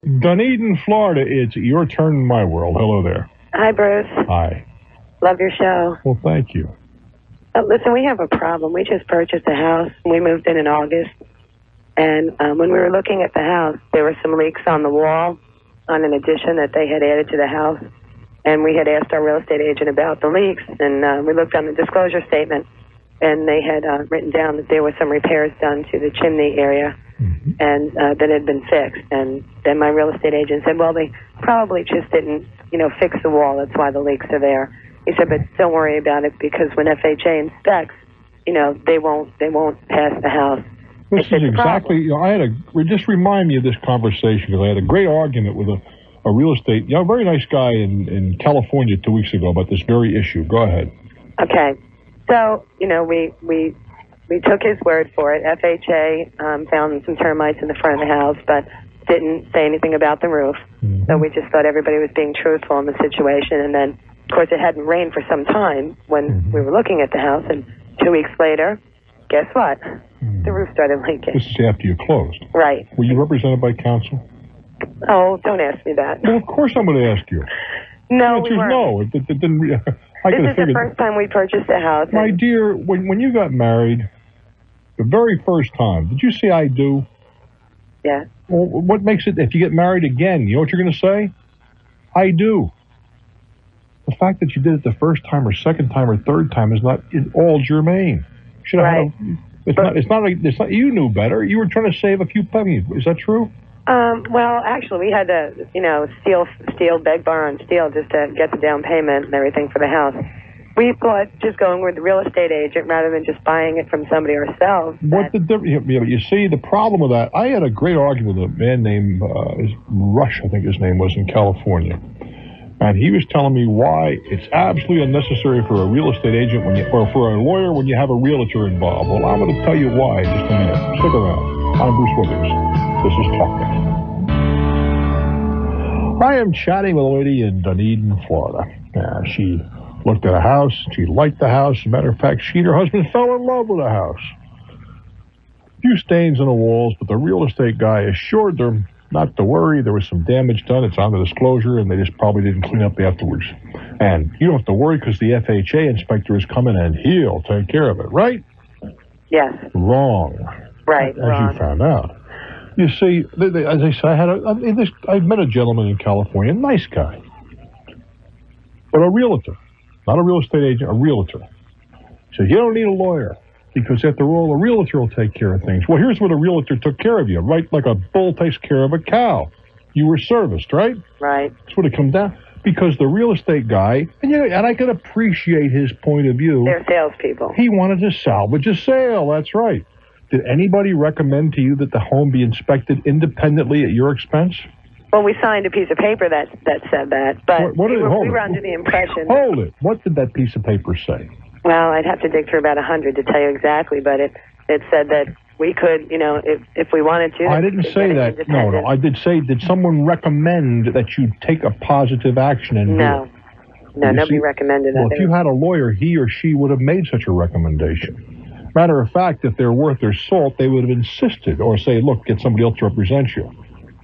Dunedin, Florida, it's your turn in my world. Hello there. Hi, Bruce. Hi. Love your show. Well, thank you. Listen, we have a problem. We just purchased a house. We moved in August. And when we were looking at the house, there were some leaks on the wall on an addition that they had added to the house. And we had asked our real estate agent about the leaks. And we looked on the disclosure statement, and they had written down that there were some repairs done to the chimney area. And that had been fixed. And then my real estate agent said, well, they probably just didn't, fix the wall. That's why the leaks are there. He said, but don't worry about it, because when FHA inspects, they won't pass the house. This is exactly, just remind me of this conversation, because I had a great argument with a real estate, very nice guy in California 2 weeks ago about this very issue. Go ahead. Okay. So, we took his word for it. FHA found some termites in the front of the house, but didn't say anything about the roof. So we just thought everybody was being truthful in the situation. And then, of course, it hadn't rained for some time when we were looking at the house. And 2 weeks later, guess what? The roof started leaking. This is after you closed. Right. Were you represented by counsel? Oh, don't ask me that. Well, of course I'm going to ask you. No, we weren't. No, it didn't. This is the first time we purchased a house. My dear, when you got married, the very first time, did you say I do? Yeah. Well, what makes it, if you get married again, you know what you're going to say? I do. The fact that you did it the first time or second time or third time is not all germane. Should have it's not you knew better. You were trying to save a few pennies. Is that true? Well, actually, we had to, steel, beg, borrow, and steal just to get the down payment and everything for the house. We thought just going with the real estate agent rather than just buying it from somebody ourselves. What the difference? You see, the problem with that, I had a great argument with a man named Rush, I think his name was, in California. And he was telling me why it's absolutely unnecessary for a real estate agent or for a lawyer when you have a realtor involved. Well, I'm going to tell you why in just a minute. Stick around. I'm Bruce Withers. This is Talknet. I am chatting with a lady in Dunedin, Florida. She looked at a house. She liked the house. As a matter of fact, she and her husband fell in love with the house. A few stains on the walls, but the real estate guy assured them not to worry. There was some damage done. It's on the disclosure, and they just probably didn't clean up afterwards. And you don't have to worry because the FHA inspector is coming and he'll take care of it, right? Yes. Wrong. Right. As you found out. You see, as I said, I met a gentleman in California, nice guy, but a realtor, not a real estate agent, a realtor. He said, you don't need a lawyer. Because after all, a realtor will take care of things. Well, here's what a realtor took care of you, right? Like a bull takes care of a cow. You were serviced, right? Right. That's what it comes down. Because the real estate guy, and I can appreciate his point of view. They're salespeople. He wanted to salvage a sale. That's right. Did anybody recommend to you that the home be inspected independently at your expense? Well, we signed a piece of paper that said that, but we were under the impression. Hold it. What did that piece of paper say? Well, I'd have to dig through about 100 to tell you exactly, but it said that we could, if we wanted to. I didn't say that. No. I did say, did someone recommend that you take a positive action and do it? No, nobody recommended that. Well, if you had a lawyer, he or she would have made such a recommendation. Matter of fact, if they're worth their salt, they would have insisted or say, look, get somebody else to represent you.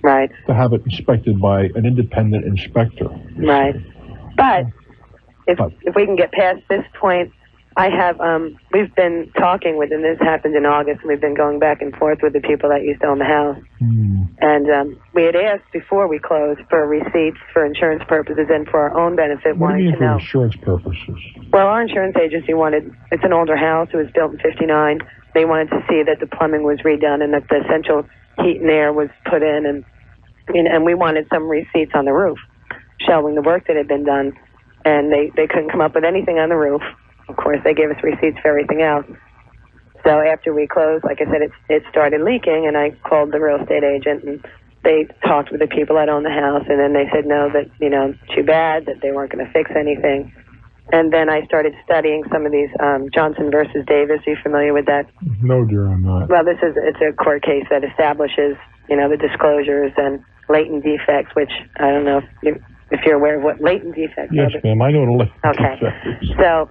Right. To have it inspected by an independent inspector. Right. But if we can get past this point, I have, we've been talking with, and this happened in August, and we've been going back and forth with the people that used to own the house. And we had asked before we closed for receipts for insurance purposes and for our own benefit. What do you mean for insurance purposes? Well, our insurance agency it's an older house. It was built in '59. They wanted to see that the plumbing was redone and that the central heat and air was put in, and we wanted some receipts on the roof showing the work that had been done. And they couldn't come up with anything on the roof. Of course, they gave us receipts for everything else. So after we closed, like I said, it started leaking, and I called the real estate agent, and they talked with the people that own the house, and then they said, no, that, too bad, that they weren't going to fix anything. And then I started studying some of these Johnson versus Davis. Are you familiar with that? No, dear, I'm not. Well, it's a court case that establishes, the disclosures and latent defects, which I don't know if you're aware of what latent defects are. Yes, ma'am, I know what a latent defect is. So,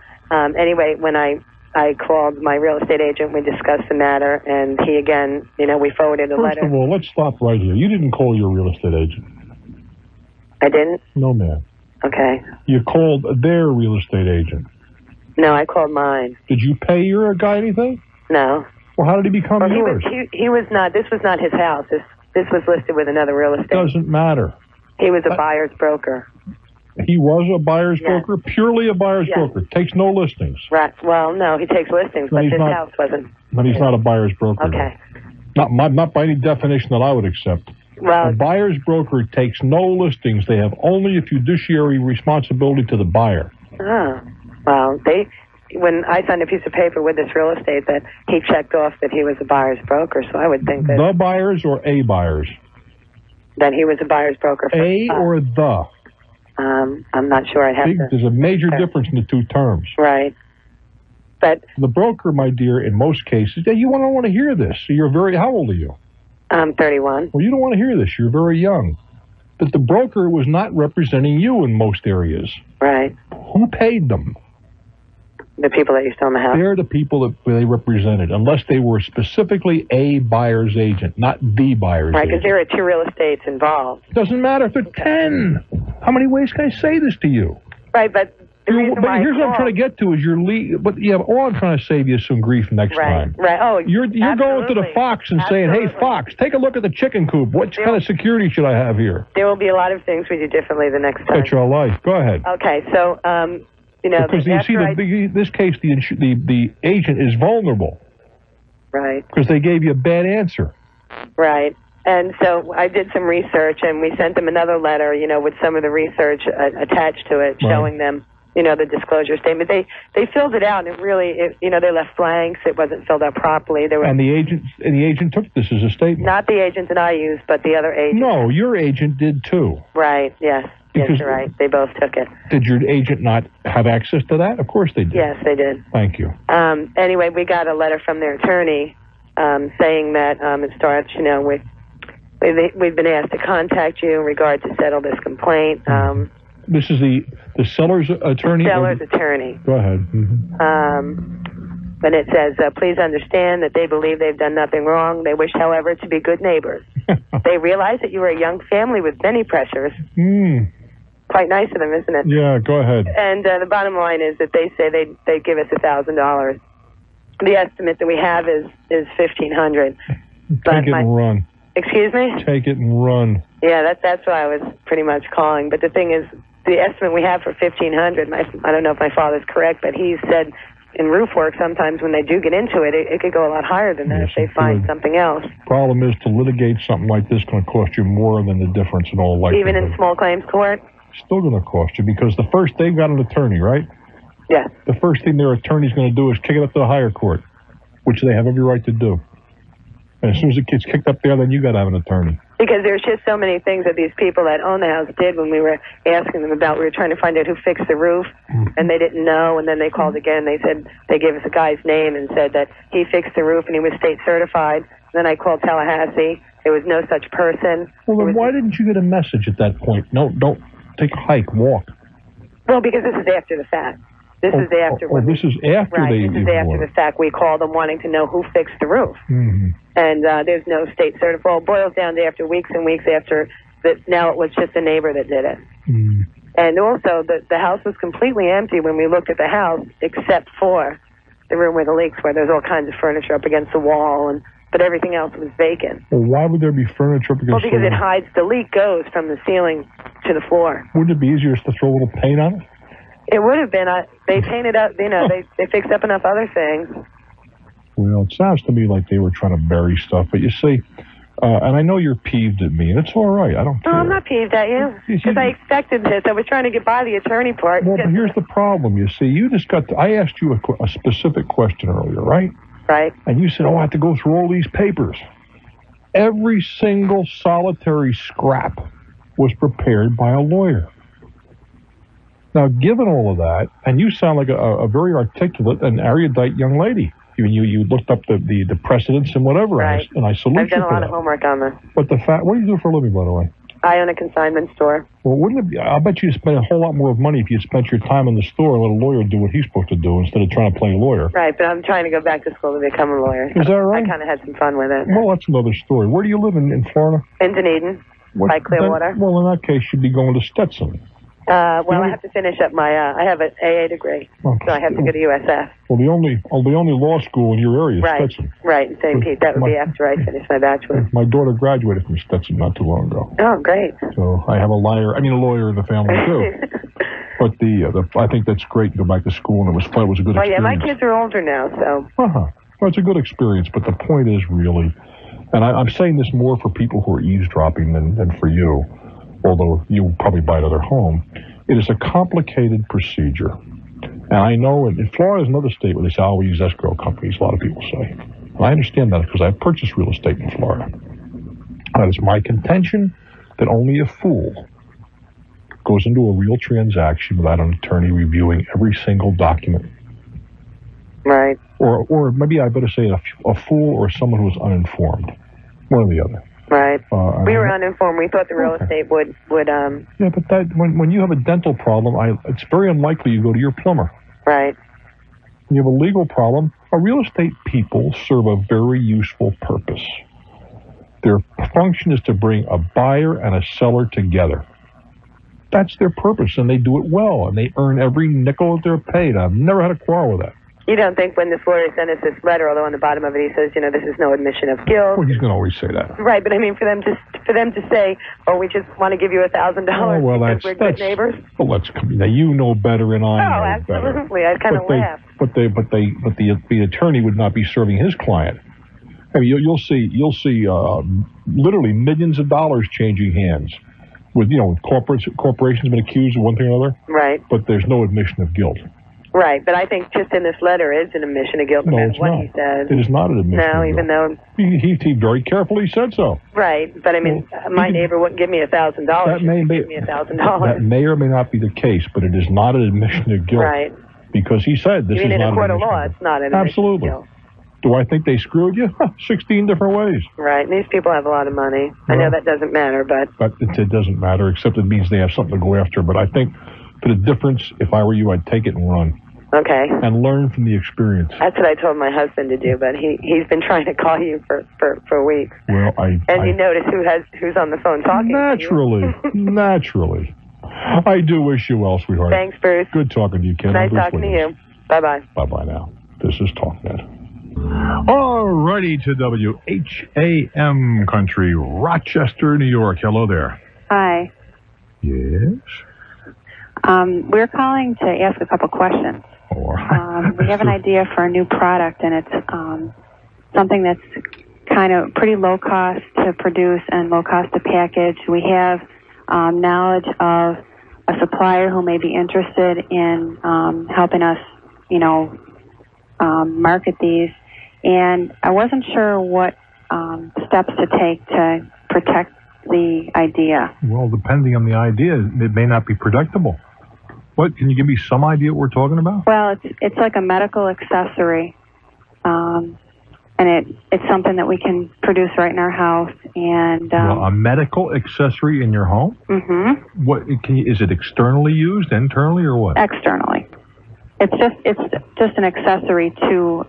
anyway, when I I called my real estate agent. We discussed the matter, and he again, we forwarded a letter. First of all, let's stop right here. You didn't call your real estate agent. I didn't? No, ma'am. Okay. You called their real estate agent. No, I called mine. Did you pay your guy anything? No. Well, how did he become yours? He was not. This was not his house. This was listed with another real estate. Doesn't matter. He was a buyer's broker. He was a buyer's broker, purely a buyer's broker. Takes no listings. Right. Well, no, he takes listings, but this house wasn't. But he's not a buyer's broker. Okay. Not by any definition that I would accept. Well, a buyer's broker takes no listings. They have only a fiduciary responsibility to the buyer. Oh. Well, when I signed a piece of paper with this real estate that he checked off that he was a buyer's broker, so I would think that... The buyers or a buyers? That he was a buyer's broker. For a or the? I'm not sure. There's a major difference in the two terms. Right. But the broker, my dear, in most cases, you don't want to hear this. So you're how old are you? I'm 31. Well, you don't want to hear this. You're very young. But the broker was not representing you in most areas. Right. Who paid them? The people that used to own the house. They're the people that they represented, unless they were specifically a buyer's agent, not the buyer's agent. Right, because there are 2 real estates involved. Doesn't matter if they're 10. How many ways can I say this to you? Right, but here's what I'm trying to get to is all I'm trying to save you some grief next time. Right. Oh, you're going to the Fox and saying, "Hey, Fox, take a look at the chicken coop. What kind of security should I have here?" There will be a lot of things we do differently the next time. Bet your life. Go ahead. Okay, so because you see, this case, the agent is vulnerable. Right. Because they gave you a bad answer. Right. And so I did some research, and we sent them another letter, with some of the research attached to it, showing them, the disclosure statement. They filled it out, and it really, they left blanks. It wasn't filled out properly. And the agent took this as a statement. Not the agent that I used, but the other agent. No, your agent did too. Right. Yes. Yes, you're right. They both took it. Did your agent not have access to that? Of course they did. Yes, they did. Thank you. Anyway, we got a letter from their attorney saying that it starts, with we've been asked to contact you in regard to settle this complaint. This is the seller's attorney? The seller's attorney. Go ahead. And it says, please understand that they believe they've done nothing wrong. They wish, however, to be good neighbors. They realize that you are a young family with many pressures. Quite nice of them, isn't it? Yeah, go ahead. And the bottom line is that they say they'd give us $1,000. The estimate that we have is $1,500. Take it and run. Excuse me? Take it and run. Yeah, that's why I was pretty much calling. But the thing is, the estimate we have for $1,500, I don't know if my father's correct, but he said in roof work, sometimes when they do get into it, it could go a lot higher than that if they find something else. Problem is, to litigate something like this going to cost you more than the difference in all likelihood. Even in small claims court? Still going to cost you, because they've got an attorney, right? Yeah. The first thing their attorney's going to do is kick it up to the higher court, which they have every right to do. And as soon as it gets kicked up there, then you got to have an attorney. Because there's just so many things that these people that own the house did when we were asking them about. We were trying to find out who fixed the roof, and they didn't know. And then they called again. They said they gave us a guy's name and said that he fixed the roof and he was state certified. Then I called Tallahassee. There was no such person. Well, then why didn't you get a message at that point? No, don't take a hike, walk. Well, because this is after the fact. This is after. This is after right, this is after the fact. We called them wanting to know who fixed the roof. And there's no state certified. Well, it boils down to after weeks and weeks after that. Now it was just a neighbor that did it. And also, the house was completely empty when we looked at the house, except for the room where the leaks were. There's all kinds of furniture up against the wall, but everything else was vacant. Well, why would there be furniture up against the wall? Well, because it hides. The leak goes from the ceiling to the floor. Wouldn't it be easier just to throw a little paint on it? It would have been. They painted up, they fixed up enough other things. Well, it sounds to me like they were trying to bury stuff. But you see, and I know you're peeved at me, and it's all right. I don't care. No, I'm not peeved at you. Because I expected this. I was trying to get by the attorney part. Well, but here's the problem. You see, you just I asked you a specific question earlier, right? Right. And you said, I have to go through all these papers. Every single solitary scrap was prepared by a lawyer. Now, given all of that, and you sound like a very articulate and erudite young lady. You looked up the precedents and whatever, right. and I salute you. I've done a lot of homework on this. But what do you do for a living, by the way? I own a consignment store. Well, wouldn't it be, I bet you'd spend a whole lot more of money if you spent your time in the store and let a lawyer do what he's supposed to do instead of trying to play a lawyer. Right, but I'm trying to go back to school to become a lawyer. Is that right? I kind of had some fun with it. Well, that's another story. Where do you live in Florida? In Dunedin, by Clearwater. Well, in that case, you'd be going to Stetson. Well, I have to finish up my, I have an AA degree, so I have to go to USF. Well, the only law school in your area is Stetson. Right, in St. Pete. That would be after I finish my bachelor's. My daughter graduated from Stetson not too long ago. Oh, great. So I have a lawyer in the family, too. But I think that's great to go back to school, and it was fun. It was a good experience. Well, yeah, my kids are older now, so. Well, it's a good experience, but the point is really, and I'm saying this more for people who are eavesdropping than for you, although you probably buy another home. It is a complicated procedure. And I know in Florida is another state where they say, we use escrow companies, a lot of people say. And I understand that because I purchased real estate in Florida. And it is my contention that only a fool goes into a real transaction without an attorney reviewing every single document. Right. Or maybe I better say a fool or someone who is uninformed. One or the other. Right. We were uninformed. We thought the real estate would. Yeah, but that when you have a dental problem, it's very unlikely you go to your plumber. Right. When you have a legal problem, real estate people serve a very useful purpose. Their function is to bring a buyer and a seller together. That's their purpose, and they do it well, and they earn every nickel that they're paid. I've never had a quarrel with that. You don't think when this lawyer sent us this letter, although on the bottom of it he says, this is no admission of guilt. Well, he's going to always say that. Right, but I mean for them to say, we just want to give you $1,000 because we're good neighbors. Well, now you know better and I know better. Oh, absolutely. I kind of laughed. But the attorney would not be serving his client. I mean, you'll see literally millions of dollars changing hands with corporations been accused of one thing or another. Right. But there's no admission of guilt. Right, but I think just in this letter is an admission of guilt. No, it's not. He said. It is not an admission. No, even though he very carefully said so. Right, but I mean, my neighbor wouldn't give me $1,000. That may give me $1,000. That may or may not be the case, but it is not an admission of guilt. Right. Because he said this is not an admission. In a court of law, it's not an admission of guilt. Do I think they screwed you? 16 different ways. Right, and these people have a lot of money. I know that doesn't matter, but it doesn't matter, except it means they have something to go after. But I think for the difference, if I were you, I'd take it and run. Okay. And learn from the experience. That's what I told my husband to do, but he's been trying to call you for weeks. Well, you notice who's on the phone talking. Naturally. I do wish you well, sweetheart. Thanks, Bruce. Good talking to you, Ken. Nice talking to you. Bye-bye. Bye-bye now. This is Talknet. All righty to WHAM Country, Rochester, New York. Hello there. Hi. Yes? We're calling to ask a couple questions. We have an idea for a new product, and it's something that's kind of pretty low cost to produce and low cost to package. We have knowledge of a supplier who may be interested in helping us, market these. And I wasn't sure what steps to take to protect the idea. Well, depending on the idea, it may not be protectable. What, can you give me some idea what we're talking about? Well, it's like a medical accessory, and it's something that we can produce right in our house. And a medical accessory in your home? Mm-hmm. What is it externally used, internally, or what? Externally. It's just an accessory to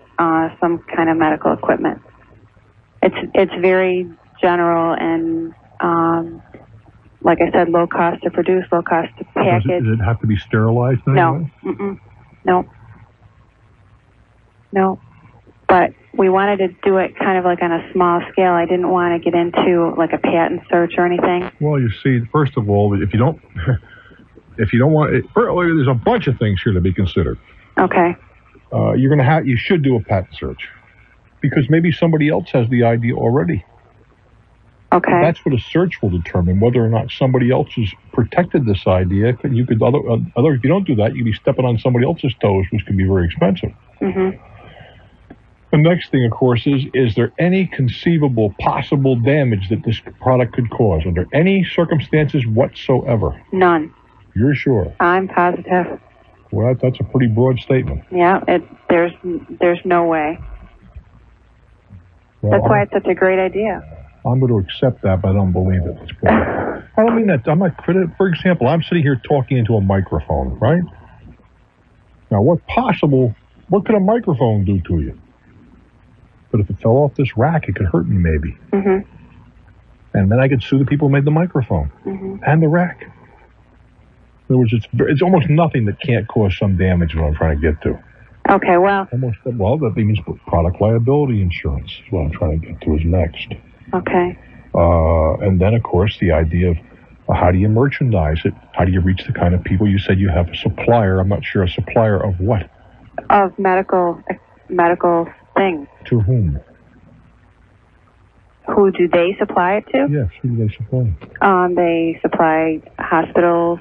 some kind of medical equipment. It's very general and like I said, low cost to produce, low cost to package. Does it have to be sterilized? No. No. But we wanted to do it kind of like on a small scale. I didn't want to get into like a patent search or anything. Well, you see, first of all, if you don't want it, there's a bunch of things here to be considered. Okay. You should do a patent search because maybe somebody else has the idea already. Okay. That's what a search will determine whether or not somebody else has protected this idea. If you don't do that, you'd be stepping on somebody else's toes, which can be very expensive. Mm-hmm. The next thing, of course, is there any conceivable possible damage that this product could cause under any circumstances whatsoever? None. You're sure? I'm positive. Well, that's a pretty broad statement. Yeah, there's no way. Well, that's why it's such a great idea. I'm going to accept that, but I don't believe it. I don't mean that. I'm not critical. For example, I'm sitting here talking into a microphone, right? Now, what could a microphone do to you? But if it fell off this rack, it could hurt me maybe. Mm-hmm. And then I could sue the people who made the microphone and the rack. In other words, it's almost nothing that can't cause some damage, what I'm trying to get to. Okay, well, that means product liability insurance is what I'm trying to get to is next. Okay. And then, of course, the idea of how do you merchandise it? How do you reach the kind of people? You said you have a supplier. I'm not sure. A supplier of what? Of medical things. To whom? Who do they supply it to? Yes, who do they supply? They supply hospitals,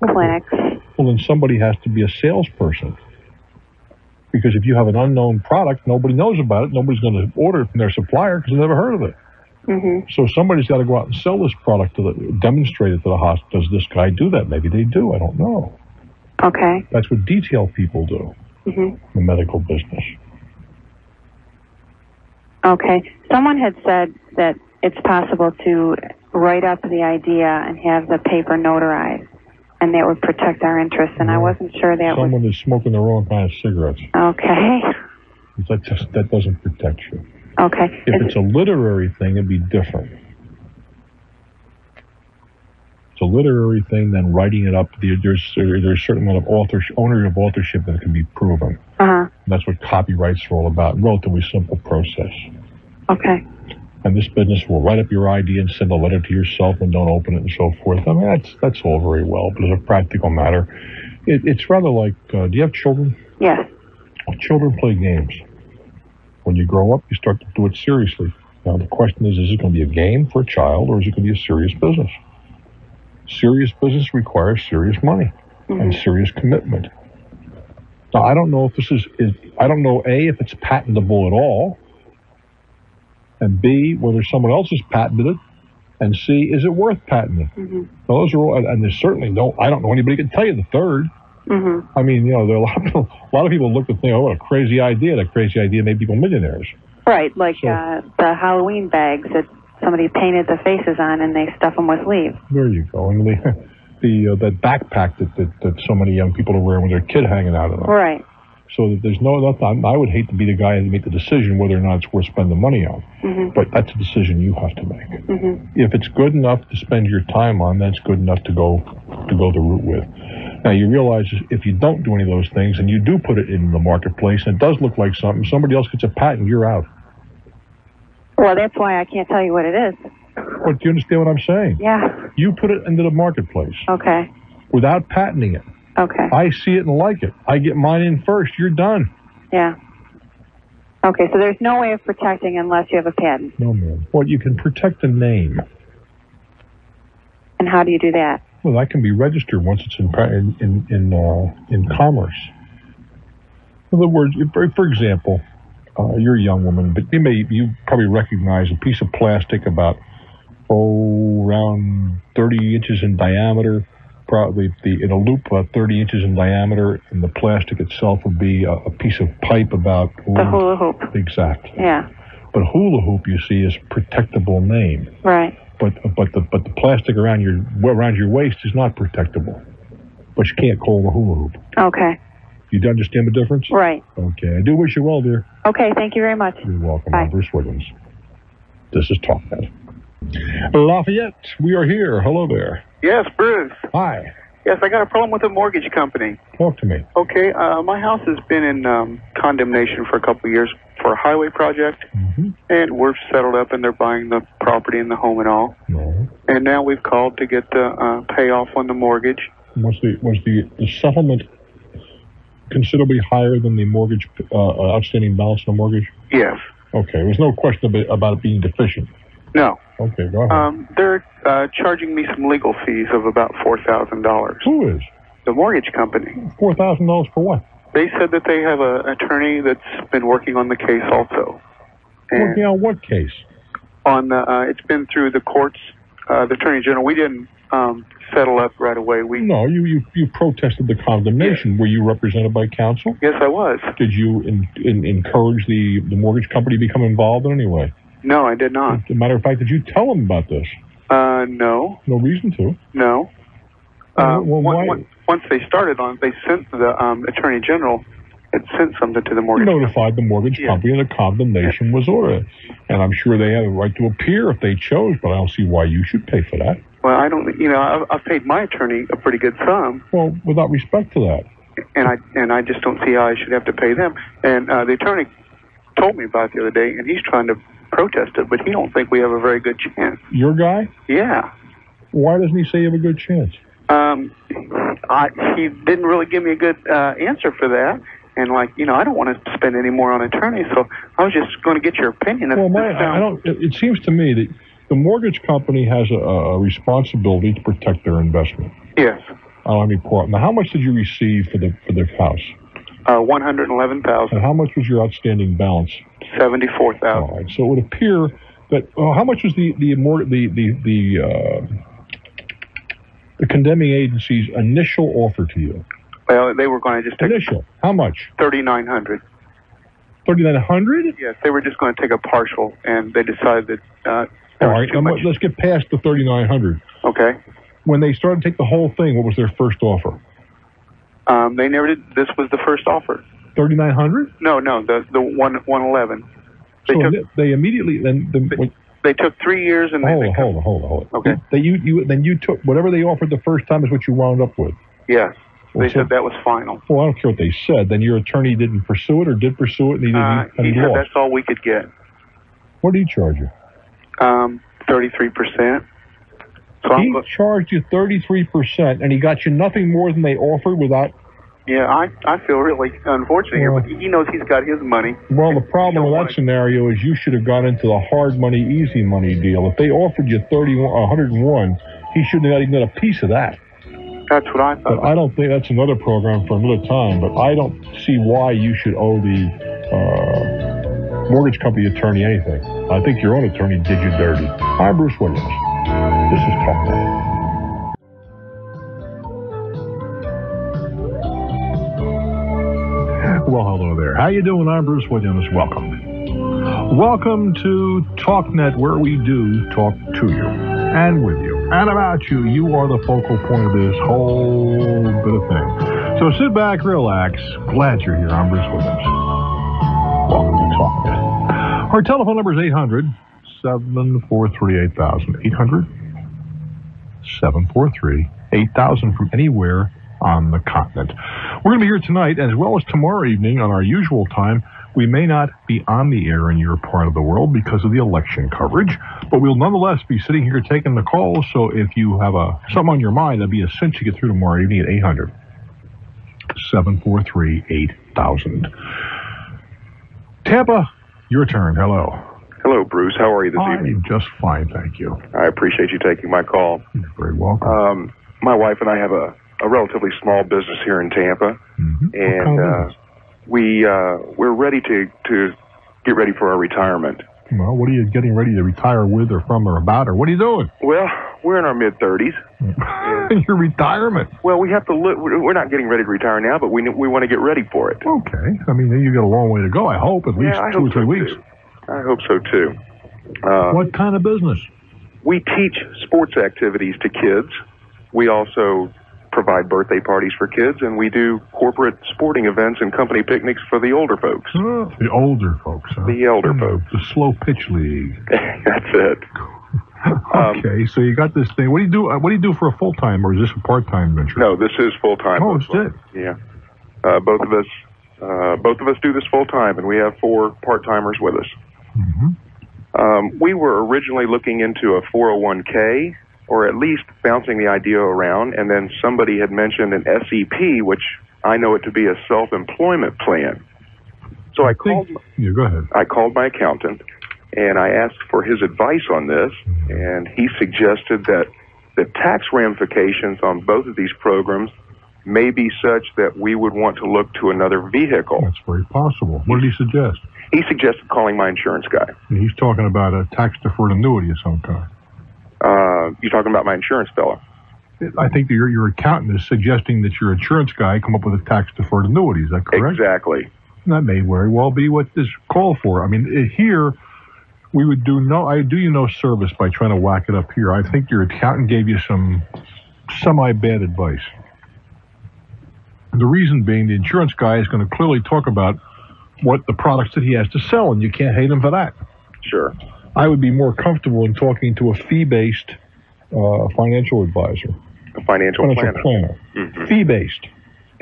clinics. Well, then somebody has to be a salesperson. Because if you have an unknown product, nobody knows about it. Nobody's going to order it from their supplier because they've never heard of it. Mm-hmm. So somebody's got to go out and sell this product demonstrate it to the hospital. Does this guy do that? Maybe they do. I don't know. Okay. That's what detail people do in the medical business. Okay. Someone had said that it's possible to write up the idea and have the paper notarized, and that would protect our interests, and I wasn't sure that Someone is smoking the wrong kind of cigarettes. Okay. That doesn't protect you. Okay. If it's a literary thing, it'd be different. It's a literary thing, then writing it up, there's a certain amount of ownership of authorship that can be proven. Uh-huh. That's what copyrights are all about. Relatively simple process. Okay. And this business will write up your idea and send a letter to yourself and don't open it and so forth. I mean, that's all very well, but as a practical matter, it's rather like, do you have children? Yes. Children play games. When you grow up, you start to do it seriously. Now, the question is it going to be a game for a child or is it going to be a serious business? Serious business requires serious money and serious commitment. Now, I don't know if I don't know, A, if it's patentable at all, and B, whether someone else has patented it, and C, is it worth patenting? Now, those are all, and there's certainly I don't know anybody can tell you the third. I mean, there are a lot of people look and think, oh, what a crazy idea. That crazy idea made people millionaires. Right, like the Halloween bags that somebody painted the faces on and they stuff them with leaves. There you go. And that backpack that so many young people are wearing with their kid hanging out of them. Right. So that there's nothing. I would hate to be the guy to make the decision whether or not it's worth spending money on. But that's a decision you have to make. If it's good enough to spend your time on, that's good enough to go the route with. Now, you realize if you don't do any of those things and you do put it in the marketplace and it does look like something, somebody else gets a patent, you're out. Well, that's why I can't tell you what it is. But do you understand what I'm saying? Yeah. You put it into the marketplace. Okay. Without patenting it. Okay. I see it and like it. I get mine in first. You're done. Yeah. Okay, so there's no way of protecting unless you have a patent. No, ma'am. Well, you can protect the name. And how do you do that? Well, that can be registered once it's in commerce. In other words, for example, you're a young woman, but you probably recognize a piece of plastic about around 30 inches in diameter. Probably in a loop about 30 inches in diameter, and the plastic itself would be a piece of pipe about the hula hoop. Exactly. Yeah. But hula hoop, you see, is a protectable name. Right. But the plastic around your waist is not protectable. But you can't call it a hula hoop. Okay. You understand the difference? Right. Okay. I do wish you well, dear. Okay. Thank you very much. You're welcome. Bye. I'm Bruce Williams. This is Talknet. Lafayette, we are here. Hello there. Yes, Bruce. Hi. Yes, I got a problem with a mortgage company. Talk to me. Okay, my house has been in condemnation for a couple of years for a highway project, and we're settled up, and they're buying the property and the home and all. And now we've called to get the payoff on the mortgage. Was the settlement considerably higher than the mortgage outstanding balance on the mortgage? Yes. Okay, there was no question about it being deficient. No. Okay, go ahead. They're charging me some legal fees of about $4,000. Who is? The mortgage company. $4,000 for what? They said that they have an attorney that's been working on the case also. Working on what case? It's been through the courts, the Attorney General. We didn't settle up right away. No, you protested the condemnation. Yes. Were you represented by counsel? Yes, I was. Did you encourage the mortgage company to become involved in any way? No, I did not. As a matter of fact, did you tell them about this? No. No reason to. No. Why? Once they started on it, they sent the Attorney General had sent something to the mortgage notified the mortgage company and a condemnation was ordered. And I'm sure they have a right to appear if they chose, but I don't see why you should pay for that. Well, I don't, I've paid my attorney a pretty good sum. Well, without respect to that. And I just don't see how I should have to pay them. And the attorney told me about it the other day, and he's trying to protest it, but he don't think we have a very good chance. Your guy? Yeah. Why doesn't he say you have a good chance? He didn't really give me a good answer for that. And I don't want to spend any more on attorneys, so I was just going to get your opinion. Well, it seems to me that the mortgage company has a responsibility to protect their investment. Yes. Now, how much did you receive for the house? $111,000. And how much was your outstanding balance? $74,000. All right. So it would appear that how much was the condemning agency's initial offer to you? Well, they were going to just take initial. How much? $3,900. $3,900? Yes, they were just going to take a partial, and they decided that. All right. Let's get past the $3,900. Okay. When they started to take the whole thing, what was their first offer? They never did. This was the first offer. $3,900? No, the 111. They immediately they took 3 years and hold on. Okay. You took whatever they offered the first time is what you wound up with. Yes. They said that was final. Well, I don't care what they said. Then your attorney didn't pursue it or did pursue it, and he said lost. That's all we could get. What did he charge you? 33%. So he charged you 33%, and he got you nothing more than they offered without... Yeah, I feel really unfortunate here, but he knows he's got his money. Well, the problem with that scenario is you should have gone into the hard money, easy money deal. If they offered you 101, he shouldn't have even got a piece of that. That's what I thought. But I don't think that's another program for another time, but I don't see why you should owe the mortgage company attorney anything. I think your own attorney did you dirty. I'm Bruce Williams. This is Talknet. Well, hello there. How you doing? I'm Bruce Williams. Welcome. Welcome to Talknet, where we do talk to you and with you and about you. You are the focal point of this whole bit of thing. So sit back, relax. Glad you're here. I'm Bruce Williams. Welcome to Talknet. Our telephone number is 800-743-8000. 800-743-8000 from anywhere on the continent. We're going to be here tonight as well as tomorrow evening on our usual time. We may not be on the air in your part of the world because of the election coverage, but we'll nonetheless be sitting here taking the calls. So if you have something on your mind, that'd be a cinch to get through tomorrow evening at 800-743-8000. Tampa, your turn. Hello. Hello, Bruce. How are you this evening? I'm just fine, thank you. I appreciate you taking my call. You're very welcome. My wife and I have a relatively small business here in Tampa, and we're ready to get ready for our retirement. Well, what are you getting ready to retire with or from or about, or what are you doing? Well, we're in our mid-30s. Your retirement? Well, we have to look. We're not getting ready to retire now, but we want to get ready for it. Okay. I mean, you got a long way to go, I hope, at least 2 or 3 weeks. I hope so, too. What kind of business? We teach sports activities to kids. We also provide birthday parties for kids, and we do corporate sporting events and company picnics for the older folks. The older folks, huh? The elder folks. The slow pitch league. That's it. Okay, so you got this thing. What do you do? What do you do for a full-time, or is this a part-time venture? No, this is full-time. Oh, it's it. Yeah. Both of us do this full-time, and we have 4 part-timers with us. We were originally looking into a 401k, or at least bouncing the idea around, and then somebody had mentioned an SEP, which I know it to be a self-employment plan. So I called my accountant, and I asked for his advice on this, and he suggested that the tax ramifications on both of these programs may be such that we would want to look to another vehicle. That's very possible. What did he suggest? He suggested calling my insurance guy. He's talking about a tax-deferred annuity of some kind. You're talking about my insurance fellow. I think that your accountant is suggesting that your insurance guy come up with a tax-deferred annuity. Is that correct? Exactly. That may very well be what this called for. I mean, here, We would I do you no service by trying to whack it up here. I think your accountant gave you some semi-bad advice. The reason being, the insurance guy is going to clearly talk about what the products that he has to sell, and you can't hate him for that. Sure. I would be more comfortable in talking to a fee-based financial advisor. A financial planner. Mm-hmm. Fee-based.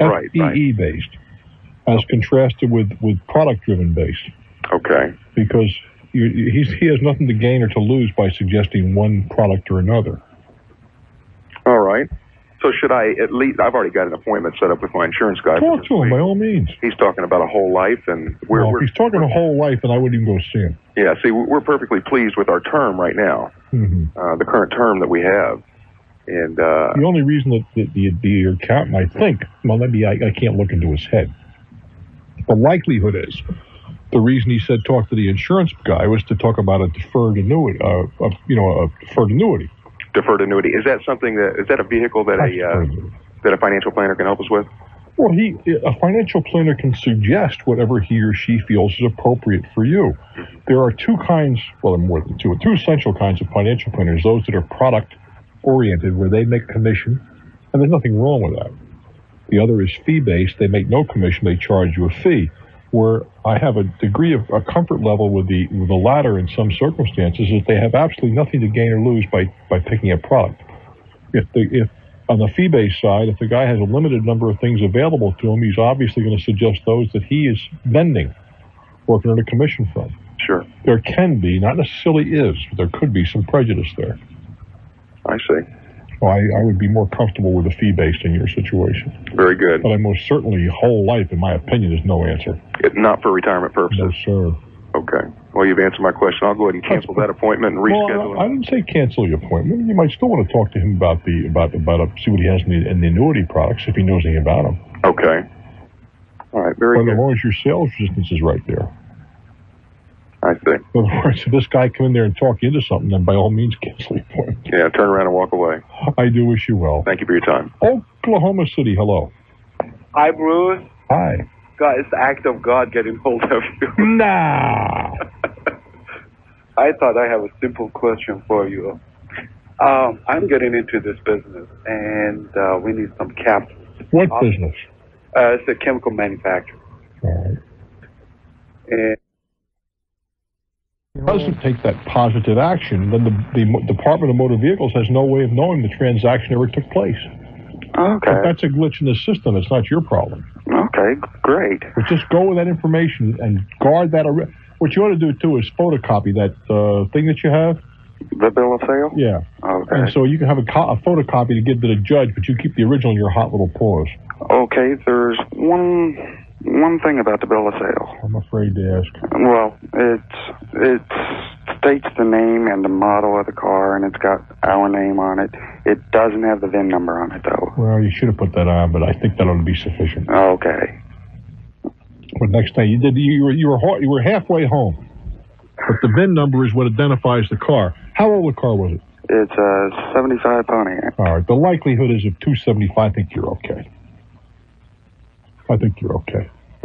Right. FEE-based. As contrasted with product-driven based. Okay. Because he has nothing to gain or to lose by suggesting one product or another. All right. So should I at least, I've already got an appointment set up with my insurance guy. Talk to him, by all means. He's talking about a whole life, and if he's talking a whole life, then I wouldn't even go see him. Yeah, see, we're perfectly pleased with our term right now, the current term that we have. And the only reason that the accountant, I think, well, maybe I can't look into his head. The likelihood is, the reason he said talk to the insurance guy was to talk about a deferred annuity, a deferred annuity. Deferred annuity. Is that something is that a vehicle that a financial planner can help us with? Well, a financial planner can suggest whatever he or she feels is appropriate for you. There are two kinds, well, more than two essential kinds of financial planners, those that are product-oriented, where they make commission, and there's nothing wrong with that. The other is fee-based. They make no commission. They charge you a fee. Where I have a degree of a comfort level with the latter in some circumstances is they have absolutely nothing to gain or lose by picking a product. If on the fee-based side, if the guy has a limited number of things available to him, he's obviously going to suggest those that he is vending or can earn a commission from. Sure. There can be, not necessarily is, but there could be some prejudice there. I see. Well, I would be more comfortable with a fee-based in your situation. Very good. But I most certainly, whole life, in my opinion, is no answer. Not for retirement purposes? No, sir. Okay. Well, you've answered my question. I'll go ahead and cancel that appointment and reschedule it. I didn't say cancel the appointment. You might still want to talk to him about see what he has in the annuity products, if he knows anything about them. Okay. All right, very good. As long as your sales resistance is right there. I see. In other words, if this guy come in there and talk you into something, then by all means cancel the appointment. Yeah, turn around and walk away. I do wish you well. Thank you for your time. Oklahoma City, hello. Hi, Bruce. Hi. God, it's the act of God getting hold of you. Nah. I thought I have a simple question for you. I'm getting into this business, and we need some capital. What business? It's a chemical manufacturer. All right. And doesn't take that positive action, then the Department of Motor Vehicles has no way of knowing the transaction ever took place. Okay. If that's a glitch in the system, it's not your problem. Okay, great. But just go with that information and guard that. What you ought to do, too, is photocopy that thing that you have. The bill of sale? Yeah. Okay. And so you can have a photocopy to give to the judge, but you keep the original in your hot little paws. Okay, there's one thing about the bill of sale. I'm afraid to ask. Well, it states the name and the model of the car, and it's got our name on it. It doesn't have the VIN number on it, though. Well, you should have put that on, but I think that ought to be sufficient. Okay. But next time you were halfway home, but the VIN number is what identifies the car. How old a car was it? It's a 75 Pontiac. All right. The likelihood is of 275. I think you're okay.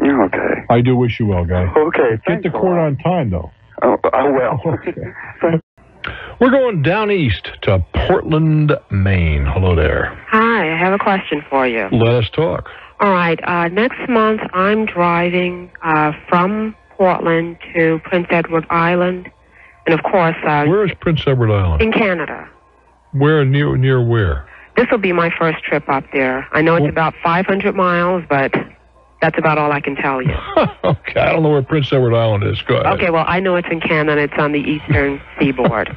Okay. I do wish you well, guy. Okay. Get to court on time, though. Oh, I will. Okay. We're going down east to Portland, Maine. Hello there. Hi, I have a question for you. Let us talk. All right. Next month, I'm driving from Portland to Prince Edward Island. And, of course... where is Prince Edward Island? In Canada. Where? Near where? This will be my first trip up there. I know it's about 500 miles, but that's about all I can tell you. Okay, I don't know where Prince Edward Island is. Go ahead. Okay, well, I know it's in Canada. It's on the eastern seaboard.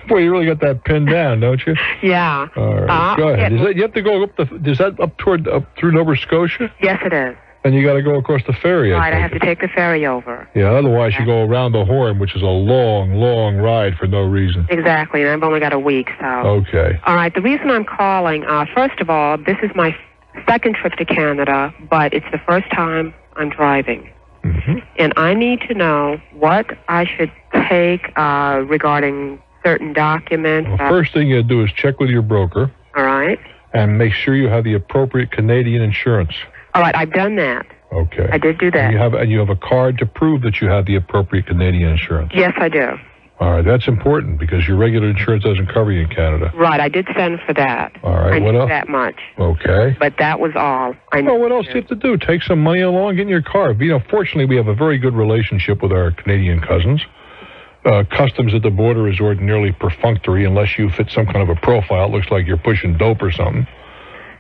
Boy, you really got that pinned down, don't you? Yeah. All right, go ahead. You have to go up is that up through Nova Scotia? Yes, it is. And you got to go across the ferry. Right, I have to take the ferry over. Yeah, otherwise you go around the Horn, which is a long, long ride for no reason. Exactly, and I've only got a week, so... Okay. All right, the reason I'm calling, first of all, this is my second trip to Canada, but it's the first time I'm driving. Mm-hmm. And I need to know what I should take regarding certain documents. Well, first thing you do is check with your broker. All right. And make sure you have the appropriate Canadian insurance. All right, I've done that. Okay. I did do that. And you have a card to prove that you have the appropriate Canadian insurance. Yes, I do. All right, that's important because your regular insurance doesn't cover you in Canada. Right, I did send for that. All right, I what knew else? that much. Okay. But that was all. Well, what else do you have to do? Take some money along, get in your car. You know, fortunately, we have a very good relationship with our Canadian cousins. Customs at the border is ordinarily perfunctory unless you fit some kind of a profile. It looks like you're pushing dope or something.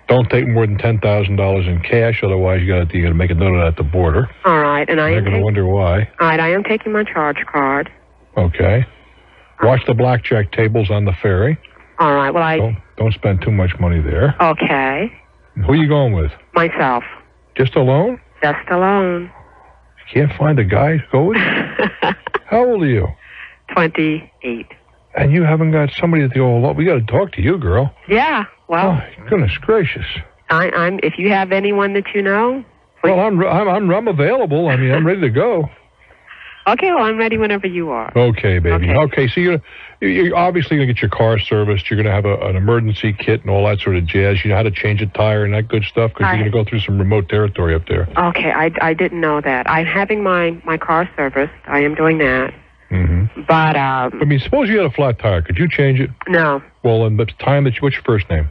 Don't take more than $10,000 in cash, otherwise you got to make a note of that at the border. All right, and they're going to wonder why. All right, I am taking my charge card. Okay. Watch the blackjack tables on the ferry. All right, well, Don't spend too much money there. Okay. Who are you going with? Myself. Just alone? Just alone. You can't find a guy to go with? How old are you? 28. And you haven't got somebody that go, we got to talk to you, girl. Yeah, well. Oh, goodness gracious. I'm. If you have anyone that you know. Please. Well, I'm available. I mean, I'm ready to go. Okay, well, I'm ready whenever you are. Okay, baby. Okay, so you're obviously going to get your car serviced. You're going to have an emergency kit and all that sort of jazz. You know how to change a tire and that good stuff because you're going to go through some remote territory up there. Okay, I didn't know that. I'm having my car serviced. I am doing that. Mm-hmm. But, I mean, suppose you had a flat tire. Could you change it? No. Well, in the time what's your first name?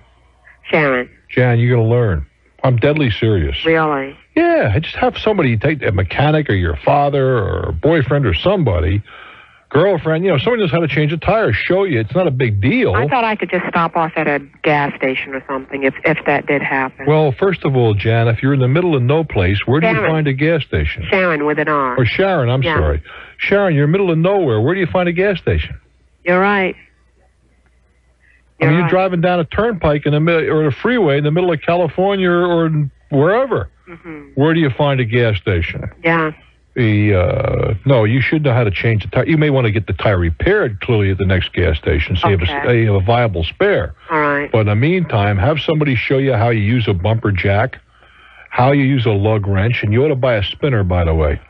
Sharon. Jan, you're going to learn. I'm deadly serious. Really? Yeah, just have somebody take a mechanic or your father or a boyfriend or somebody, girlfriend, somebody knows how to change a tire, show you. It's not a big deal. I thought I could just stop off at a gas station or something if that did happen. Well, first of all, Jan, if you're in the middle of no place, where do you find a gas station? Sharon with an R. Or Sharon, I'm sorry. Sharon, you're in the middle of nowhere. Where do you find a gas station? You're right. You're driving down a turnpike in the middle, or a freeway in the middle of California or wherever. Mm-hmm. Where do you find a gas station? Yeah. No, you should know how to change the tire. You may want to get the tire repaired clearly at the next gas station so you have a viable spare. All right. But in the meantime, have somebody show you how you use a bumper jack, how you use a lug wrench, and you ought to buy a spinner, by the way.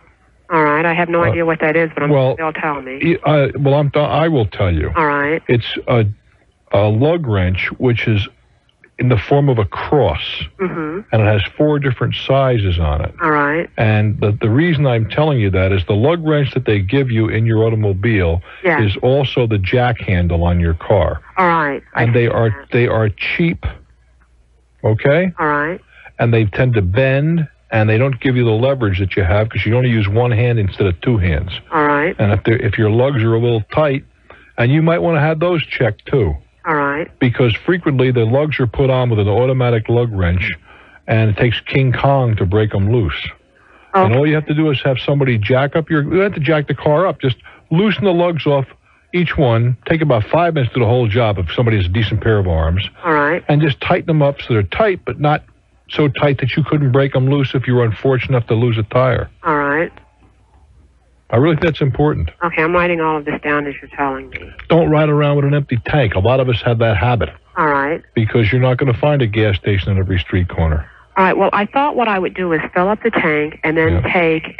All right. I have no idea what that is, but they'll tell me. I will tell you. All right. It's a lug wrench, which is in the form of a cross, and it has 4 different sizes on it. All right. And the reason I'm telling you that is the lug wrench that they give you in your automobile is also the jack handle on your car. All right. And they are cheap, okay? All right. And they tend to bend, and they don't give you the leverage that you have because you only use one hand instead of 2 hands. All right. And if your lugs are a little tight, and you might want to have those checked too. All right. Because frequently the lugs are put on with an automatic lug wrench, and it takes King Kong to break them loose. Okay. And all you have to do is have somebody jack up you don't have to jack the car up, just loosen the lugs off each one, take about 5 minutes to do the whole job if somebody has a decent pair of arms. All right. And just tighten them up so they're tight, but not so tight that you couldn't break them loose if you were unfortunate enough to lose a tire. All right. I really think that's important. Okay, I'm writing all of this down as you're telling me. Don't ride around with an empty tank. A lot of us have that habit. All right. Because you're not going to find a gas station on every street corner. All right, well, I thought what I would do is fill up the tank and then take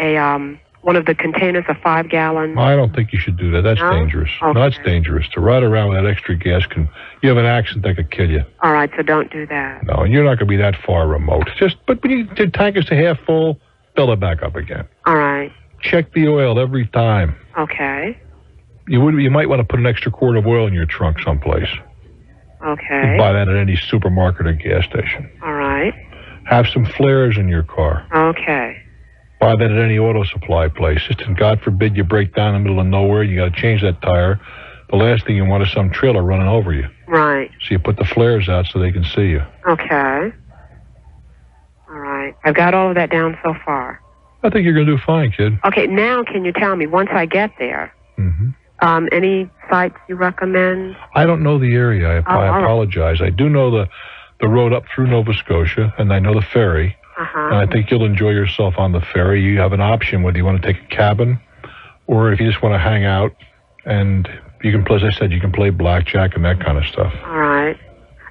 one of the containers of 5 gallons. I don't think you should do that. That's dangerous. Okay. No, that's dangerous. To ride around with that extra gas you have an accident that could kill you. All right, so don't do that. No, you're not going to be that far remote. But when the tank is half full, fill it back up again. All right. Check the oil every time. Okay. You might want to put an extra quart of oil in your trunk someplace. Okay. You buy that at any supermarket or gas station. All right. Have some flares in your car. Okay. Buy that at any auto supply place. Just in God forbid you break down in the middle of nowhere, you got to change that tire. The last thing you want is some trailer running over you. Right. So you put the flares out so they can see you. Okay. All right. I've got all of that down so far. I think you're going to do fine, kid. Okay, now can you tell me, once I get there, any sites you recommend? I don't know the area. I apologize. I do know the road up through Nova Scotia, and I know the ferry. And I think you'll enjoy yourself on the ferry. You have an option whether you want to take a cabin or if you just want to hang out. And you can play, as I said, you can play blackjack and that kind of stuff. All right.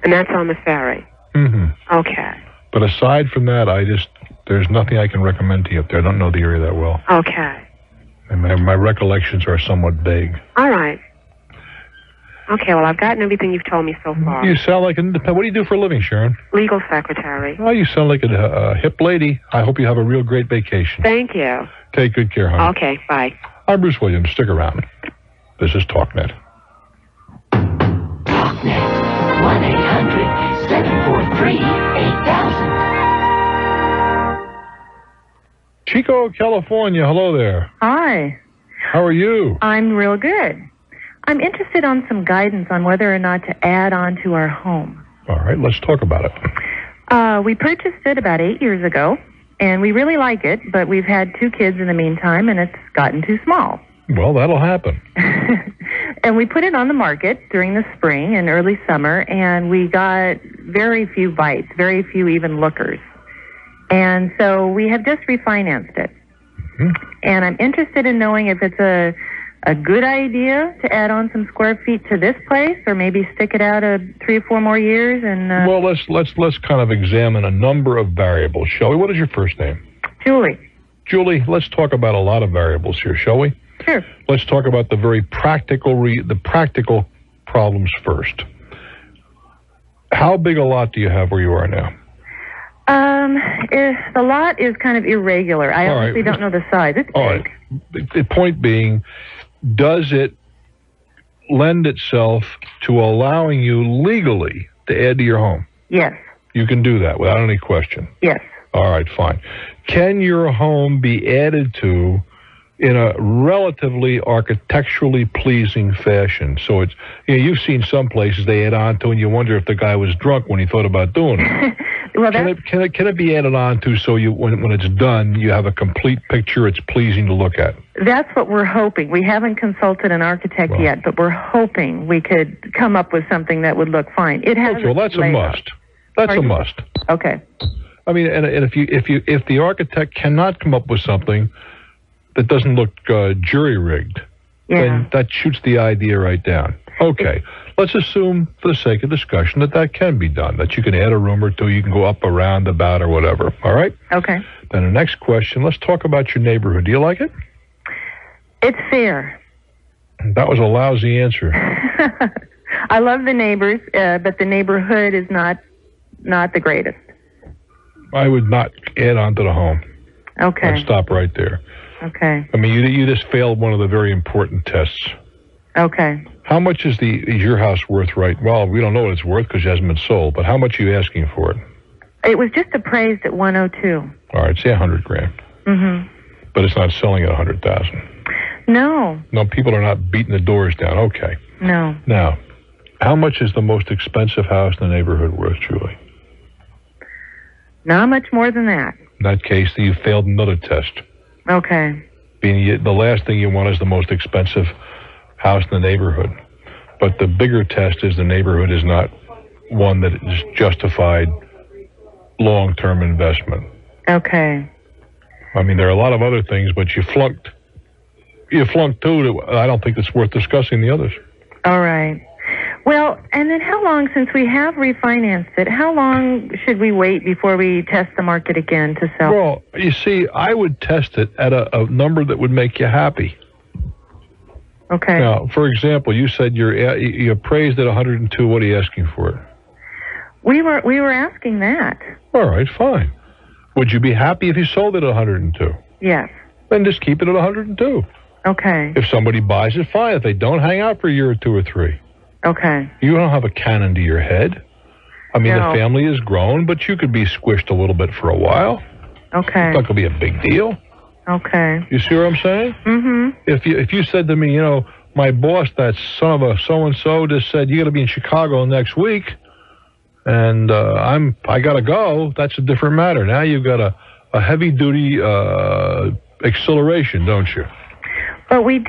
And that's on the ferry? Okay. But aside from that, there's nothing I can recommend to you up there. I don't know the area that well. Okay. And my recollections are somewhat vague. All right. Okay, well, I've gotten everything you've told me so far. You sound like what do you do for a living, Sharon? Legal secretary. Oh, you sound like a hip lady. I hope you have a real great vacation. Thank you. Take good care, honey. Okay, bye. I'm Bruce Williams. Stick around. This is Talknet. Talknet. 1-800-743-8000. Chico, California. Hello there. Hi. How are you? I'm real good. I'm interested on some guidance on whether or not to add on to our home. All right, let's talk about it. We purchased it about 8 years ago, and we really like it, but we've had 2 kids in the meantime, and it's gotten too small. Well, that'll happen. And we put it on the market during the spring and early summer, and we got very few bites, very few even lookers. And so we have just refinanced it. Mm-hmm. And I'm interested in knowing if it's a good idea to add on some square feet to this place, or maybe stick it out 3 or 4 more years. And well, let's kind of examine a number of variables, shall we? What is your first name? Julie. Julie, let's talk about a lot of variables here, shall we? Sure. Let's talk about the very practical problems first. How big a lot do you have where you are now? The lot is kind of irregular. I honestly don't know the size. It's big. All right. The point being, does it lend itself to allowing you legally to add to your home? Yes. You can do that without any question? Yes. All right, fine. Can your home be added to in a relatively architecturally pleasing fashion? So it's, you've seen some places they add on to and you wonder if the guy was drunk when he thought about doing it. Well, can it be added on to so you when it's done, you have a complete picture, it's pleasing to look at? That's what we're hoping. We haven't consulted an architect yet, but we're hoping we could come up with something that would look fine. It has. Okay, well, that's a must. That's a must. Okay. I mean, and if the architect cannot come up with something that doesn't look jury-rigged, then that shoots the idea right down. Okay, let's assume, for the sake of discussion, that can be done, that you can add a room or two, you can go up, around, about, or whatever, all right? Okay. Then the next question, let's talk about your neighborhood. Do you like it? It's fair. That was a lousy answer. I love the neighbors, but the neighborhood is not the greatest. I would not add on to the home. Okay. I'd stop right there. Okay. I mean, you just failed one of the very important tests. Okay. How much is your house worth right? Well, we don't know what it's worth because it hasn't been sold, but how much are you asking for it? It was just appraised at 102. All right, say $100,000. Mm-hmm. But it's not selling at $100,000. No. No, people are not beating the doors down. Okay. No. Now, how much is the most expensive house in the neighborhood worth, Julie? Not much more than that. In that case, you failed another test. Okay. The last thing you want is the most expensive house in the neighborhood. But the bigger test is the neighborhood is not one that is justified long-term investment. Okay. I mean, there are a lot of other things, but you flunked two. I don't think it's worth discussing the others. All right. Well, and then how long, since we have refinanced it, how long should we wait before we test the market again to sell? Well, you see, I would test it at a number that would make you happy. Okay. Now, for example, you said you appraised at 102. What are you asking for it? We were asking that. All right, fine. Would you be happy if you sold it at 102? Yes. Then just keep it at 102. Okay. If somebody buys it, fine. If they don't, hang out for a year or 2 or 3. Okay. You don't have a cannon to your head. I mean, No. the family is grown, but you could be squished a little bit for a while. Okay. It's not going to be a big deal. Okay. You see what I'm saying? Mm-hmm. If you said to me, my boss, that son of a so-and-so, just said, you got to be in Chicago next week, and I got to go, that's a different matter. Now you've got a heavy-duty acceleration, don't you? But we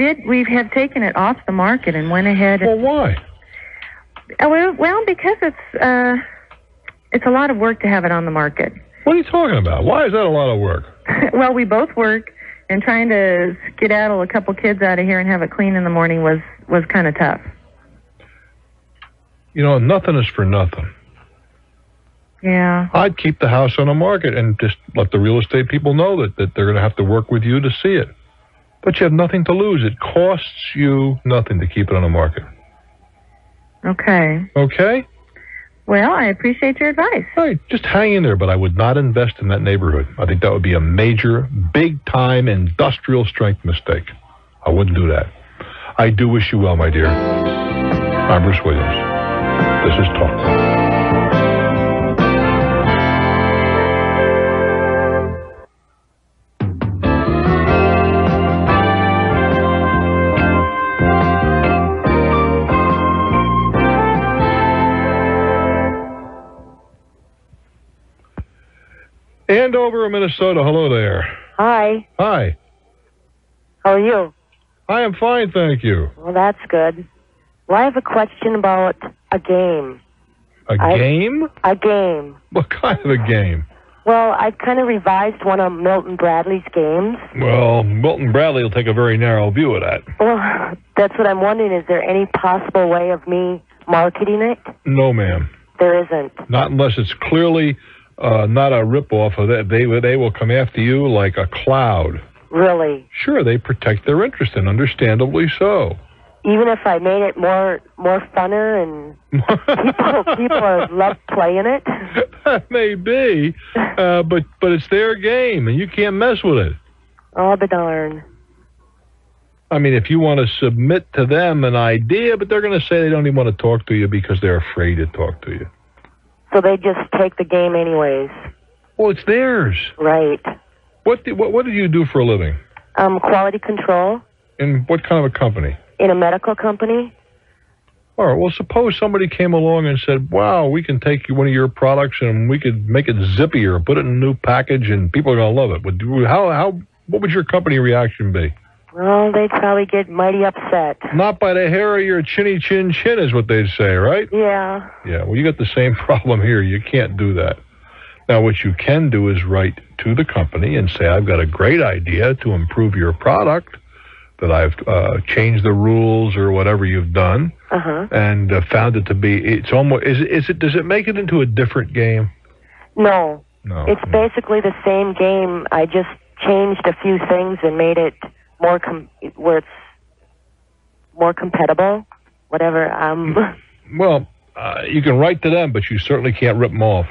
have taken it off the market and went ahead and... Well, why? Well, because it's a lot of work to have it on the market. What are you talking about? Why is that a lot of work? Well, we both work, and trying to skedaddle a couple kids out of here and have it clean in the morning was kind of tough. Nothing is for nothing. Yeah. I'd keep the house on the market and just let the real estate people know that they're going to have to work with you to see it. But you have nothing to lose. It costs you nothing to keep it on the market. Okay. Okay? Well, I appreciate your advice. Right, just hang in there, but I would not invest in that neighborhood. I think that would be a major, big-time industrial strength mistake. I wouldn't do that. I do wish you well, my dear. I'm Bruce Williams. This is Talk. Andover, Minnesota. Hello there. Hi. Hi. How are you? I am fine, thank you. Well, that's good. Well, I have a question about a game. Game? A game. What kind of a game? Well, I kind of revised one of Milton Bradley's games. Well, Milton Bradley will take a very narrow view of that. Well, that's what I'm wondering. Is there any possible way of me marketing it? No, ma'am. There isn't. Not unless it's clearly not a ripoff of that. They will come after you like a cloud. Really? Sure, they protect their interest, and understandably so. Even if I made it more funner and people love playing it? That may be, but it's their game, and you can't mess with it. Oh, the darn. I mean, if you want to submit to them an idea, but they're going to say they don't even want to talk to you because they're afraid to talk to you. So they just take the game anyways. Well, it's theirs. Right. What do you do for a living? Quality control. In what kind of a company? In a medical company. All right. Well, suppose somebody came along and said, "Wow, we can take one of your products and we could make it zippier, put it in a new package, and people are going to love it." What would your company reaction be? Well, they'd probably get mighty upset. Not by the hair of your chinny chin chin is what they'd say, right? Yeah. Yeah, well, you got the same problem here. You can't do that. Now, what you can do is write to the company and say, I've got a great idea to improve your product, that I've changed the rules or whatever you've done, and found it to be, it's almost, does it make it into a different game? No. It's basically the same game. I just changed a few things and made it where it's more compatible, whatever. Well, you can write to them, but you certainly can't rip them off.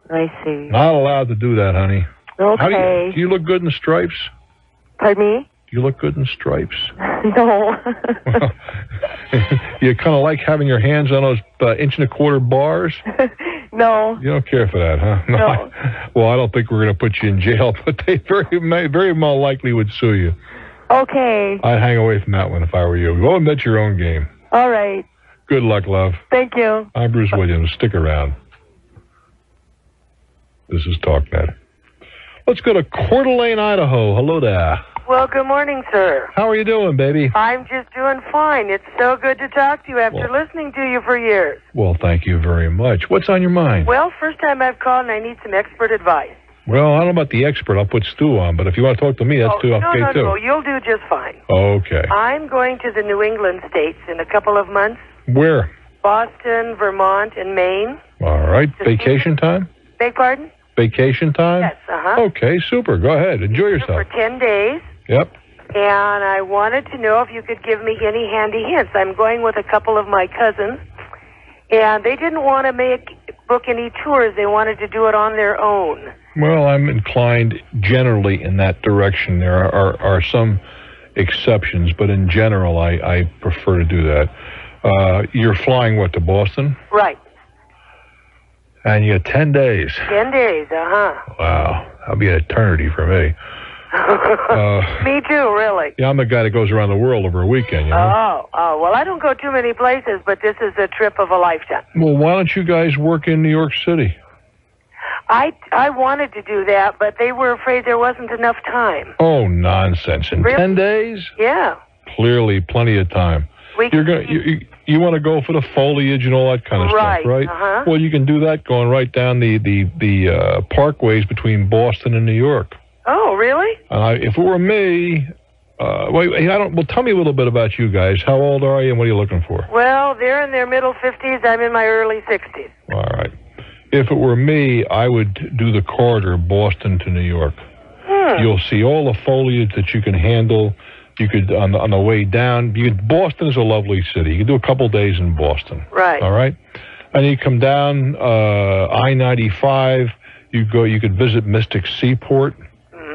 I see. Not allowed to do that, honey. Okay. Do you look good in stripes? Pardon me? Do you look good in stripes? No. Well, you kind of like having your hands on those 1.25-inch bars? No. You don't care for that, huh? No. Well, I don't think we're going to put you in jail, but they very more likely would sue you. Okay. I'd hang away from that one if I were you. Go and bet your own game. All right. Good luck, love. Thank you. I'm Bruce Williams. Stick around. This is Talknet. Let's go to Coeur d'Alene, Idaho. Hello there. Well, good morning, sir. How are you doing, baby? I'm just doing fine. It's so good to talk to you after listening to you for years. Well, thank you very much. What's on your mind? Well, first time I've called and I need some expert advice. Well, I don't know about the expert. I'll put Stu on, but if you want to talk to me, that's okay, too. No, you'll do just fine. Okay. I'm going to the New England states in a couple of months. Where? Boston, Vermont, and Maine. All right. Vacation time? Beg pardon? Vacation time? Yes, Okay, super. Go ahead. Enjoy yourself. For 10 days. Yep. And I wanted to know if you could give me any handy hints. I'm going with a couple of my cousins, and they didn't want to book any tours. They wanted to do it on their own. Well, I'm inclined generally in that direction. There are some exceptions, but in general, I prefer to do that. You're flying, what, to Boston? Right. And you got 10 days. 10 days, Wow. That'll be an eternity for me. Me too, really. Yeah, I'm the guy that goes around the world over a weekend, you know? Oh, well, I don't go too many places, but this is a trip of a lifetime. Well, why don't you guys work in New York City? I wanted to do that, but they were afraid there wasn't enough time. Oh, nonsense. In 10 days? Yeah. Clearly, plenty of time. You want to go for the foliage and all that kind of stuff, right? Well, you can do that going right down the parkways between Boston and New York. Oh, really? If it were me, well, tell me a little bit about you guys. How old are you and what are you looking for? Well, they're in their middle 50s. I'm in my early 60s. All right. If it were me, I would do the corridor Boston to New York. You'll see all the foliage that you can handle. You could, on the way down, Boston is a lovely city. You could do a couple days in Boston. Right. All right? And you come down I-95. You could visit Mystic Seaport.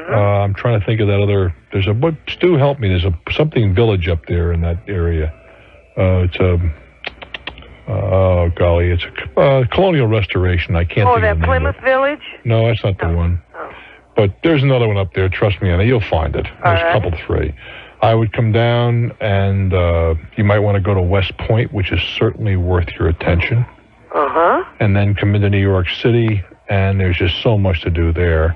I'm trying to think of that other. Stu, help me. There's something village up there in that area. It's a. Oh golly, it's a colonial restoration. I can't. Oh, think that of the Plymouth name Village? No, that's not the one. Oh. But there's another one up there. Trust me, Anna. You'll find it. There's a couple, three. I would come down, and you might want to go to West Point, which is certainly worth your attention. And then come into New York City, and there's just so much to do there.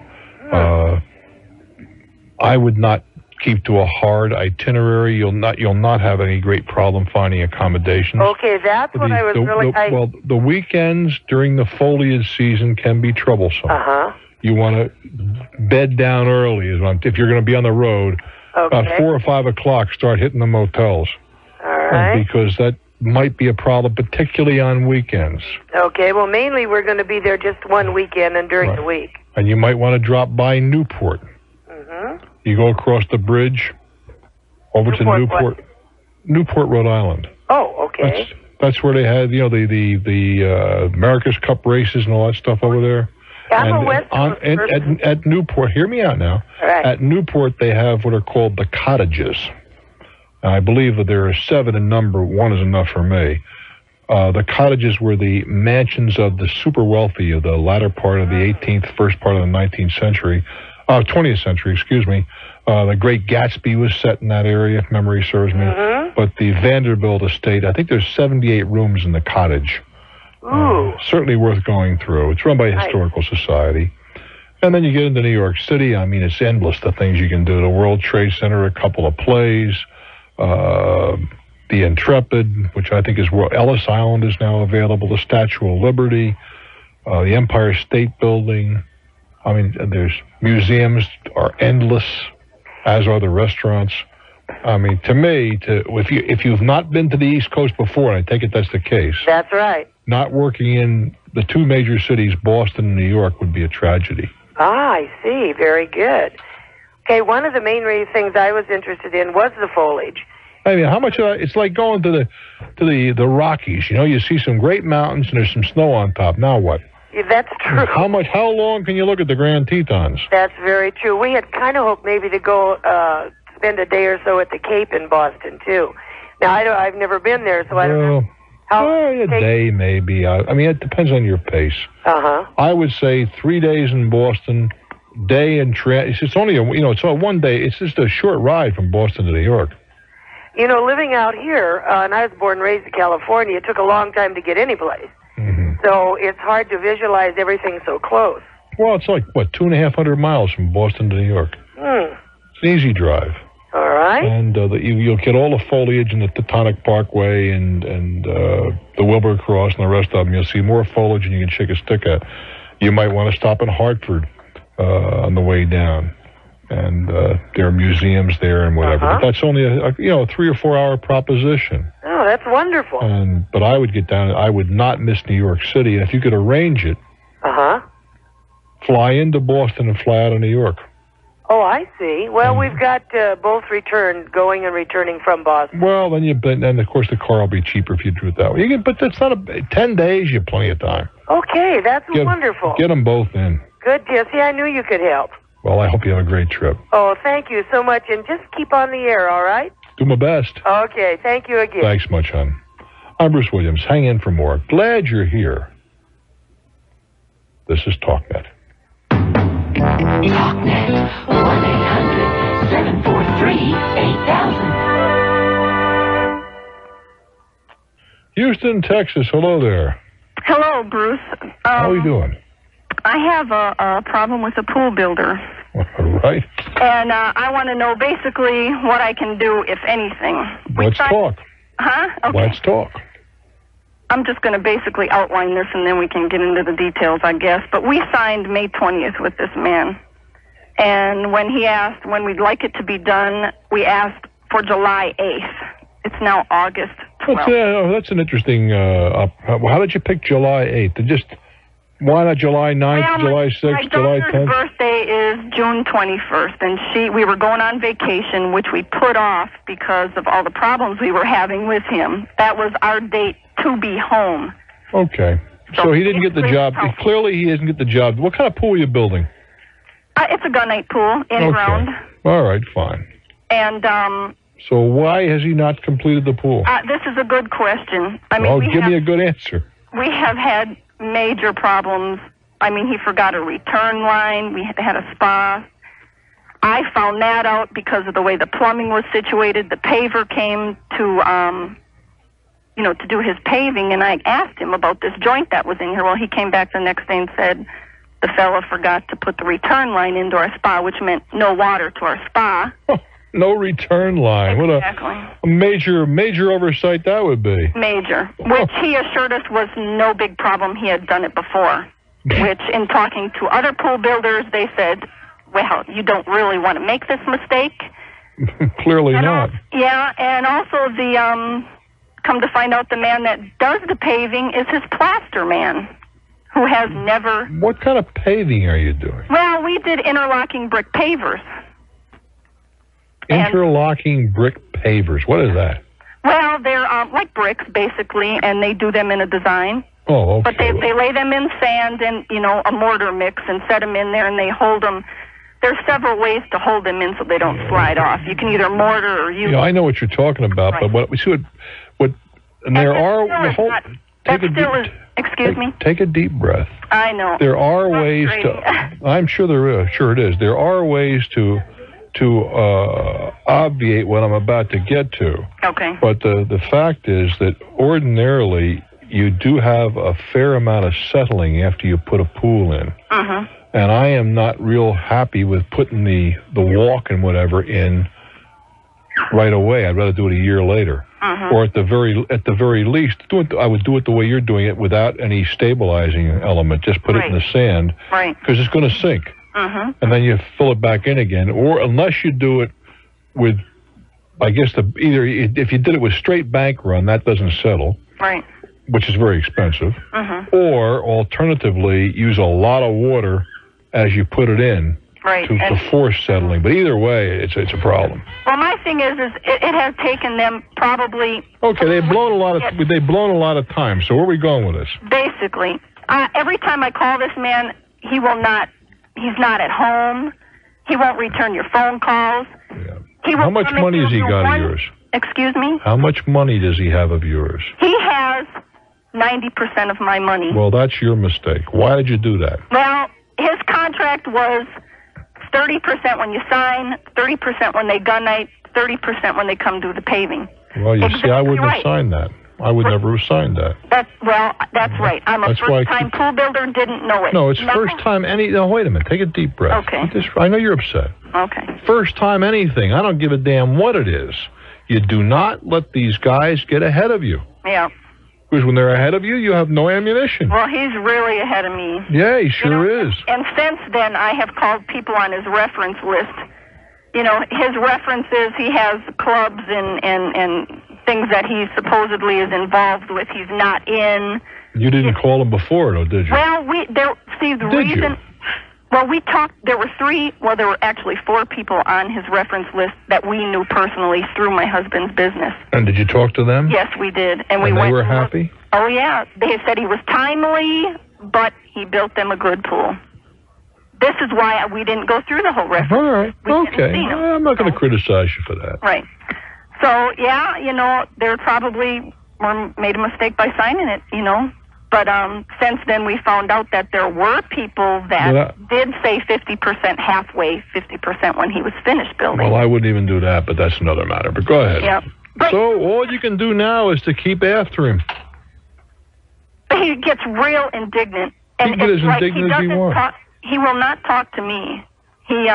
I would not keep to a hard itinerary. You'll not have any great problem finding accommodations. Okay, that's what I was really... Well, the weekends during the foliage season can be troublesome. You want to bed down early if you're going to be on the road. About 4 or 5 o'clock, start hitting the motels. All right. Because that might be a problem, particularly on weekends. Okay, well, mainly we're going to be there just one weekend and during the week. And you might want to drop by Newport. You go across the bridge over to Newport, Rhode Island. Oh, okay. That's where they had, the America's Cup races and all that stuff over there. Yeah, I'm a West Coast person. At Newport, hear me out now. Right. At Newport, they have what are called the cottages. And I believe that there are 7 in number. 1 is enough for me. The cottages were the mansions of the super wealthy of the latter part of the 18th, first part of the 19th century. 20th century, excuse me. The Great Gatsby was set in that area, if memory serves me. But the Vanderbilt estate, I think there's 78 rooms in the cottage. Certainly worth going through. It's run by a historical society. And then you get into New York City. I mean, it's endless, the things you can do. The World Trade Center, a couple of plays. The Intrepid, which I think is where Ellis Island is now available. The Statue of Liberty. The Empire State Building. I mean, there's museums are endless, as are the restaurants. I mean, to me, if you've not been to the East Coast before, and I take it that's the case. That's right. Not working in the 2 major cities, Boston and New York, would be a tragedy. I see. Very good. Okay, one of the main things I was interested in was the foliage. I mean, how much? It's like going to the Rockies. You see some great mountains and there's some snow on top. Now what? Yeah, that's true. How long can you look at the Grand Tetons? That's very true. We had kind of hoped maybe to go spend a day or so at the Cape in Boston too. Now I've never been there, so I don't know. A day maybe. I mean, it depends on your pace. I would say 3 days in Boston, day in it's only it's a 1 day. It's just a short ride from Boston to New York. Living out here, and I was born and raised in California, it took a long time to get any place. So it's hard to visualize everything so close. Well, it's like, 2,500 miles from Boston to New York. It's an easy drive. All right. And you'll get all the foliage in the Teutonic Parkway and the Wilbur Cross and the rest of them. You'll see more foliage than you can shake a stick at. You might want to stop in Hartford on the way down. And there are museums there and whatever. But that's only a 3 or 4 hour proposition. Oh, that's wonderful. But I would get down. I would not miss New York City. And if you could arrange it, fly into Boston and fly out of New York. Oh, I see. Well, we've got both going and returning from Boston. Well, then of course the car will be cheaper if you do it that way. But that's not 10 days. You have plenty of time. Okay, that's wonderful. Get them both in. Good deal. See, I knew you could help. Well, I hope you have a great trip. Oh, thank you so much. And just keep on the air, all right? Do my best. Okay, thank you again. Thanks much, hon. I'm Bruce Williams. Hang in for more. Glad you're here. This is Talknet. Talknet. 1-800-743-8000. Houston, Texas. Hello there. Hello, Bruce. How are you doing? I have a problem with a pool builder. All right. And I want to know basically what I can do, if anything. Let's talk. Huh? Okay. Let's talk. I'm just going to basically outline this, and then we can get into the details, I guess. But we signed May 20th with this man. And when he asked when we'd like it to be done, we asked for July 8th. It's now August 12th. That's an interesting... how did you pick July 8th? Why not July 9th, July 6th, July 10th? My daughter's birthday is June 21st, and we were going on vacation, which we put off because of all the problems we were having with him. That was our date to be home. Okay. So he didn't get the job. Clearly, he didn't get the job. What kind of pool are you building? It's a gunite pool, in-ground. Okay. All right, fine. And, so why has he not completed the pool? this is a good question. I mean, give me a good answer. We have had major problems. I mean, he forgot a return line. We had a spa. I found that out because of the way the plumbing was situated. The paver came to do his paving, and I asked him about this joint that was in here. Well, he came back the next day and said the fella forgot to put the return line into our spa, which meant no water to our spa. No return line. Exactly. What a major oversight that would be. Major. Which he assured us was no big problem. He had done it before. Which, in talking to other pool builders, they said, well, you don't really want to make this mistake. Clearly not. Yeah, and also come to find out the man that does the paving is his plaster man, who has never... What kind of paving are you doing? Well, we did interlocking brick pavers. Interlocking brick pavers. What is that? Well, they're like bricks, basically, and they do them in a design. Oh, okay. But they lay them in sand and, a mortar mix and set them in there, and they hold them. There's several ways to hold them in so they don't slide off. You can either mortar or use... I know what you're talking about, right. But what we see excuse me? Take a deep breath. I know. There are ways to... I'm sure there is. Sure it is. There are ways to obviate what I'm about to get to. Okay. But the fact is that ordinarily you do have a fair amount of settling after you put a pool in. Mm-hmm. And I am not real happy with putting the walk and whatever in right away. I'd rather do it a year later. Mm-hmm. Or at the very least, I would do it the way you're doing it without any stabilizing element. Just put it in the sand. Right. Because it's going to sink. Mm-hmm. And then you fill it back in again. Or unless you do it with, I guess, if you did it with straight bank run, that doesn't settle. Right. Which is very expensive. Mm-hmm. Or alternatively, use a lot of water as you put it in to force settling. But either way, it's a problem. Well, my thing is it has taken them probably... Okay, they've blown a lot of time. So where are we going with this? Basically, every time I call this man, he's not at home. He won't return your phone calls. Yeah. How much money has he got of yours? Excuse me? How much money does he have of yours? He has 90% of my money. Well, that's your mistake. Why did you do that? Well, his contract was 30% when you sign, 30% when they gunite, 30% when they come do the paving. Well, you see, I wouldn't have signed that. I would never have signed that. That's right. I'm a first-time pool builder, didn't know it. No, it's first time No, wait a minute. Take a deep breath. Okay. I know you're upset. Okay. First time anything. I don't give a damn what it is. You do not let these guys get ahead of you. Yeah. Because when they're ahead of you, you have no ammunition. Well, he's really ahead of me. Yeah, he sure is. And since then, I have called people on his reference list. His references, he has clubs and things that he supposedly is involved with. He's not in. You didn't call him before, though, did you? Well, we talked, there were actually 4 people on his reference list that we knew personally through my husband's business. And did you talk to them? Yes, we did. And they were happy? Oh, yeah. They said he was timely, but he built them a good pool. This is why we didn't go through the whole reference. All right. Okay. I'm not going to criticize you for that. Right. So, yeah, they probably made a mistake by signing it, But since then, we found out that there were people that did say 50% halfway, 50% when he was finished building. Well, I wouldn't even do that, but that's another matter. But go ahead. Yep. So all you can do now is to keep after him. He gets real indignant. And he gets as indignant as he wants. He will not talk to me. He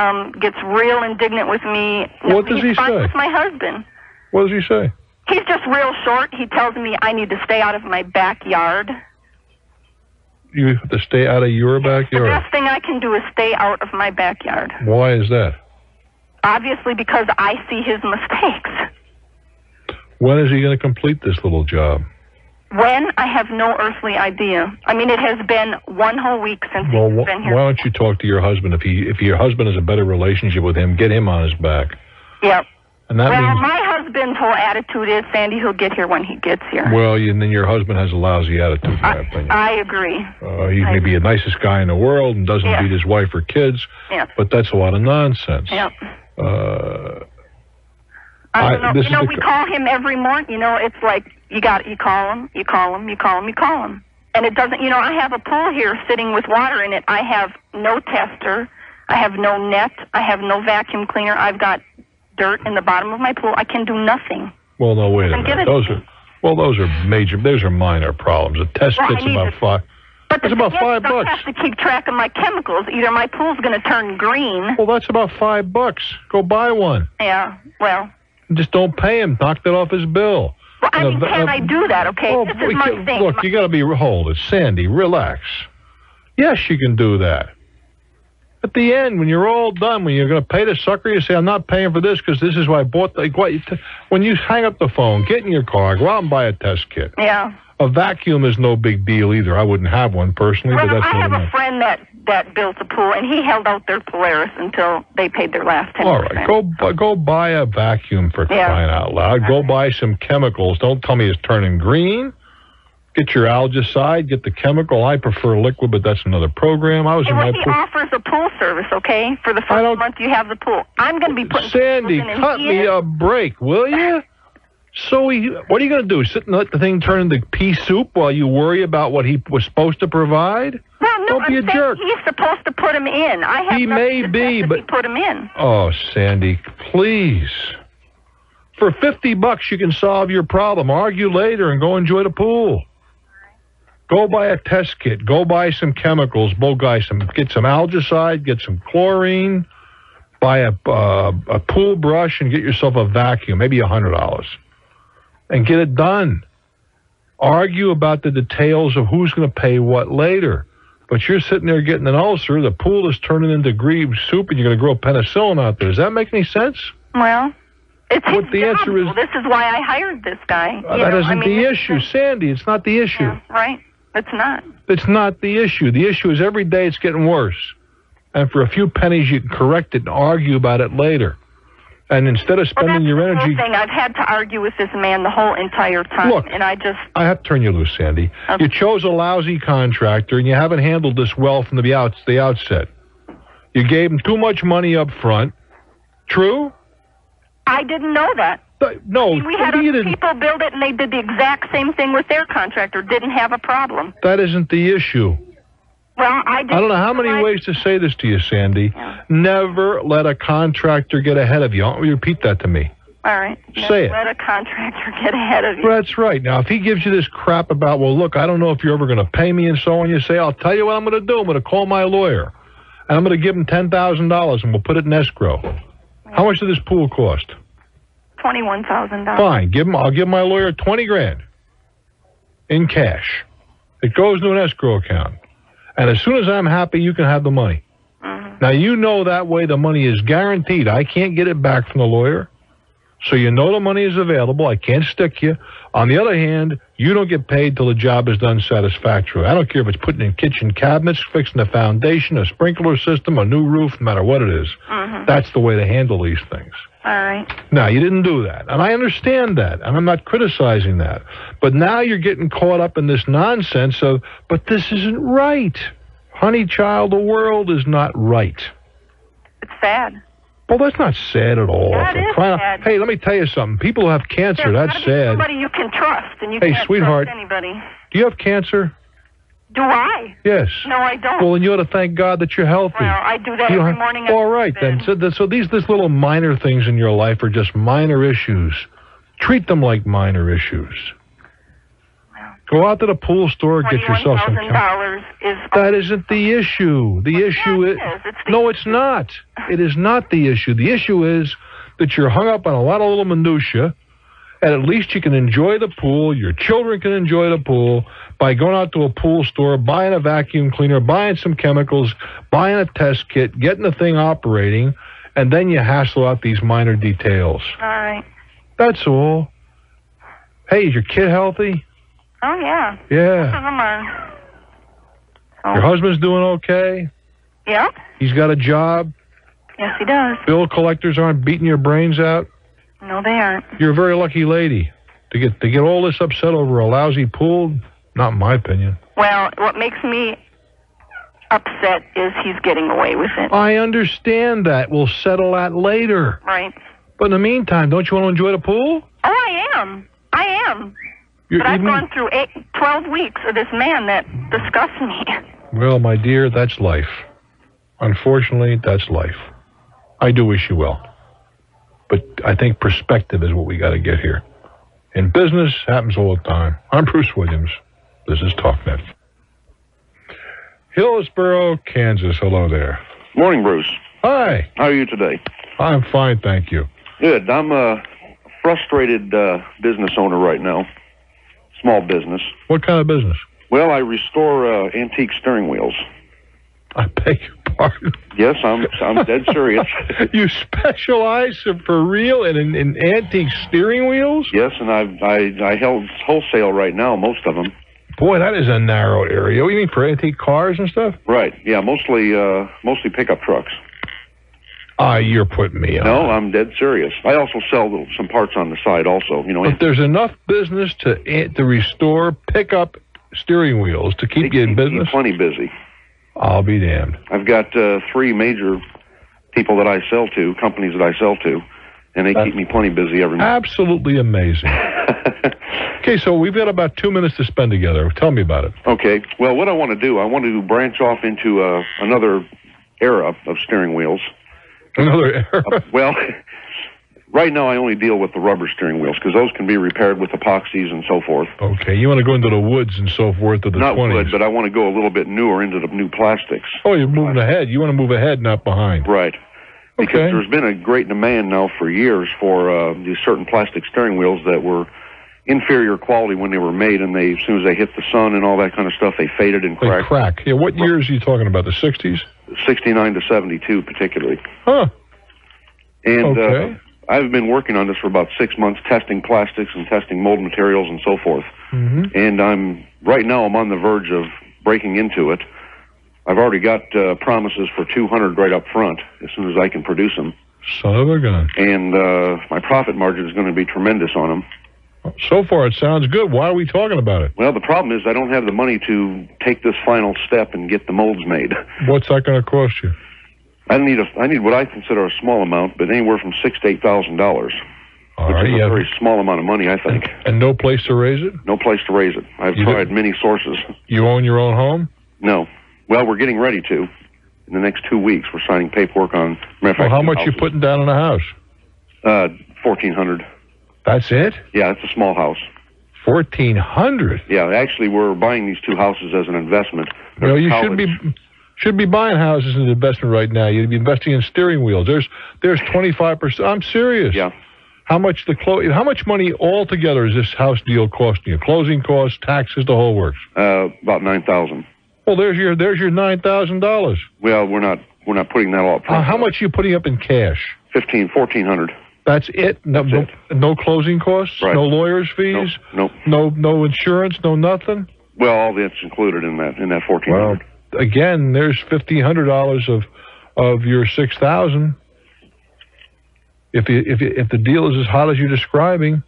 gets real indignant with me. What does he say? With my husband. What does he say? He's just real short. He tells me I need to stay out of my backyard. You have to stay out of your backyard? The best thing I can do is stay out of my backyard. Why is that? Obviously because I see his mistakes. When is he going to complete this little job? When? I have no earthly idea. I mean, it has been one whole week since he's been here. Why don't you talk to your husband? If your husband has a better relationship with him, get him on his back. Yep. And that means, my husband's whole attitude is, Sandy, he'll get here when he gets here. Well, and then your husband has a lousy attitude, in my opinion. I agree. He may be the nicest guy in the world and doesn't beat his wife or kids, but that's a lot of nonsense. Yep. I don't know. We call him every morning. It's like you call him. And it doesn't, I have a pool here sitting with water in it. I have no tester. I have no net. I have no vacuum cleaner. I've got dirt in the bottom of my pool. I can do nothing. Well, no, wait a minute. Those are minor problems. A test kit's about $5. But it's about $5. I have to keep track of my chemicals. Either my pool's going to turn green. Well, that's about $5. Go buy one. Yeah, well. Just don't pay him. Knock that off his bill. Well, can I do that, okay? This is my thing. Look, you got to hold it. Sandy, relax. Yes, you can do that. At the end, when you're all done, when you're going to pay the sucker, you say, I'm not paying for this because this is what I bought. When you hang up the phone, get in your car, go out and buy a test kit. Yeah. A vacuum is no big deal either. I wouldn't have one personally, but that's I have a friend that built a pool, and he held out their Polaris until they paid their last 10%. All right, go buy a vacuum for crying out loud. Go buy some chemicals. Don't tell me it's turning green. Get your algicide, get the chemical. I prefer liquid, but that's another program. He offers a pool service, okay? For the first month you have the pool. I'm going to be putting... Sandy, cut me a break, will you? So what are you going to do? Sit and let the thing turn into pea soup while you worry about what he was supposed to provide? Well, no, Don't be a jerk. He's supposed to put him in. I have he may be, but he put him in. Oh, Sandy, please. For $50, you can solve your problem. Argue later and go enjoy the pool. Go buy a test kit. Go buy some chemicals. Get some algicide. Get some chlorine. Buy a pool brush and get yourself a vacuum, maybe $100, and get it done. Argue about the details of who's going to pay what later. But you're sitting there getting an ulcer. The pool is turning into green soup, and you're going to grow penicillin out there. Does that make any sense? Well, it's his the job. answer is. This is why I hired this guy. That isn't the issue, Sandy. It's not the issue. Yeah, right. It's not. It's not the issue. The issue is every day it's getting worse. And for a few pennies, you can correct it and argue about it later. And instead of spending your energy... Thing. I've had to argue with this man the whole entire time. Look, and I have to turn you loose, Sandy. Okay. You chose a lousy contractor, and you haven't handled this well from the outset. You gave him too much money up front. True? I didn't know that. No, we had other people build it, and they did the exact same thing with their contractor. Didn't have a problem. That isn't the issue. Well, I don't know how many ways to say this to you, Sandy. Yeah. Never let a contractor get ahead of you. I'll repeat that to me. All right. Say it. Let a contractor get ahead of you. That's right. Now, if he gives you this crap about, well, look, I don't know if you're ever going to pay me and so on, you say, I'll tell you what I'm going to do. I'm going to call my lawyer, and I'm going to give him $10,000, and we'll put it in escrow. Yeah. How much did this pool cost? $21,000. Fine. I'll give my lawyer $20,000 in cash. It goes to an escrow account. And as soon as I'm happy, you can have the money. Mm-hmm. Now, you know that way the money is guaranteed. I can't get it back from the lawyer. So you know the money is available. I can't stick you. On the other hand, you don't get paid till the job is done satisfactorily. I don't care if it's putting in kitchen cabinets, fixing a foundation, a sprinkler system, a new roof, no matter what it is. Mm-hmm. That's the way to handle these things. All right. Now, you didn't do that, and I understand that, and I'm not criticizing that. But now you're getting caught up in this nonsense of, but this isn't right. Honey child, the world is not right. It's sad. Well, that's not sad at all. That is sad. Hey, let me tell you something. People who have cancer, that's sad. Somebody you can trust, and you can't sweetheart, trust anybody. Do you have cancer? Do I? Yes. No, I don't. Well, then you ought to thank God that you're healthy. Well, I do that every morning. All right, then. So these little minor things in your life are just minor issues. Treat them like minor issues. Well, go out to the pool store, get yourself some $21,000 is... That isn't the issue. The issue is... No, it's not. It is not the issue. The issue is that you're hung up on a lot of little minutia, and at least you can enjoy the pool, your children can enjoy the pool, by going out to a pool store, buying a vacuum cleaner, buying some chemicals, buying a test kit, getting the thing operating, and then you hassle out these minor details. All right. That's all. Hey, is your kid healthy? Oh, yeah. Yeah. Both of them are. Oh. Your husband's doing okay? Yeah. He's got a job? Yes, he does. Bill collectors aren't beating your brains out? No, they aren't. You're a very lucky lady. To get all this upset over a lousy pool, not in my opinion. Well, what makes me upset is he's getting away with it. I understand that. We'll settle that later. Right. But in the meantime, don't you want to enjoy the pool? Oh, I am. But I've gone through 12 weeks of this man that disgusts me. Well, my dear, that's life. Unfortunately, that's life. I do wish you well. But I think perspective is what we got to get here. In business, happens all the time. I'm Bruce Williams. This is Talknet. Hillsboro, Kansas. Hello there. Morning, Bruce. Hi. How are you today? I'm fine, thank you. Good. I'm a frustrated business owner right now. Small business. What kind of business? Well, I restore antique steering wheels. I beg your pardon? Yes, I'm dead serious. You specialize for real in antique steering wheels? Yes, and I held wholesale right now, most of them. Boy, that is a narrow area. What do you mean, for antique cars and stuff? Right. Yeah, mostly pickup trucks. You're putting me on. No, I'm dead serious. I also sell some parts on the side also. You know, if there's enough business to restore pickup steering wheels to keep you in business, plenty busy. I'll be damned. I've got 3 major people that I sell to, companies that I sell to, and they keep me plenty busy every month. Absolutely amazing. Okay, so we've got about 2 minutes to spend together. Tell me about it. Okay. Well, what I want to do, I want to branch off into another era of steering wheels. Another era? Well, right now I only deal with the rubber steering wheels because those can be repaired with epoxies and so forth. Okay, you want to go into the woods and so forth of the 20s. Not wood, but I want to go a little bit newer into the new plastics. Oh, you're moving ahead. You want to move ahead, not behind. Right. Because Okay. there's been a great demand now for years for these certain plastic steering wheels that were inferior quality when they were made, and as soon as they hit the sun and all that kind of stuff, they faded and cracked. They crack. Yeah, what years are you talking about? The 60s? 69 to 72 particularly. Huh. And Okay. I've been working on this for about 6 months, testing plastics and testing mold materials and so forth. Mm-hmm. And right now I'm on the verge of breaking into it. I've already got promises for 200 right up front as soon as I can produce them. Son of a gun. And my profit margin is going to be tremendous on them. So far, it sounds good. Why are we talking about it? Well, the problem is I don't have the money to take this final step and get the molds made. What's that going to cost you? I need what I consider a small amount, but anywhere from $6,000 to $8,000, which is a very small amount of money, I think. And no place to raise it? No place to raise it. I've tried many sources. You own your own home? No. Well, we're getting ready to. In the next 2 weeks, we're signing paperwork on. Well, how much you putting down on a house? $1,400. That's it? Yeah, it's a small house. $1,400? Yeah, actually, we're buying these 2 houses as an investment. No, you should be buying houses as an investment right now. You'd be investing in steering wheels. There's 25%. I'm serious. Yeah. How much money altogether is this house deal costing you? Closing costs, taxes, the whole works. About $9,000. Well, there's your $9,000. Well, we're not putting that all up front. How much are you putting up in cash? $1,400. That's it? No closing costs? Right. No lawyer's fees? No insurance? No nothing? Well, all that's included in that $1,400. Well, again, there's $1,500 of your $6,000. If the deal is as hot as you're describing,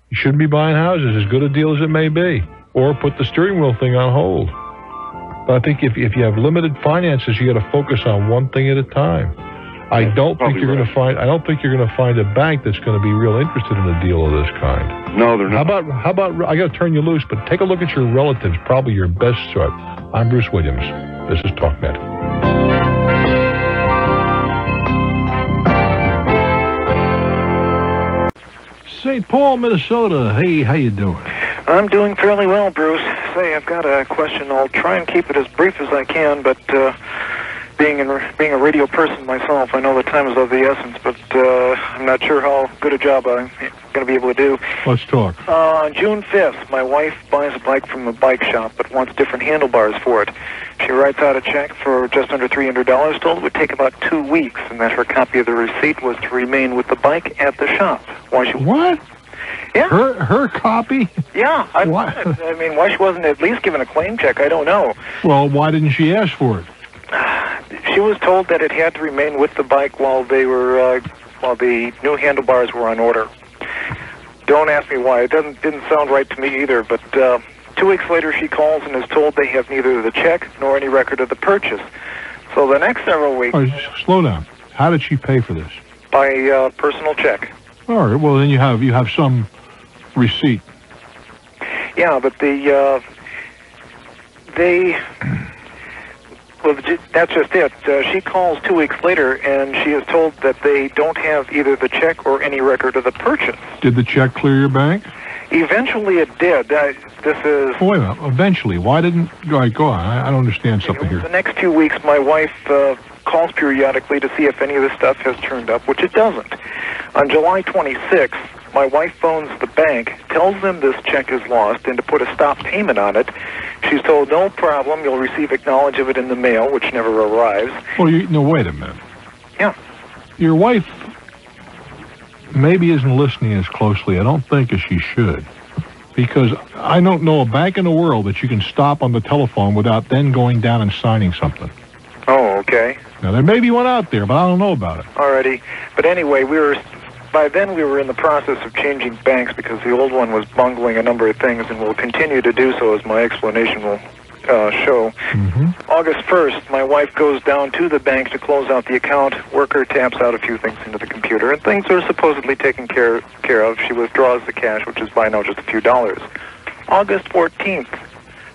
you shouldn't be buying houses, as good a deal as it may be, or put the steering wheel thing on hold. But I think if you have limited finances, you got to focus on one thing at a time. I don't think you're going to find a bank that's going to be real interested in a deal of this kind. No, they're not. How about I got to turn you loose, but take a look at your relatives, probably your best sort. I'm Bruce Williams. This is Talknet. St. Paul, Minnesota. Hey, how you doing? I'm doing fairly well, Bruce. Say, I've got a question. I'll try and keep it as brief as I can, but being a radio person myself, I know the time is of the essence, but I'm not sure how good a job I'm going to be able to do. Let's talk. On June 5th, my wife buys a bike from the bike shop, but wants different handlebars for it. She writes out a check for just under $300, told it would take about 2 weeks, and that her copy of the receipt was to remain with the bike at the shop. What? Yeah. Her copy? Yeah. I mean, why she wasn't at least given a claim check, I don't know. Well, why didn't she ask for it? She was told that it had to remain with the bike while while the new handlebars were on order. Don't ask me why. It didn't sound right to me either, but 2 weeks later she calls and is told they have neither the check nor any record of the purchase. So the next several weeks... Oh, slow down. How did she pay for this? By personal check. All right, well, then you have some receipt. Yeah, but well, that's just it. She calls 2 weeks later, and she is told that they don't have either the check or any record of the purchase. Did the check clear your bank? Eventually it did. This is... Oh, wait a minute. Eventually. Why didn't... All right, go on. I don't understand something here. The next few weeks, my wife calls periodically to see if any of this stuff has turned up, which it doesn't. On July 26th, my wife phones the bank, tells them this check is lost, and to put a stop payment on it. She's told, no problem, you'll receive acknowledge of it in the mail, which never arrives. Well, no, wait a minute. Yeah. Your wife maybe isn't listening as closely, I don't think, as she should. Because I don't know a bank in the world that you can stop on the telephone without then going down and signing something. Oh, okay. Now, there may be one out there, but I don't know about it. Alrighty. But anyway, by then we were in the process of changing banks because the old one was bungling a number of things and will continue to do so, as my explanation will show. Mm-hmm. August 1st, my wife goes down to the bank to close out the account. Worker taps out a few things into the computer, and things are supposedly taken care of. She withdraws the cash, which is by now just a few dollars. August 14th,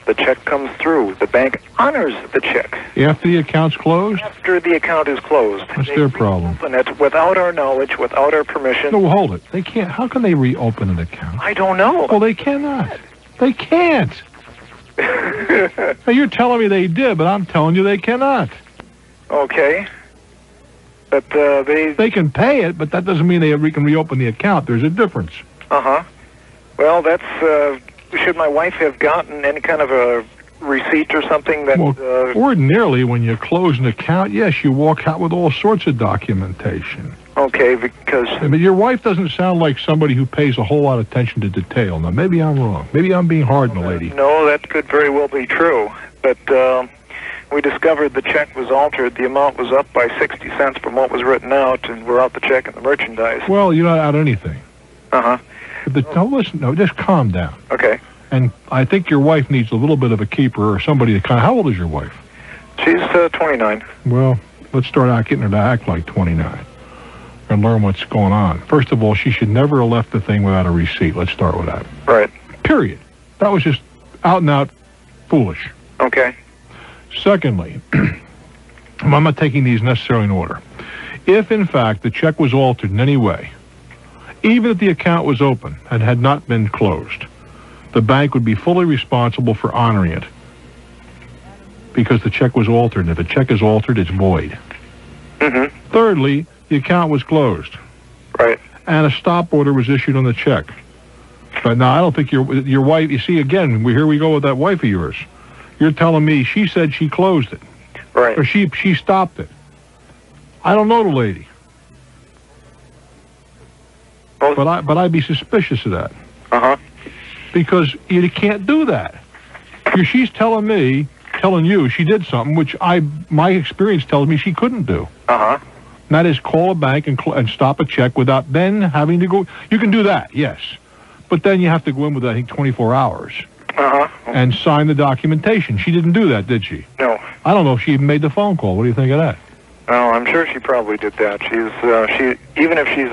the check comes through. The bank honors the check. After the account's closed? After the account is closed. What's their problem? And it's without our knowledge, without our permission. No, hold it. They can't. How can they reopen an account? I don't know. Well, they cannot. They can't. Now, you're telling me they did, but I'm telling you they cannot. Okay. But they can pay it, but that doesn't mean they can reopen the account. There's a difference. Uh-huh. Well, that's... should my wife have gotten any kind of a receipt or something that... Well, ordinarily, when you close an account, yes, you walk out with all sorts of documentation. Okay, because... I mean, your wife doesn't sound like somebody who pays a whole lot of attention to detail. Now, maybe I'm wrong. Maybe I'm being hard on the lady. No, that could very well be true. But we discovered the check was altered. The amount was up by 60 cents from what was written out, and we're out the check and the merchandise. Well, you're not out anything. Uh-huh. No, just calm down. Okay. And I think your wife needs a little bit of a keeper or somebody to kind of... How old is your wife? She's 29. Well, let's start out getting her to act like 29 and learn what's going on. First of all, she should never have left the thing without a receipt. Let's start with that. Right. Period. That was just out and out foolish. Okay. Secondly, I'm not taking these necessarily in order. If, in fact, the check was altered in any way, even if the account was open and had not been closed, the bank would be fully responsible for honoring it because the check was altered. And if the check is altered, it's void. Mm-hmm. Thirdly, the account was closed. Right. And a stop order was issued on the check. But now, I don't think your wife... You see, again, here we go with that wife of yours. You're telling me she said she closed it. Right. Or she stopped it. I don't know the lady. But I'd be suspicious of that. Uh-huh. Because you can't do that. She's telling you she did something which my experience tells me she couldn't do. Uh-huh. And that is call a bank and stop a check without then having to go... You can do that, yes. But then you have to go in with, I think, 24 hours. Uh-huh. And sign the documentation. She didn't do that, did she? No. I don't know if she even made the phone call. What do you think of that? Oh, I'm sure she probably did that. Even if she's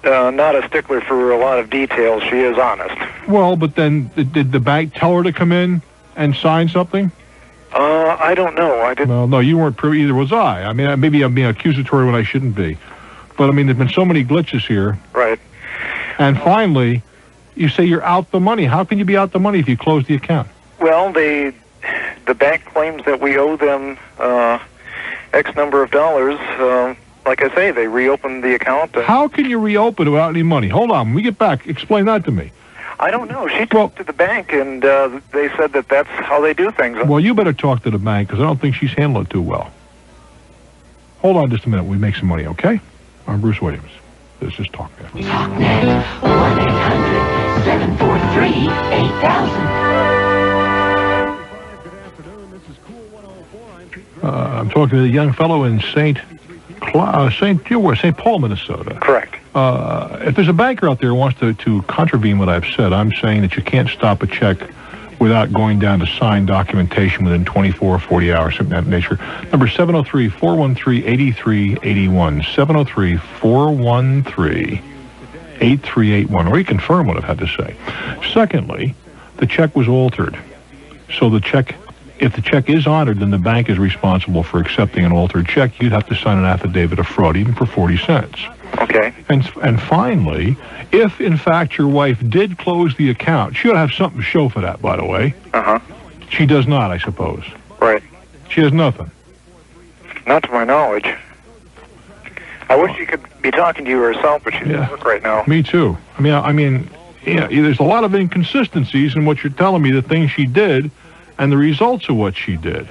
not a stickler for a lot of details, she is honest. Well, but then did the bank tell her to come in and sign something? I don't know. I didn't. Well, no, you weren't privy, either was I. I mean, maybe I'm being accusatory when I shouldn't be. But, I mean, there's been so many glitches here. Right. And finally, you say you're out the money. How can you be out the money if you close the account? Well, the bank claims that we owe them X number of dollars. Like I say, they reopened the account. How can you reopen it without any money? Hold on. When we get back, explain that to me. I don't know. She talked to the bank, and they said that that's how they do things. Well, you better talk to the bank, because I don't think she's handled it too well. Hold on just a minute. We make some money, okay? I'm Bruce Williams. This is Talknet. Talknet, 1-800-743-8000. I'm talking to a young fellow in St. Paul, Minnesota. Correct. If there's a banker out there who wants to contravene what I've said, I'm saying that you can't stop a check without going down to signed documentation within 24 or 40 hours, something of that nature. Number 703-413-8381. 703-413-8381. Or you confirm what I've had to say. Secondly, the check was altered. So if the check is honored, then the bank is responsible for accepting an altered check. You'd have to sign an affidavit of fraud, even for 40 cents. Okay. And finally, if in fact your wife did close the account, she ought to have something to show for that, by the way. Uh-huh. She does not, I suppose. Right. She has nothing. Not to my knowledge. I wish she could be talking to you herself, but she's at work right now. Me too. I mean, yeah, there's a lot of inconsistencies in what you're telling me, the things she did, and the results of what she did.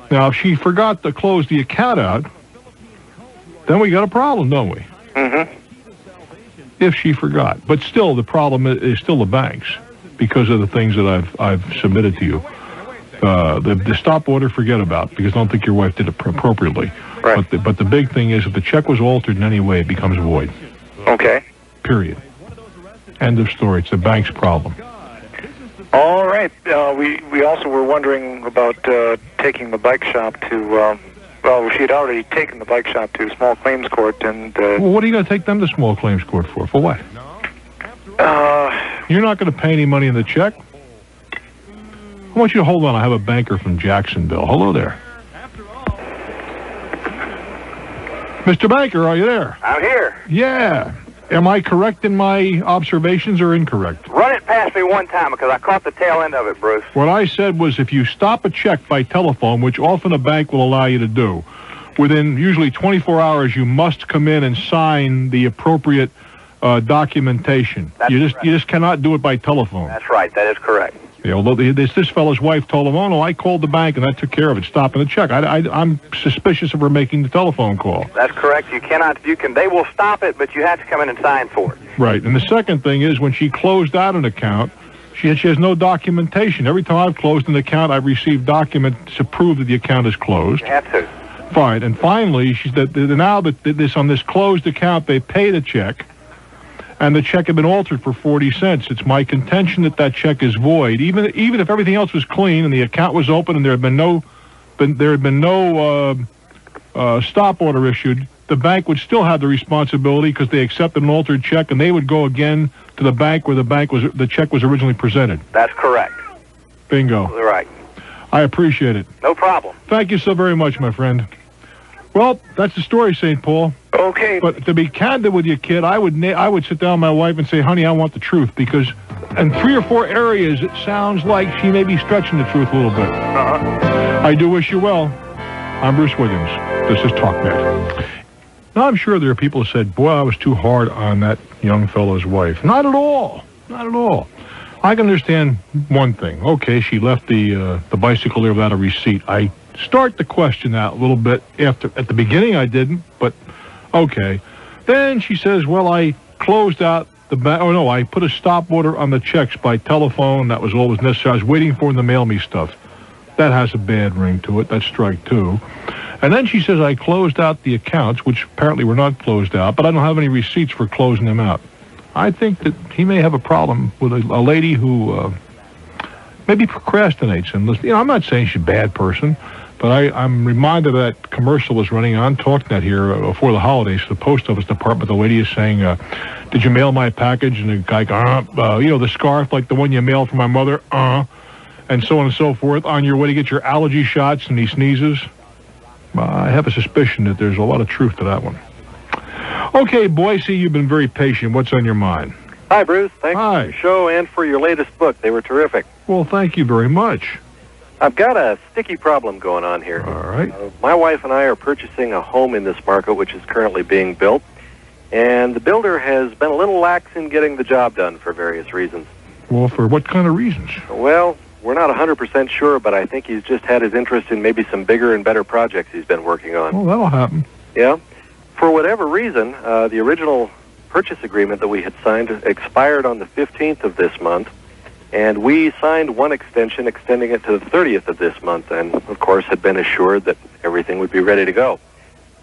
Now, if she forgot to close the account out, then we got a problem, don't we? Mm-hmm. If she forgot. But still, the problem is still the banks because of the things that I've submitted to you. The stop order, forget about, because I don't think your wife did it appropriately. Right. But the big thing is if the check was altered in any way, it becomes void. Okay. Period. End of story. It's the bank's problem. All right. We also were wondering about taking the bike shop to... well, she had already taken the bike shop to small claims court, and... well, what are you going to take them to small claims court for? For what? You're not going to pay any money in the check? I want you to hold on. I have a banker from Jacksonville. Hello there. Mr. Banker, are you there? I'm here. Yeah. Am I correct in my observations or incorrect? Run it past me one time because I caught the tail end of it, Bruce. What I said was if you stop a check by telephone, which often a bank will allow you to do, within usually 24 hours you must come in and sign the appropriate documentation. You just cannot do it by telephone. That's right. That is correct. Yeah, although this fellow's wife told him, oh, no, I called the bank and that took care of it, stopping the check. I'm suspicious of her making the telephone call. That's correct. They will stop it, but you have to come in and sign for it. Right. And the second thing is when she closed out an account, she has no documentation. Every time I've closed an account, I've received documents to prove that the account is closed. You have to. Fine. And finally, she said now that on this closed account, they paid a check. And the check had been altered for 40 cents. It's my contention that check is void, even if everything else was clean and the account was open and there had been no stop order issued. The bank would still have the responsibility because they accepted an altered check, and they would go again to the bank where the check was originally presented. That's correct. Bingo. Right. I appreciate it. No problem. Thank you so very much, my friend. Well, that's the story, St. Paul. Okay. But to be candid with you, kid, I would sit down with my wife and say, honey, I want the truth, because in 3 or 4 areas, it sounds like she may be stretching the truth a little bit. Uh-huh. I do wish you well. I'm Bruce Williams. This is Talknet. Now, I'm sure there are people who said, boy, I was too hard on that young fellow's wife. Not at all. Not at all. I can understand one thing. Okay, she left the bicycle there without a receipt. I start to question that a little bit. At the beginning, I didn't, but okay. Then she says, well, I closed out I put a stop order on the checks by telephone. That was all that was necessary. I was waiting for them to mail me stuff. That has a bad ring to it. That's strike 2. And then she says I closed out the accounts, which apparently were not closed out, but I don't have any receipts for closing them out. I think that he may have a problem with a lady who maybe procrastinates. And I'm not saying she's a bad person, but I'm reminded of that commercial was running on Talknet here before the holidays. The post office department, the lady is saying, did you mail my package? And the guy goes, the scarf like the one you mailed for my mother, and so on and so forth, on your way to get your allergy shots, and he sneezes. I have a suspicion that there's a lot of truth to that one. Okay, Boise, you've been very patient. What's on your mind? Hi, Bruce. Thanks for your show and for your latest book. They were terrific. Well, thank you very much. I've got a sticky problem going on here. All right. My wife and I are purchasing a home in this market, which is currently being built, and the builder has been a little lax in getting the job done for various reasons. Well, for what kind of reasons? Well, we're not 100% sure, but I think he's just had his interest in maybe some bigger and better projects he's been working on. Oh, that'll happen. Yeah? For whatever reason, the original purchase agreement that we had signed expired on the 15th of this month, and we signed one extension extending it to the 30th of this month, and of course had been assured that everything would be ready to go.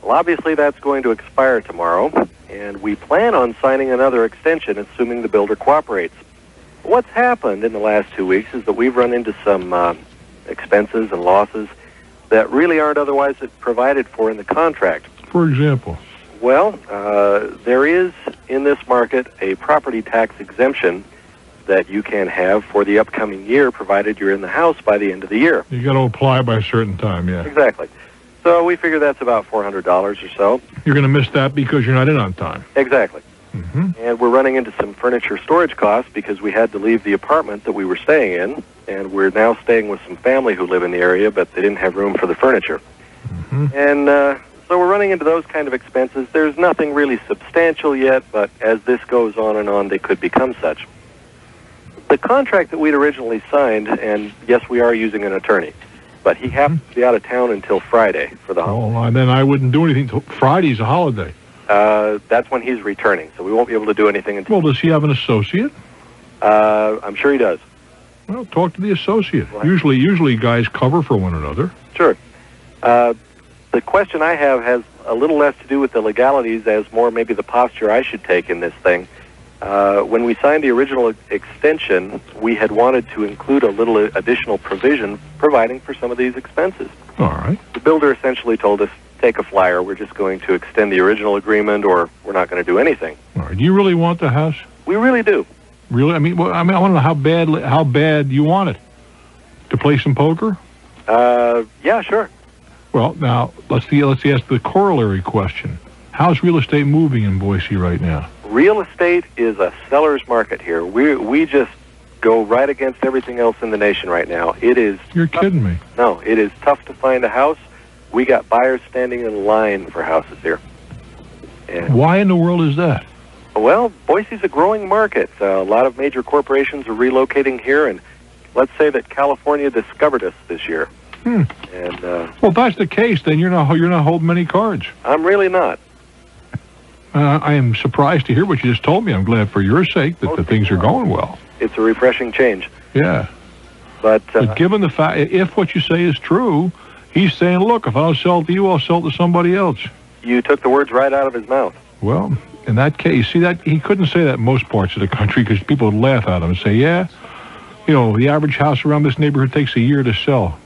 Well, obviously that's going to expire tomorrow, and we plan on signing another extension assuming the builder cooperates. What's happened in the last 2 weeks is that we've run into some expenses and losses that really aren't otherwise provided for in the contract. For example? Well, there is in this market a property tax exemption that you can have for the upcoming year, provided you're in the house by the end of the year. You got to apply by a certain time, yeah. Exactly. So we figure that's about $400 or so. You're going to miss that because you're not in on time. Exactly. And we're running into some furniture storage costs because we had to leave the apartment that we were staying in, and we're now staying with some family who live in the area, but they didn't have room for the furniture. And so we're running into those kind of expenses. There's nothing really substantial yet, but as this goes on and on, they could become such. The contract that we'd originally signed, and yes, we are using an attorney, but he happens to be out of town until Friday for the holiday. Oh, then I wouldn't do anything till Friday's a holiday. That's when he's returning, so we won't be able to do anything until... Well, does he have an associate? I'm sure he does. Well, talk to the associate. Right. Usually guys cover for one another. Sure. The question I have has a little less to do with the legalities as more maybe the posture I should take in this thing. When we signed the original extension, we had wanted to include a little additional provision providing for some of these expenses. All right. The builder essentially told us, take a flyer, we're just going to extend the original agreement or we're not going to do anything. All right. Do you really want the house? We really do. Really? I mean, I want to know how bad you want it. To play some poker? Yeah, sure. Well, now, let's ask the corollary question. How's real estate moving in Boise right now? Real estate is a seller's market here. We just go right against everything else in the nation right now. It is... You're kidding me. No, it is tough to find a house. We got buyers standing in line for houses here. And why in the world is that? Well, Boise's a growing market. A lot of major corporations are relocating here, and let's say that California discovered us this year. And well, if that's the case, then you're not holding many cards. I'm really not. I am surprised to hear what you just told me. I'm glad for your sake that the things are going well. It's a refreshing change. Yeah. But given the fact, if what you say is true, he's saying, look, if I don't sell it to you, I'll sell it to somebody else. You took the words right out of his mouth. Well, in that case, see, that he couldn't say that in most parts of the country because people would laugh at him and say, yeah, the average house around this neighborhood takes a year to sell.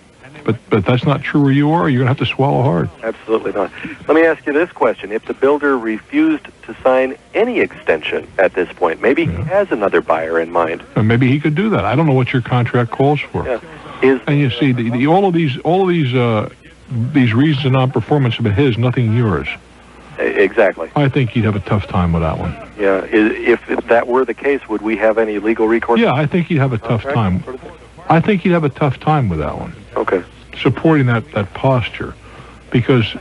But that's not true where you are. You're going to have to swallow hard. Absolutely not. Let me ask you this question. If the builder refused to sign any extension at this point, maybe he has another buyer in mind. And maybe he could do that. I don't know what your contract calls for. Yeah. And you see, all of these reasons of non-performance have been his, nothing yours. Exactly. I think he'd have a tough time with that one. Yeah. If that were the case, would we have any legal recourse? Yeah, I think he'd have a tough time. I think he'd have a tough time with that one. Okay. Supporting that posture, because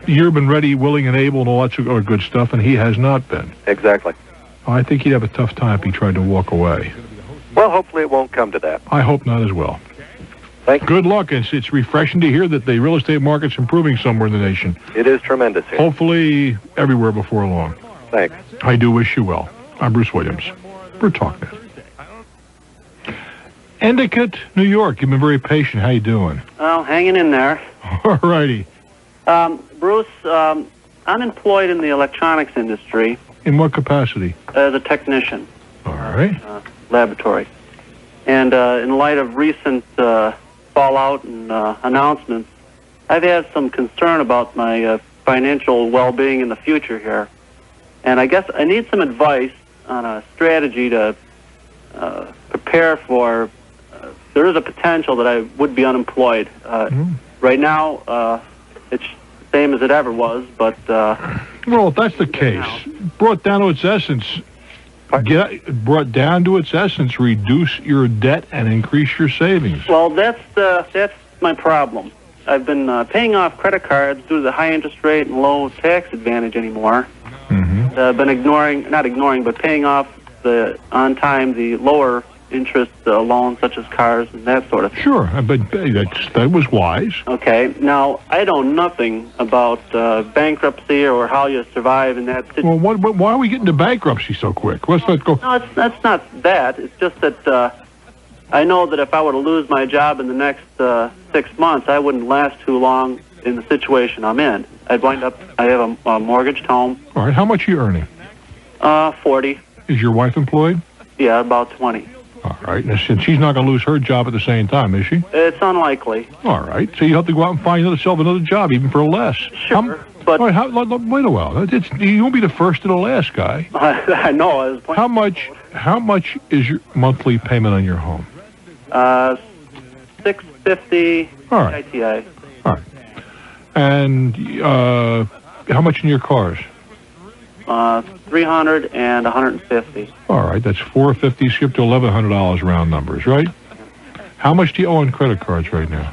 you've been ready, willing, and able, and all that sort of good stuff, and he has not been. Exactly. I think he'd have a tough time if he tried to walk away. Well, hopefully it won't come to that. I hope not as well. Thank you. Good luck. It's refreshing to hear that the real estate market's improving somewhere in the nation. It is tremendous here. Hopefully everywhere before long. Thanks. I do wish you well. I'm Bruce Williams for Talknet. Endicott, New York. You've been very patient. How you doing? Well, hanging in there. All righty. Bruce, I'm employed in the electronics industry. In what capacity? As a technician. All right. Laboratory. And in light of recent fallout and announcements, I've had some concern about my financial well-being in the future here. And I guess I need some advice on a strategy to prepare for... there is a potential that I would be unemployed. Right now, it's the same as it ever was, but... well, if that's the case, brought down to its essence, reduce your debt and increase your savings. Well, that's my problem. I've been paying off credit cards due to the high interest rate and low tax advantage anymore. I've been paying off on time the lower interest loans such as cars and that sort of thing. Sure, but that was wise. Okay, now I know nothing about bankruptcy or how you survive in that situation. Well, why are we getting to bankruptcy so quick? Let's not go. No, that's not that. It's just that I know that if I were to lose my job in the next 6 months, I wouldn't last too long in the situation I'm in. I'd wind up, I have a mortgaged home. All right, how much are you earning? 40. Is your wife employed? Yeah, about 20. All right, and she's not going to lose her job at the same time, is she? It's unlikely. All right, so you have to go out and find yourself another job, even for less. Sure, but... All right, wait a while. You won't be the first or the last guy. I know. How much is your monthly payment on your home? $650. All right. ITI. All right. And how much in your cars? $300 and $150. All right, that's $450. Skip to $1,100 round numbers, right? How much do you owe on credit cards right now?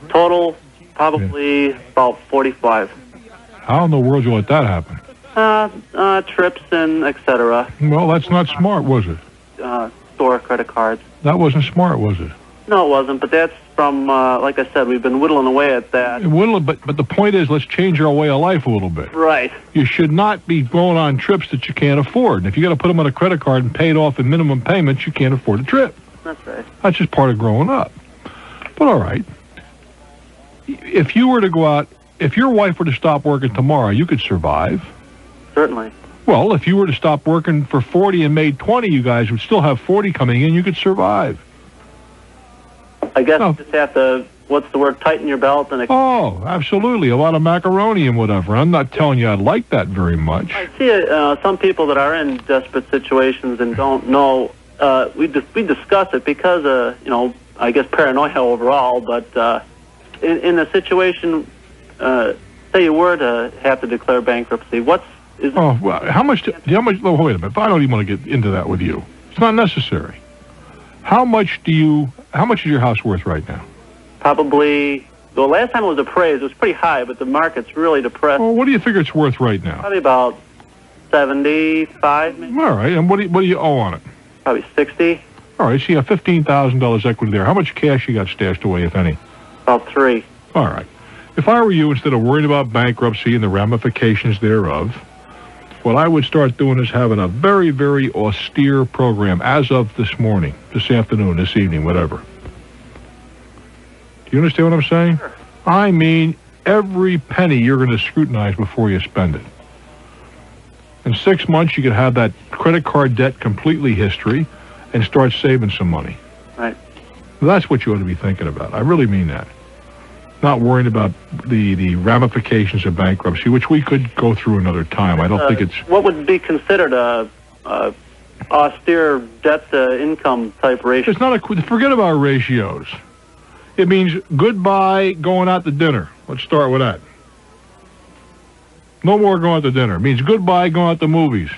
Total probably about 45. How in the world did you let that happen? Trips and etc. Well, that's not smart, was it? Store credit cards. That wasn't smart, was it? No, it wasn't. But that's from, like I said, we've been whittling away at that. But the point is, let's change our way of life a little bit. Right. You should not be going on trips that you can't afford. And if you got to put them on a credit card and pay it off in minimum payments, you can't afford a trip. That's right. That's just part of growing up. But all right. If you were to go out, if your wife were to stop working tomorrow, you could survive. Certainly. Well, if you were to stop working for 40 and made 20, you guys would still have 40 coming in. You could survive. I guess you just have to, what's the word, tighten your belt and... Oh, absolutely. A lot of macaroni and whatever. I'm not telling you I'd like that very much. I see some people that are in desperate situations and don't know. We discuss it because, I guess paranoia overall, but in a situation, say you were to have to declare bankruptcy, how much, wait a minute, I don't even want to get into that with you. It's not necessary. How much is your house worth right now? Probably, the last time it was appraised, it was pretty high, but the market's really depressed. Well, what do you figure it's worth right now? Probably about 75, maybe. All right, and what do you owe on it? Probably 60. All right, so you have $15,000 equity there. How much cash you got stashed away, if any? About 3. All right. If I were you, instead of worrying about bankruptcy and the ramifications thereof, what I would start doing is having a very, very austere program as of this morning, this afternoon, this evening, whatever. Do you understand what I'm saying? Sure. I mean, every penny you're going to scrutinize before you spend it. In 6 months, you could have that credit card debt completely history and start saving some money. Right. That's what you ought to be thinking about. I really mean that. Not worrying about the ramifications of bankruptcy, which we could go through another time. I don't think it's... What would be considered a austere debt-to-income type ratio? It's not forget about ratios. It means goodbye going out to dinner. Let's start with that. No more going out to dinner. It means goodbye going out to movies.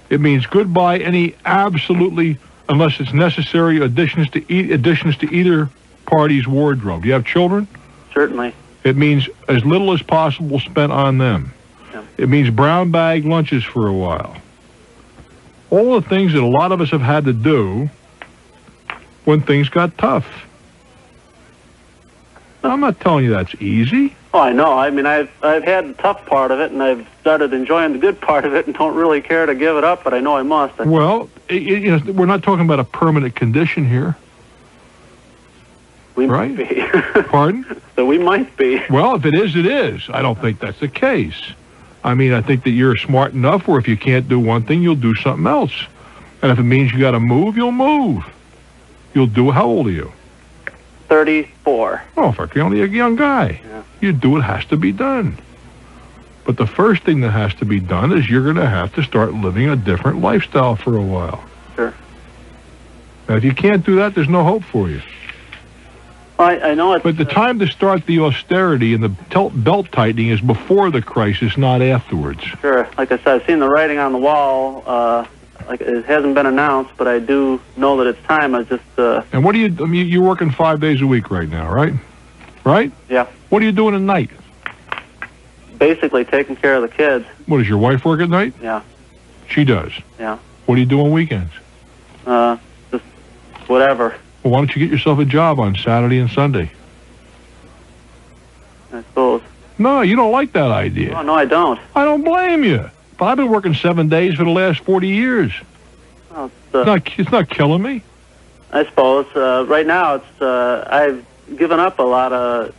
It means goodbye any absolutely, unless it's necessary, additions to either party's wardrobe. Do you have children? Certainly. It means as little as possible spent on them. Yeah. It means brown bag lunches for a while. All the things that a lot of us have had to do when things got tough. Now, I'm not telling you that's easy. Oh, I know. I mean, I've had the tough part of it, and I've started enjoying the good part of it, and don't really care to give it up, but I know I must. Well, we're not talking about a permanent condition here. We right? might be. Pardon? So we might be. Well, if it is, it is. I don't think that's the case. I mean, I think that you're smart enough where if you can't do one thing, you'll do something else. And if it means you got to move, you'll move. You'll do. How old are you? 34. Oh, fuck, you're only a young guy. Yeah. You do what has to be done. But the first thing that has to be done is you're going to have to start living a different lifestyle for a while. Sure. Now, if you can't do that, there's no hope for you. I know it's... But the time to start the austerity and the belt tightening is before the crisis, not afterwards. Sure. Like I said, I've seen the writing on the wall. Like it hasn't been announced, but I do know that it's time. I just... And what do you... I mean, you're working 5 days a week right now, right? Right? Yeah. What are you doing at night? Basically taking care of the kids. What, does your wife work at night? Yeah. She does? Yeah. What do you do on weekends? Just whatever. Well, why don't you get yourself a job on Saturday and Sunday? I suppose. No, you don't like that idea. Oh, no, I don't. I don't blame you. But I've been working 7 days for the last 40 years. Well, It's not killing me. I suppose. Right now, I've given up a lot of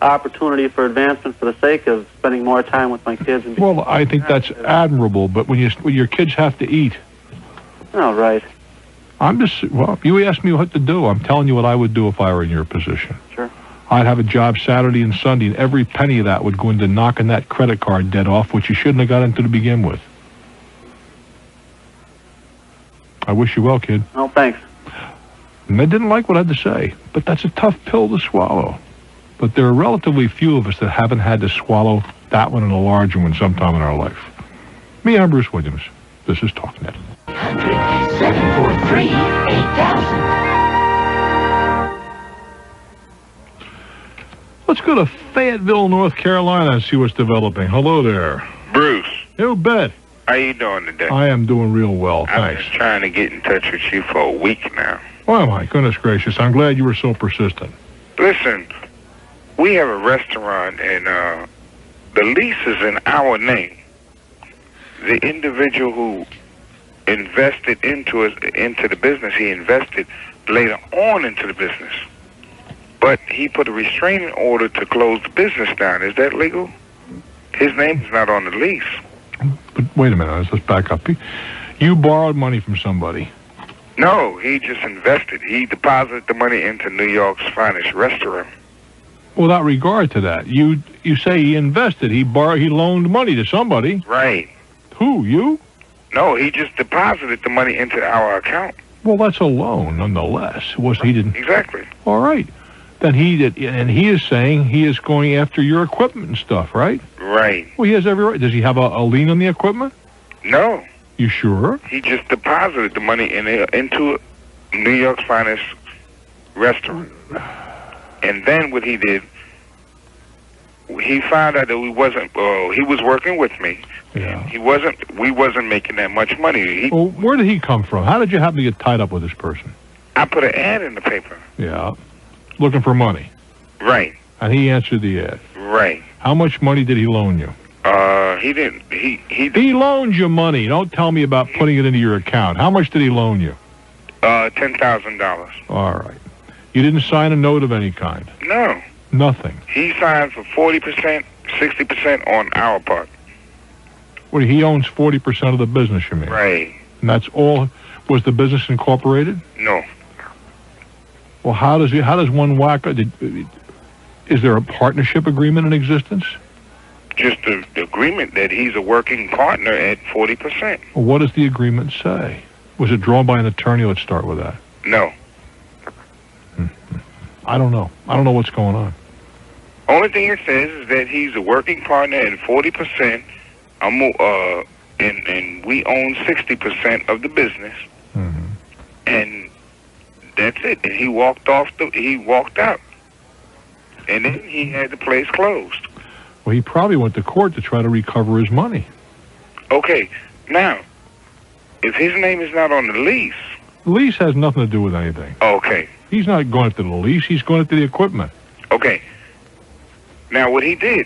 opportunity for advancement for the sake of spending more time with my kids. And Well, I think that's admirable, but when your kids have to eat. Oh, right. You asked me what to do. I'm telling you what I would do if I were in your position. Sure. I'd have a job Saturday and Sunday, and every penny of that would go into knocking that credit card debt off, which you shouldn't have got into to begin with. I wish you well, kid. Oh, thanks. And they didn't like what I had to say, but that's a tough pill to swallow. But there are relatively few of us that haven't had to swallow that one and a larger one sometime in our life. Me, I'm Bruce Williams. This is Talknet. 743-8000. Let's go to Fayetteville, North Carolina, and see what's developing. Hello there. Bruce. You bet. How you doing today? I am doing real well, I've thanks. been trying to get in touch with you for a week now. Oh, my goodness gracious. I'm glad you were so persistent. Listen, we have a restaurant, and the lease is in our name. The individual who invested into the business, he invested later on into the business. But he put a restraining order to close the business down. Is that legal? His name is not on the lease. But wait a minute, let's back up. You borrowed money from somebody. No, he just invested. He deposited the money into New York's finest restaurant. Without regard to that, you say he invested. He loaned money to somebody. Right. Who, you? No, he just deposited the money into our account. Well, that's a loan, nonetheless. He didn't. Exactly. All right. Then he did, and he is saying he is going after your equipment and stuff, right? Right. Well, he has every right. Does he have a lien on the equipment? No. You sure? He just deposited the money into New York's finest restaurant. And then what he did, he found out that he was working with me. Yeah. We wasn't making that much money. Well, where did he come from? How did you happen to get tied up with this person? I put an ad in the paper. Yeah. Looking for money. Right. And he answered the ad. Right. How much money did he loan you? He didn't. He loaned you money. Don't tell me about putting it into your account. How much did he loan you? $10,000. All right. You didn't sign a note of any kind? No. Nothing. He signed for 40%, 60% on our part. Well, he owns 40% of the business, you mean? Right. And that's all. Was the business incorporated? No. Well, how does one whack? Is there a partnership agreement in existence? Just the agreement that he's a working partner at 40%. Well, what does the agreement say? Was it drawn by an attorney? Let's start with that. No. I don't know. I don't know what's going on. Only thing it says is that he's a working partner at 40%. And we own 60% of the business. Mm-hmm. And that's it. And he walked out. And then he had the place closed. Well, he probably went to court to try to recover his money. Okay. Now, if his name is not on the lease... The lease has nothing to do with anything. Okay. He's not going after the lease. He's going after the equipment. Okay. Now, what he did,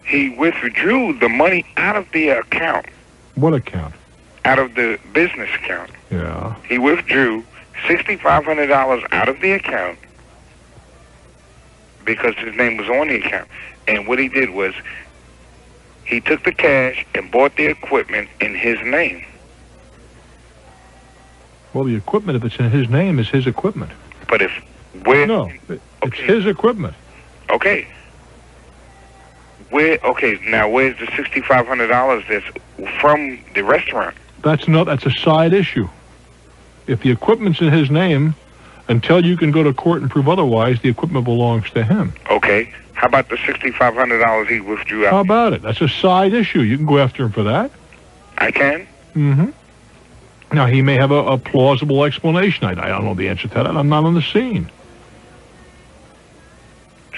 he withdrew the money out of the account. What account? Out of the business account. Yeah. He withdrew $6,500 out of the account because his name was on the account. And what he did was he took the cash and bought the equipment in his name. Well, the equipment, if it's in his name, is his equipment. But it's his equipment. Okay. Now where's the $6,500 that's from the restaurant? That's a side issue. If the equipment's in his name, until you can go to court and prove otherwise, the equipment belongs to him. Okay. How about the $6,500 he withdrew out? How about it? That's a side issue. You can go after him for that. I can? Mm-hmm. Now, he may have a plausible explanation. I don't know the answer to that. I'm not on the scene.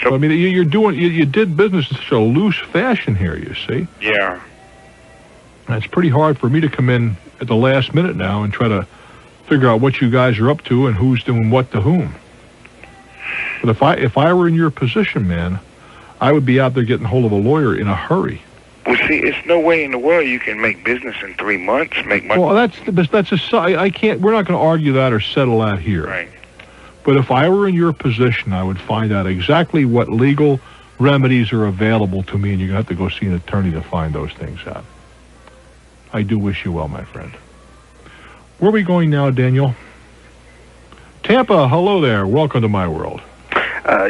So, I mean, you did business in such a loose fashion here, you see. Yeah. And it's pretty hard for me to come in at the last minute now and try to figure out what you guys are up to and who's doing what to whom. But if I were in your position, man, I would be out there getting hold of a lawyer in a hurry. Well, see, it's no way in the world you can make business in 3 months, make money. Well, I can't. We're not going to argue that or settle that here. Right. But if I were in your position, I would find out exactly what legal remedies are available to me, and you're going to have to go see an attorney to find those things out. I do wish you well, my friend. Where are we going now, Daniel? Tampa, hello there. Welcome to my world.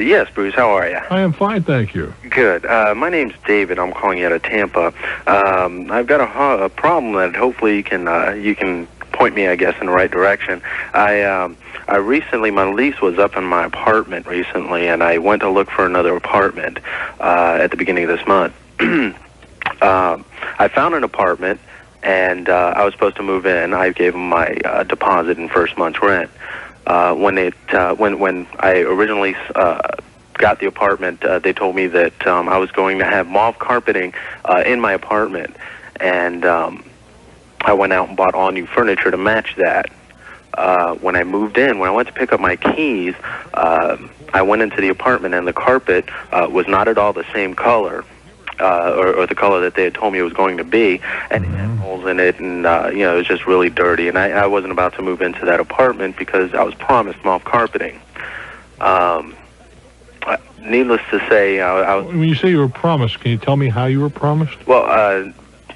Yes, Bruce, how are you? I am fine, thank you. Good. My name's David. I'm calling you out of Tampa. I've got a problem that hopefully you can point me, I guess, in the right direction. I recently, my lease was up in my apartment recently, and I went to look for another apartment at the beginning of this month. I found an apartment, and I was supposed to move in. I gave them my deposit and first month's rent. When I originally got the apartment, they told me that I was going to have MAUVE carpeting in my apartment, and I went out and bought all new furniture to match that. When I moved in, when I went to pick up my keys, I went into the apartment, and the carpet was not at all the same color, or the color that they had told me it was going to be, and it had holes in it, and it was just really dirty, and I wasn't about to move into that apartment because I was promised MAUVE carpeting. Needless to say, I was... When you say you were promised, can you tell me how you were promised? Well,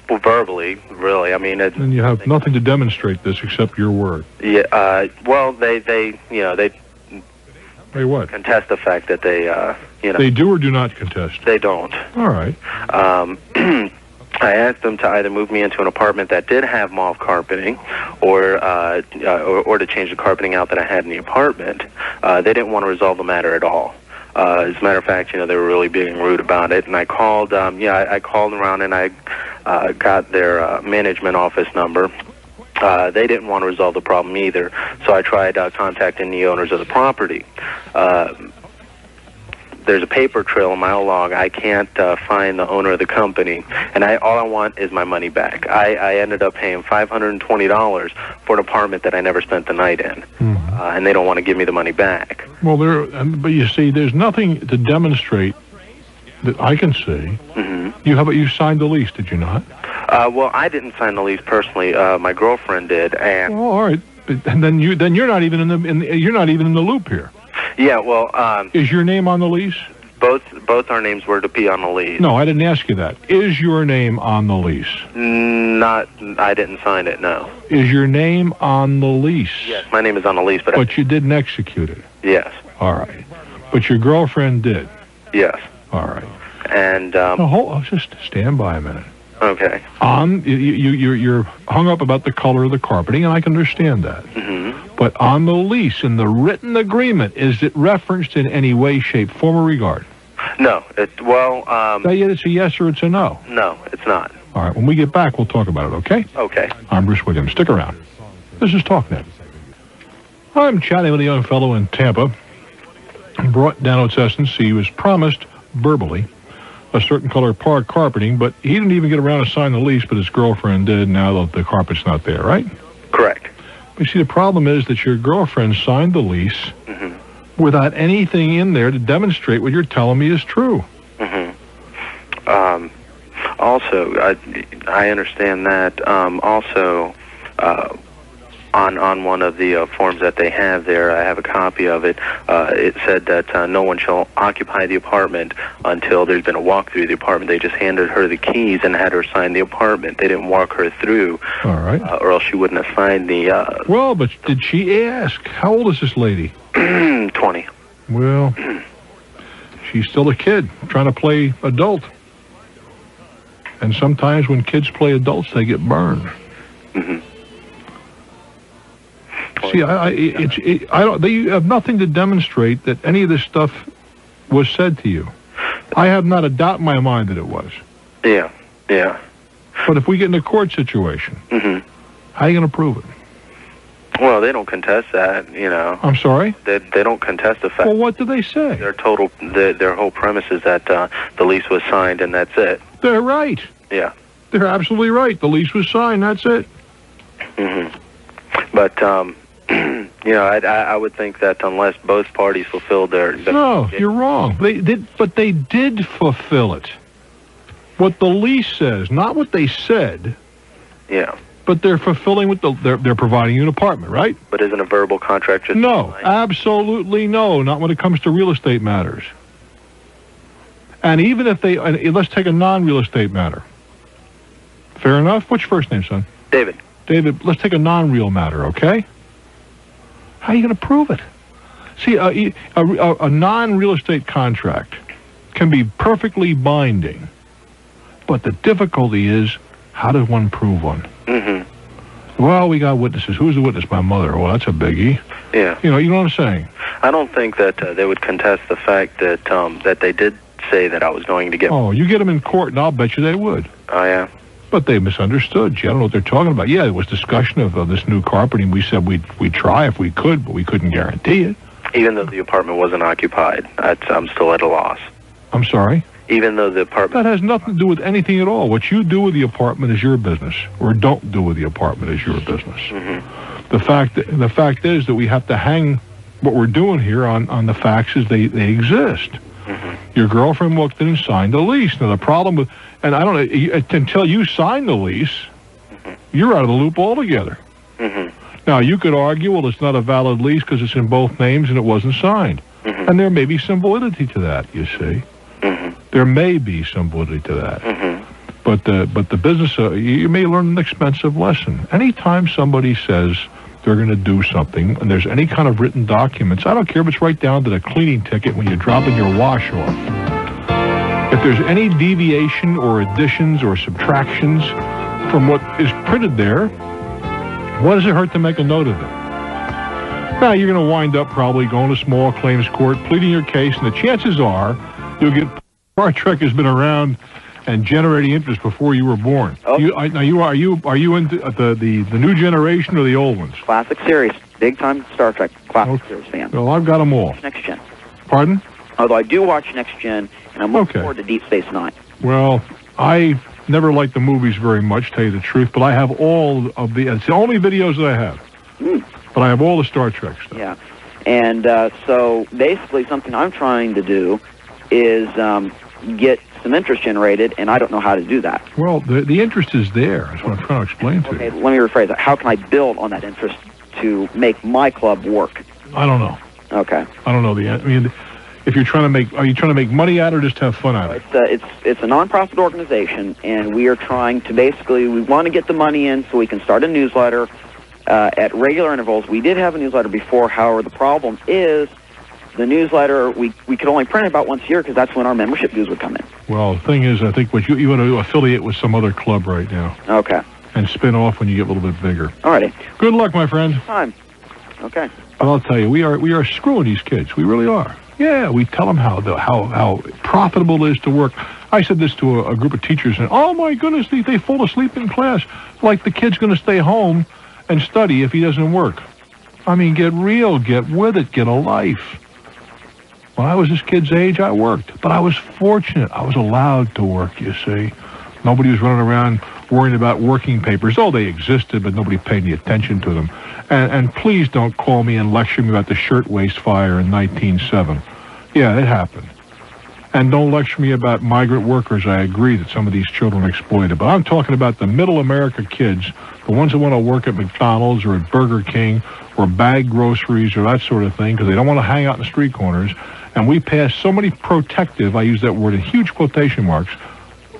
verbally, really. I mean... And you have nothing to demonstrate this except your word. Yeah, well, they what? Contest the fact that they, They do or do not contest? They don't. All right. I asked them to either move me into an apartment that did have MAUVE carpeting, or to change the carpeting out that I had in the apartment. They didn't want to resolve the matter at all. As a matter of fact, they were really being rude about it. And I called, I called around and I got their management office number. They didn't want to resolve the problem either, so I tried contacting the owners of the property. There's a paper trail in my log. I can't find the owner of the company, and all I want is my money back. I ended up paying $520 for an apartment that I never spent the night in, and they don't want to give me the money back. Well, but you see, there's nothing to demonstrate that I can see. You signed the lease, did you not? Well, I didn't sign the lease personally. My girlfriend did, and all right. And then you're not even you're not even in the loop here. Yeah, well, is your name on the lease? Both our names were to be on the lease. No, I didn't ask you that. Is your name on the lease? I didn't sign it, no. Is your name on the lease? Yes, my name is on the lease, but you didn't execute it? Yes. All right. But your girlfriend did? Yes. All right. And, just stand by a minute. Okay. You're hung up about the color of the carpeting, and I can understand that. But on the lease, in the written agreement, is it referenced in any way, shape, form, or regard? No. It's a yes or it's a no? No, it's not. All right. When we get back, we'll talk about it, okay? Okay. I'm Bruce Williams. Stick around. This is Talknet. I'm chatting with a young fellow in Tampa. Brought down its essence. He was promised verbally a certain color park carpeting, but he didn't even get around to sign the lease, but his girlfriend did. Now the carpet's not there, right? Correct. You see, the problem is that your girlfriend signed the lease without anything in there to demonstrate what you're telling me is true. Also, I understand that. Also, on one of the forms that they have there, I have a copy of it. It said that no one shall occupy the apartment until there's been a walk through the apartment. They just handed her the keys and had her sign the apartment. They didn't walk her through. All right. Or else she wouldn't have signed the... Well, but did she ask? How old is this lady? 20. Well, she's still a kid trying to play adult. And sometimes when kids play adults, they get burned. See, you have nothing to demonstrate that any of this stuff was said to you. I have not a doubt in my mind that it was. Yeah. But if we get in a court situation, how are you going to prove it? Well, they don't contest that, I'm sorry? They don't contest the fact. Well, what do they say? Their whole premise is that the lease was signed and that's it. They're right. Yeah. They're absolutely right. The lease was signed, that's it. But I would think that unless both parties fulfilled their... No, you're wrong. They did fulfill it. What the lease says, not what they said. Yeah. But they're fulfilling what they're providing you an apartment, right? But isn't a verbal contract just... No, absolutely no, not when it comes to real estate matters. And even if let's take a non-real estate matter. Fair enough? What's your first name, son? David. David, let's take a non-real matter, okay? How are you going to prove it? See, a non-real estate contract can be perfectly binding, but the difficulty is, how does one prove one? Mm-hmm. Well, we got witnesses. Who's the witness? My mother. Well, that's a biggie. Yeah. You know what I'm saying? I don't think that they would contest the fact that that they did say that I was going to get... Oh, you get them in court, and I'll bet you they would. Oh, yeah. But they misunderstood. I don't know what they're talking about. Yeah, there was discussion of this new carpeting. We said we'd try if we could, but we couldn't guarantee it. Even though the apartment wasn't occupied, I'm still at a loss. I'm sorry? Even though the apartment... That has nothing to do with anything at all. What you do with the apartment is your business, or don't do with the apartment is your business. Mm-hmm. The fact is that we have to hang what we're doing here on the facts as they exist. Mm-hmm. Your girlfriend walked in and signed the lease. Now, the problem with... And I don't know, until you sign the lease, you're out of the loop altogether. Mm-hmm. Now, you could argue, well, it's not a valid lease because it's in both names and it wasn't signed. Mm-hmm. And there may be some validity to that, you see. Mm-hmm. There may be some validity to that. Mm-hmm. But the business, you may learn an expensive lesson. Anytime somebody says they're going to do something, and there's any kind of written documents, I don't care if it's right down to the cleaning ticket when you're dropping your wash off. If there's any deviation or additions or subtractions from what is printed there, what does it hurt to make a note of it? Now, you're going to wind up probably going to small claims court, pleading your case, and the chances are you'll get... Star Trek has been around and generating interest before you were born. Oh. Are you into the new generation or the old ones? Classic series. Big time Star Trek classic series fan. Well, I've got them all. Next Gen. Pardon? Although I do watch Next Gen, and I'm looking forward to Deep Space Nine. Well, I never liked the movies very much, to tell you the truth, but I have all of the... It's the only videos that I have. Mm. But I have all the Star Trek stuff. Yeah. And so basically something I'm trying to do is get some interest generated, and I don't know how to do that. Well, the interest is there. That's what I'm trying to explain to you. Okay, let me rephrase that. How can I build on that interest to make my club work? I don't know. Okay. I don't know I mean, if you're trying to make... Are you trying to make money at it or just have fun at it? It's a non-profit organization, and we are trying to basically... We want to get the money in so we can start a newsletter at regular intervals. We did have a newsletter before. However, the problem is the newsletter, we could only print it about once a year because that's when our membership dues would come in. Well, the thing is, I think what you want to affiliate with some other club right now. Okay. And spin off when you get a little bit bigger. All righty. Good luck, my friend. Time. Okay. But I'll tell you, we are screwing these kids. We really are. Yeah, we tell them how profitable it is to work. I said this to a group of teachers, and oh my goodness, they fall asleep in class. Like the kid's going to stay home and study if he doesn't work. I mean, get real, get with it, get a life. When I was this kid's age, I worked, but I was fortunate. I was allowed to work, you see. Nobody was running around worrying about working papers. Oh, they existed, but nobody paid any attention to them. And please don't call me and lecture me about the shirtwaist fire in 1907. Yeah, it happened. And don't lecture me about migrant workers. I agree that some of these children are exploited. But I'm talking about the middle America kids, the ones that want to work at McDonald's or at Burger King or bag groceries or that sort of thing because they don't want to hang out in the street corners. And we pass so many protective, I use that word in huge quotation marks,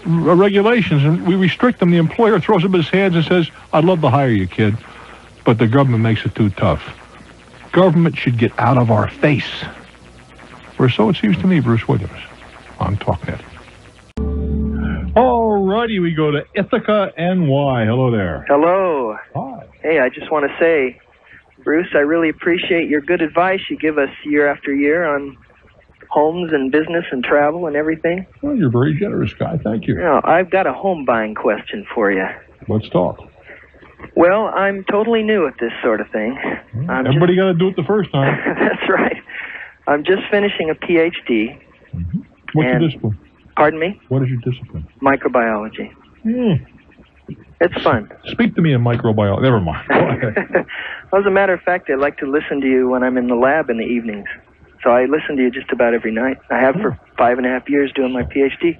regulations, and we restrict them. The employer throws up his hands and says, I'd love to hire you, kid, but the government makes it too tough. Government should get out of our face. Or so it seems to me, Bruce Williams, on Talknet. All righty, we go to Ithaca, NY. Hello there. Hello. Hi. Hey, I just want to say, Bruce, I really appreciate your good advice you give us year after year on homes and business and travel and everything. Well, you're a very generous guy. Thank you. Now, I've got a home buying question for you. Let's talk. Well, I'm totally new at this sort of thing. Everybody got to do it the first time. That's right. I'm just finishing a PhD. Mm-hmm. What's your discipline? Pardon me? What is your discipline? Microbiology. It's fun. Speak to me in microbiology. Never mind. Go ahead. As a matter of fact, I like to listen to you when I'm in the lab in the evenings. So I listen to you just about every night. I have for 5.5 years doing my PhD.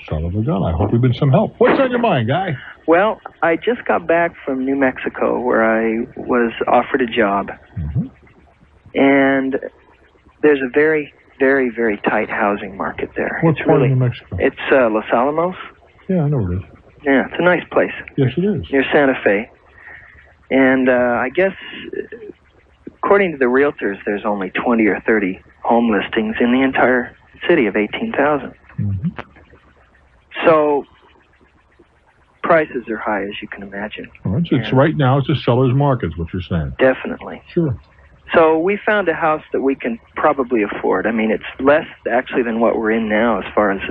Son of a gun. I hope we've been some help. What's on your mind, Guy? Well, I just got back from New Mexico where I was offered a job. Mm-hmm. And there's a very, very, very tight housing market there. What part of New Mexico? It's Los Alamos. Yeah, I know it is. Yeah, it's a nice place. Yes, it is. Near Santa Fe. And I guess, according to the realtors, there's only 20 or 30 home listings in the entire city of 18,000. Mm-hmm. So, prices are high, as you can imagine. Well, it's right now, it's a seller's market, is what you're saying. Definitely. Sure. So we found a house that we can probably afford. I mean, it's less, actually, than what we're in now as far as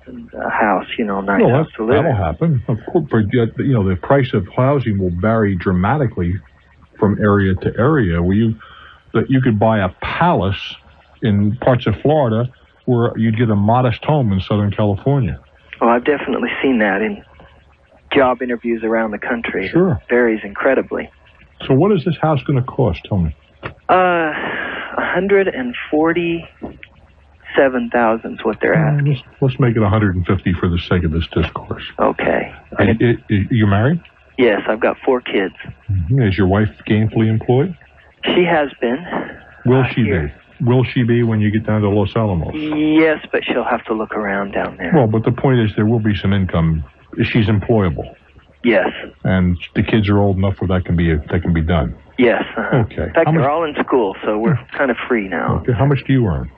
a house, nice house to live in. That'll happen. Of course, but the price of housing will vary dramatically from area to area. You could buy a palace in parts of Florida where you'd get a modest home in Southern California. Well, I've definitely seen that in job interviews around the country. Sure. It varies incredibly. So what is this house going to cost? Tell me. $147,000 is what they're asking. Let's make it $150 for the sake of this discourse. Okay. You married? Yes, I've got 4 kids. Mm-hmm. Is your wife gainfully employed? She has been. Will she be? Will she be when you get down to Los Alamos? Yes, but she'll have to look around down there. Well, but the point is there will be some income. She's employable. Yes. And the kids are old enough where that can be done. Yes. Okay. In fact, they're all in school, so we're kind of free now. Okay. How much do you earn?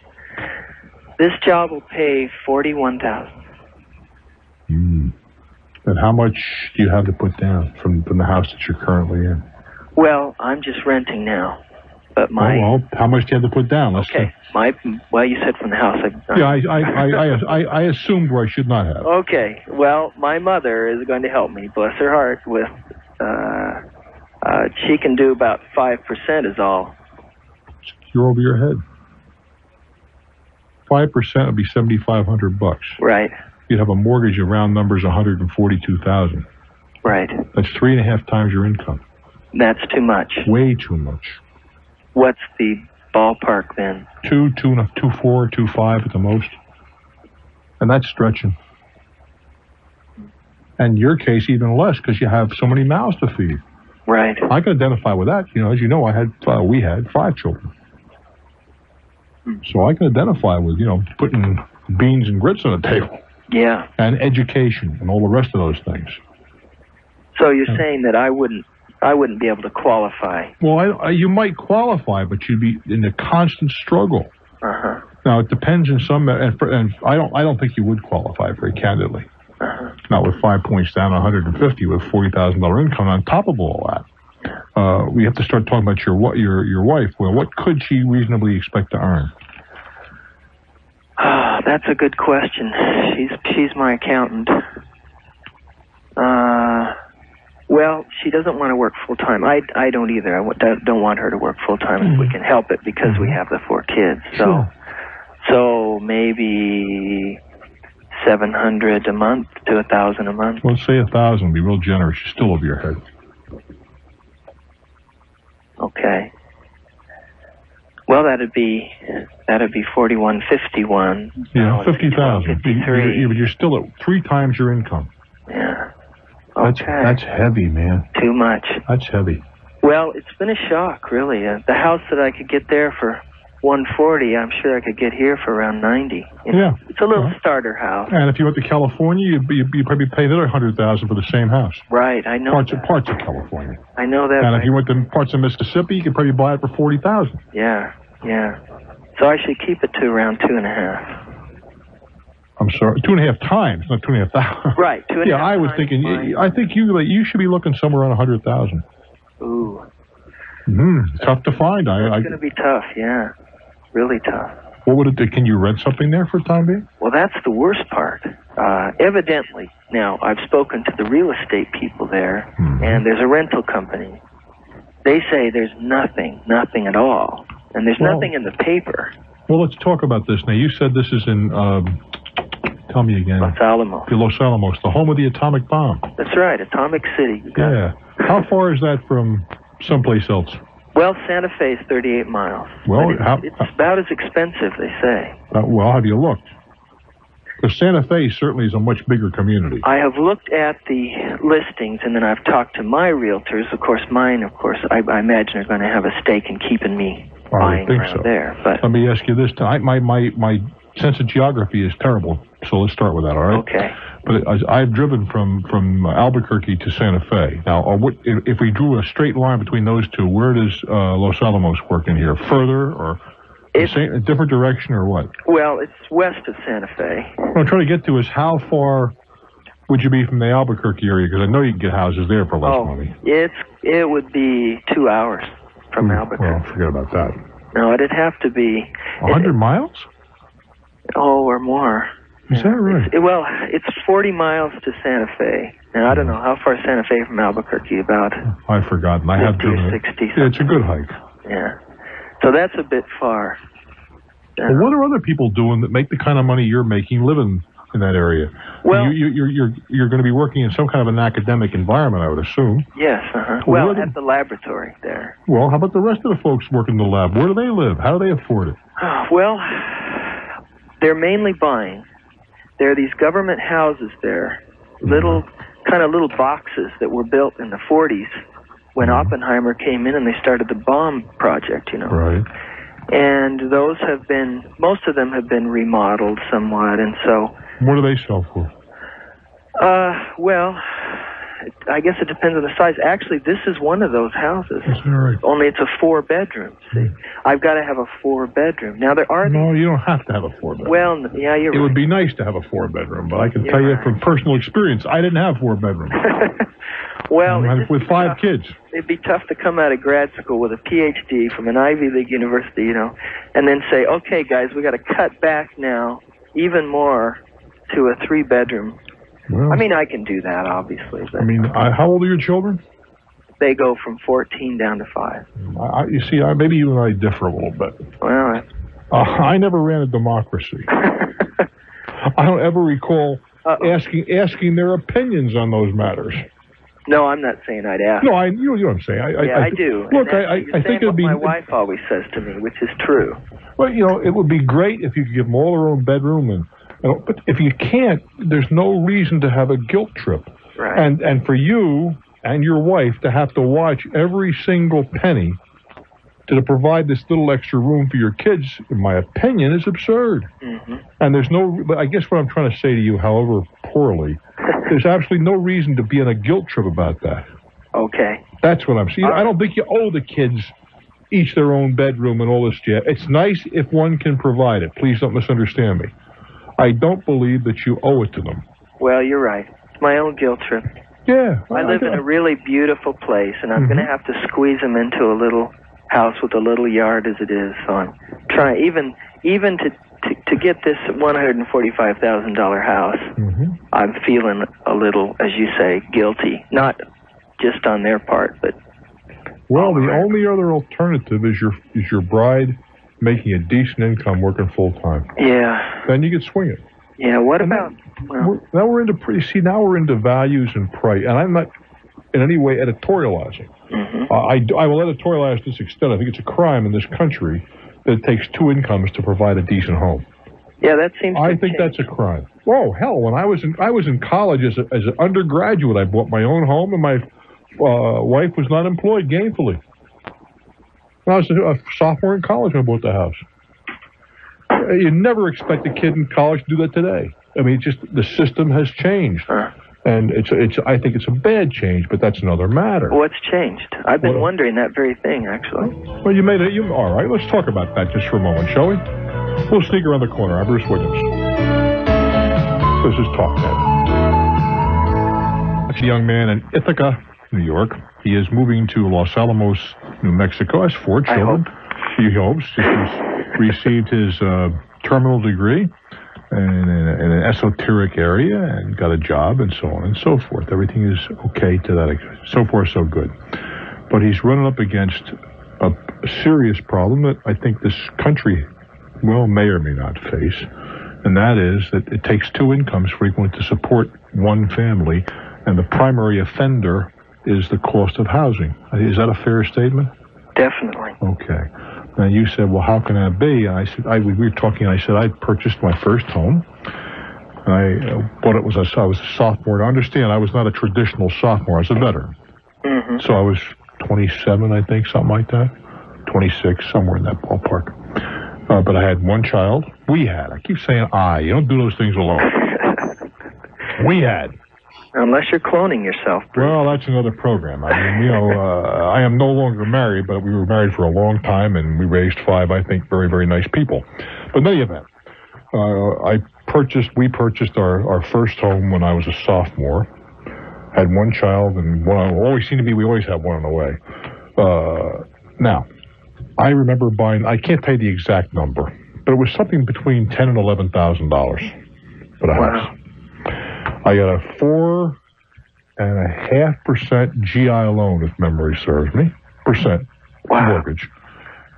This job will pay $41,000. And how much do you have to put down from the house that you're currently in? Well, I'm just renting now, but how much do you have to put down? You said from the house. I assumed where I should not have. Okay. Well, my mother is going to help me, bless her heart, with. She can do about 5% is all. You're over your head. 5% would be $7,500. Right. You'd have a mortgage of round numbers $142,000. Right. That's 3.5 times your income. That's too much. Way too much. What's the ballpark then? 2.4, 2.5 at the most. And that's stretching. And your case even less because you have so many mouths to feed. Right. I can identify with that. As you know, we had 5 children. So I can identify with, putting beans and grits on the table. Yeah. And education and all the rest of those things. So you're saying that I wouldn't be able to qualify? Well, you might qualify, but you'd be in a constant struggle. Uh-huh. Now, it depends in some, and I don't think you would qualify very candidly. Uh-huh. Not with 5 points down, 150 with $40,000 income on top of all that. We have to start talking about your wife. Well, what could she reasonably expect to earn? That's a good question. She's my accountant. Well, she doesn't want to work full time. I don't either. I don't want her to work full time if we can help it because we have the 4 kids. So maybe $700 a month to $1,000 a month. Let's say $1,000. Be real generous. You're still over your head. Okay. Well, that'd be 41.51. Yeah, 50,000. But you're still at 3 times your income. Yeah. Okay. That's heavy, man. Too much. That's heavy. Well, it's been a shock, really. The house that I could get there for $140, I'm sure I could get here for around $90. Yeah. It's a little starter house. And if you went to California, you'd probably pay another $100,000 for the same house. Right, I know. Parts of California. I know that. And if you went to parts of Mississippi, you could probably buy it for $40,000. Yeah. So I should keep it to around 2.5. I'm sorry, 2.5 times, not 2,500. Right, 2.5. Yeah, I was thinking. I think you should be looking somewhere around 100,000. Ooh. Tough to find. It's going to be tough. Yeah, really tough. What would it do? Can you rent something there for the time being? Well, that's the worst part. Evidently, now I've spoken to the real estate people there, and there's a rental company. They say there's nothing at all, and there's nothing in the paper. Well, let's talk about this now. You said this is in. Tell me again. Los Alamos. Los Alamos, the home of the atomic bomb. That's right, Atomic City. Yeah. How far is that from someplace else? Well, Santa Fe is 38 miles. Well, it's about as expensive, they say. Well, have you looked? Because Santa Fe certainly is a much bigger community. I have looked at the listings, and then I've talked to my realtors. Of course, mine, I imagine are going to have a stake in keeping me buying around there. But let me ask you this: my sense of geography is terrible, so let's start with that. All right? Okay. But I've driven from Albuquerque to Santa Fe. Now, if we drew a straight line between those two, where does Los Alamos work in here? Further or? A different direction or what? Well, it's west of Santa Fe. What I'm trying to get to is how far would you be from the Albuquerque area? Because I know you can get houses there for less money. It would be 2 hours from Albuquerque. Well, forget about that. No, it'd have to be 100 miles? Oh, or more. Is that right? It's 40 miles to Santa Fe. Now, I don't know how far is Santa Fe from Albuquerque. About I've forgotten. 50 or 60. Yeah, it's a good hike. Yeah. So that's a bit far. Well, what are other people doing that make the kind of money you're making living in that area? Well, you're going to be working in some kind of an academic environment, I would assume. Yes. Well, at the laboratory there. Well, how about the rest of the folks working in the lab? Where do they live? How do they afford it? Well, they're mainly buying. There are these government houses there, little boxes that were built in the 40s when Oppenheimer came in and they started the bomb project, Right. And most of them have been remodeled somewhat, and so... What do they sell for? Well, I guess it depends on the size. Actually, this is one of those houses. That's all right. Only it's a 4-bedroom, see. I've got to have a 4-bedroom. Now, there are... No, you don't have to have a 4-bedroom. Well, yeah, you're right. It would be nice to have a 4-bedroom, but I can tell you from personal experience, I didn't have 4 bedrooms. Well, with 5 kids. It'd be tough to come out of grad school with a PhD from an Ivy League university, and then say, okay, guys, we got to cut back now even more to a 3-bedroom. Well, I mean, I can do that, obviously. But how old are your children? They go from 14 down to 5. You see, maybe you and I differ a little bit. Well, I never ran a democracy. I don't ever recall asking their opinions on those matters. No, I'm not saying I'd ask. No, you know what I'm saying. I do. Look, I think it'd be... my wife always says to me, which is true. Well, it would be great if you could give them all their own bedroom, but if you can't, there's no reason to have a guilt trip. Right. And for you and your wife to have to watch every single penny to provide this little extra room for your kids, in my opinion, is absurd. Mm-hmm. And I guess what I'm trying to say to you, however poorly, there's absolutely no reason to be in a guilt trip about that. Okay. That's what I'm saying. I don't think you owe the kids each their own bedroom and all this jazz. It's nice if one can provide it. Please don't misunderstand me. I don't believe that you owe it to them. Well, you're right. It's my own guilt trip. Yeah. I live in a really beautiful place, and I'm going to have to squeeze them into a little house with a little yard as it is. So I'm trying, even to get this $145,000 house, I'm feeling a little, as you say, guilty. Not just on their part, but... Well, the only other alternative is your bride making a decent income working full-time. Yeah. Then you can swing it. Yeah, what about... Now we're into values and price, and I'm not in any way editorializing. I will editorialize to this extent. I think it's a crime in this country that it takes 2 incomes to provide a decent home. Yeah, that seems. I think that's a crime. Oh hell! When I was in college as an undergraduate, I bought my own home, and my wife was not employed gainfully. When I was a sophomore in college, I bought the house. You never expect a kid in college to do that today. I mean, just the system has changed, and I think it's a bad change, but that's another matter. What's changed? I've been wondering that very thing, actually. Well, you made it. All right, let's talk about that just for a moment, shall we? We'll sneak around the corner. I'm Bruce Williams. This is Talknet. That's a young man in Ithaca, New York. He is moving to Los Alamos, New Mexico. Has 4 children. He hopes. He's received his terminal degree in an esoteric area and got a job and so on and so forth. Everything is okay to that extent. So far, so good. But he's running up against a serious problem that I think this country may or may not face, and that is that it takes 2 incomes frequently to support one family, and the primary offender is the cost of housing. Is that a fair statement? Definitely. Okay. Now you said, well, how can that be? And I said, we were talking. I said I purchased my first home. I was a sophomore. To understand, I was not a traditional sophomore. I was a veteran. Mm-hmm. So I was 27, I think, something like that. 26, somewhere in that ballpark. But I had one child. I keep saying I. You don't do those things alone. We had. Unless you're cloning yourself, Bruce. Well, that's another program. I mean, I am no longer married, but we were married for a long time, and we raised 5, I think, very, very nice people. But in any event, we purchased our first home when I was a sophomore. Had one child, and we always have one on the way. Now, I remember buying, I can't tell you the exact number, but it was something between $10,000 and $11,000 for the house. I got a 4.5% GI loan, if memory serves me, mortgage.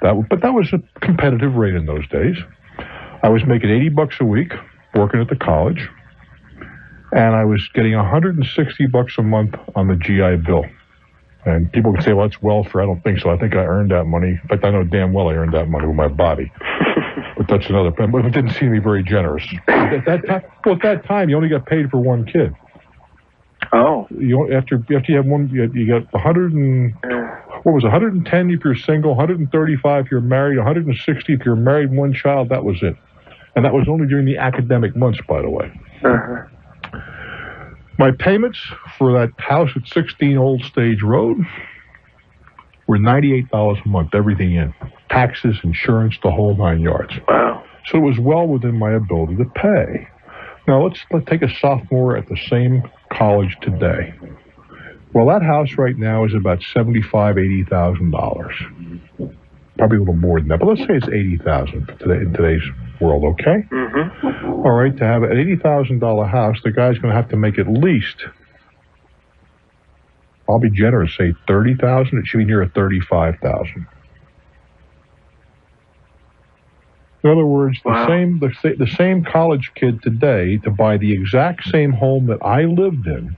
But that was a competitive rate in those days. I was making $80 a week working at the college, and I was getting $160 a month on the GI Bill. And people can say, well, that's welfare. I don't think so. I think I earned that money. In fact, I know damn well I earned that money with my body. But that's another problem. But it didn't seem to be very generous. At that time, you only got paid for one kid. Oh. After you have one, you got 110 if you're single, 135 if you're married, 160 if you're married, one child. That was it. And that was only during the academic months, by the way. Uh-huh. My payments for that house at 16 Old Stage Road were $98 a month, everything in. Taxes, insurance, the whole 9 yards. Wow. So it was well within my ability to pay. Now, let's take a sophomore at the same college today. Well, that house right now is about $75,000, $80,000. Probably a little more than that, but let's say it's $80,000 in today's world, okay? Mm-hmm. All right, to have an $80,000 house, the guy's going to have to make at least, I'll be generous, say $30,000. It should be near $35,000. In other words, the same college kid today, to buy the exact same home that I lived in,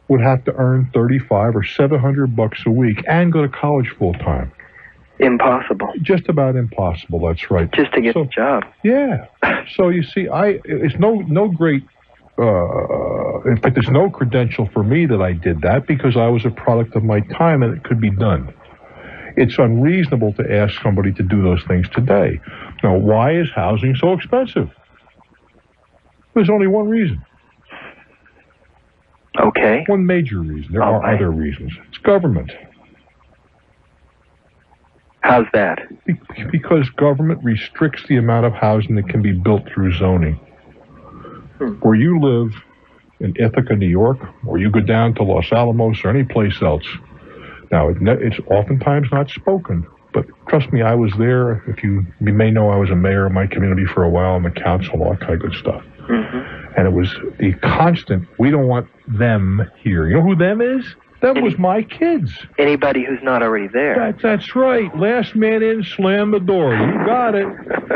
would have to earn $35 or $700 a week and go to college full time. Impossible. Just about impossible. That's right. Just to get the job. Yeah. So you see, it's no great. In fact, there's no credential for me that I did that because I was a product of my time and it could be done. It's unreasonable to ask somebody to do those things today. Now, why is housing so expensive? There's only one reason. Okay. One major reason. There are other reasons. It's government. How's that? Because government restricts the amount of housing that can be built through zoning. Where you live in Ithaca, New York, or you go down to Los Alamos or any place else. Now, it's oftentimes not spoken, but trust me, I was there. You may know I was a mayor of my community for a while, on the council, all that kind of good stuff. Mm-hmm. And it was the constant, we don't want them here. You know who them is? Them was my kids. Anybody who's not already there. That's right. Last man in, slam the door. You got it.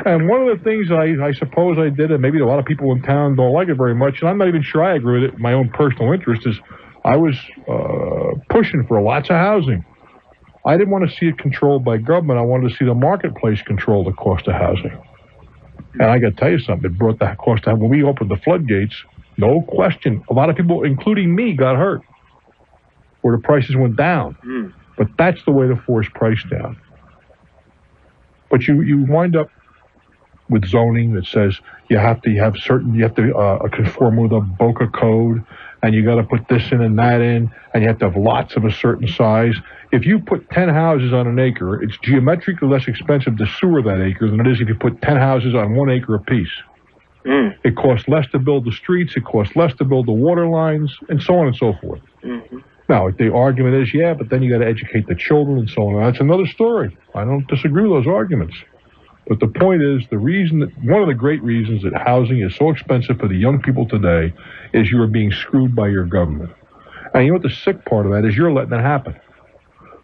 And one of the things I suppose I did, and maybe a lot of people in town don't like it very much, and I'm not even sure I agree with it, my own personal interest, is I was pushing for lots of housing. I didn't want to see it controlled by government. I wanted to see the marketplace control the cost of housing. And I got to tell you something. It brought the cost of housing. When we opened the floodgates, no question, a lot of people, including me, got hurt. Where the prices went down. But that's the way to force price down. But you wind up with zoning that says you have to conform with a BOCA code, and you got to put this in and that in, and you have to have lots of a certain size. If you put 10 houses on an acre, it's geometrically less expensive to sewer that acre than it is if you put 10 houses on 1 acre apiece. It costs less to build the streets, it costs less to build the water lines, and so on and so forth. Mm-hmm. Now, the argument is, yeah, but then you got to educate the children and so on. That's another story. I don't disagree with those arguments. But the point is, one of the great reasons that housing is so expensive for the young people today is you are being screwed by your government. And you know what the sick part of that is? You're letting it happen.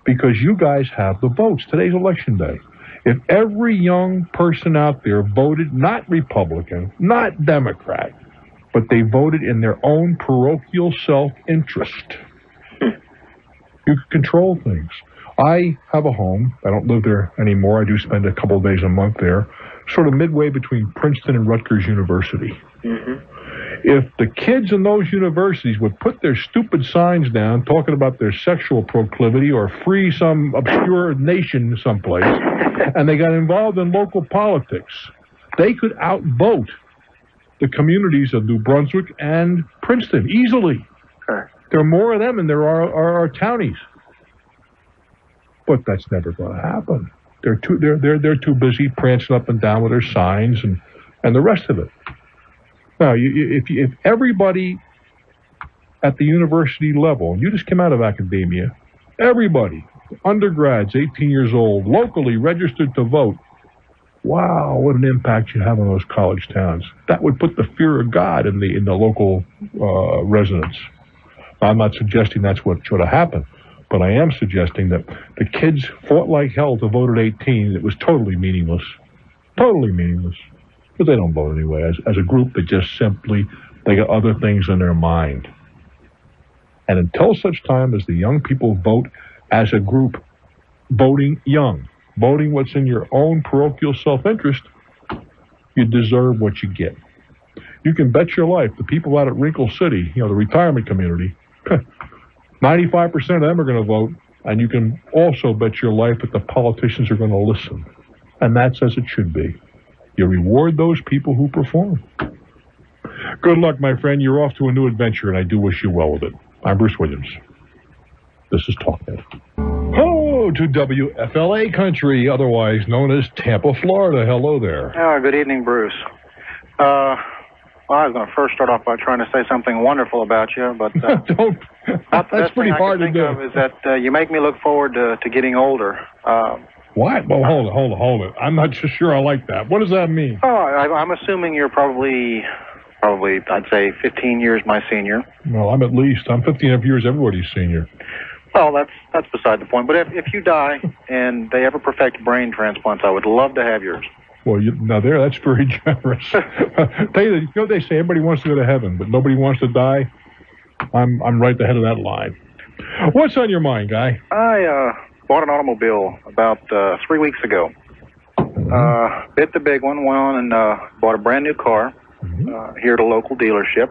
Because you guys have the votes. Today's election day. If every young person out there voted not Republican, not Democrat, but they voted in their own parochial self-interest, you could control things. I have a home. I don't live there anymore. I do spend a couple of days a month there, sort of midway between Princeton and Rutgers University. If the kids in those universities would put their stupid signs down talking about their sexual proclivity or free some obscure nation someplace, and they got involved in local politics, they could outvote the communities of New Brunswick and Princeton easily. There are more of them than there are our townies. But that's never going to happen. They're too busy prancing up and down with their signs and the rest of it. Now, if everybody at the university level, you just came out of academia, everybody, undergrads, 18 years old, locally registered to vote, wow, what an impact you have on those college towns. That would put the fear of God in the local residents. I'm not suggesting that's what should have happened, but I am suggesting that the kids fought like hell to vote at 18. It was totally meaningless. Totally meaningless. But they don't vote anyway. As a group, they just simply, they got other things in their mind. And until such time as the young people vote as a group, voting young, voting what's in your own parochial self-interest, you deserve what you get. You can bet your life the people out at Wrinkle City, the retirement community, 95% of them are going to vote, and you can also bet your life that the politicians are going to listen. And that's as it should be. You reward those people who perform. Good luck, my friend. You're off to a new adventure, and I do wish you well with it. I'm Bruce Williams. This is Talknet. Hello to WFLA country, otherwise known as Tampa, Florida. Hello there. Good evening, Bruce. I was going to first start off by trying to say something wonderful about you, but don't. That's pretty hard to do. Is that you make me look forward to getting older. What? Well, hold it. I'm not so sure I like that. What does that mean? Oh, I'm assuming you're probably, I'd say 15 years my senior. Well, I'm 15 years everybody's senior. Well, that's beside the point. But if you die and they ever perfect brain transplants, I would love to have yours. Well, that's very generous. They say everybody wants to go to heaven, but nobody wants to die. I'm right at the head of that line. What's on your mind, Guy? I bought an automobile about 3 weeks ago. Bit the big one, went on and bought a brand new car here at a local dealership.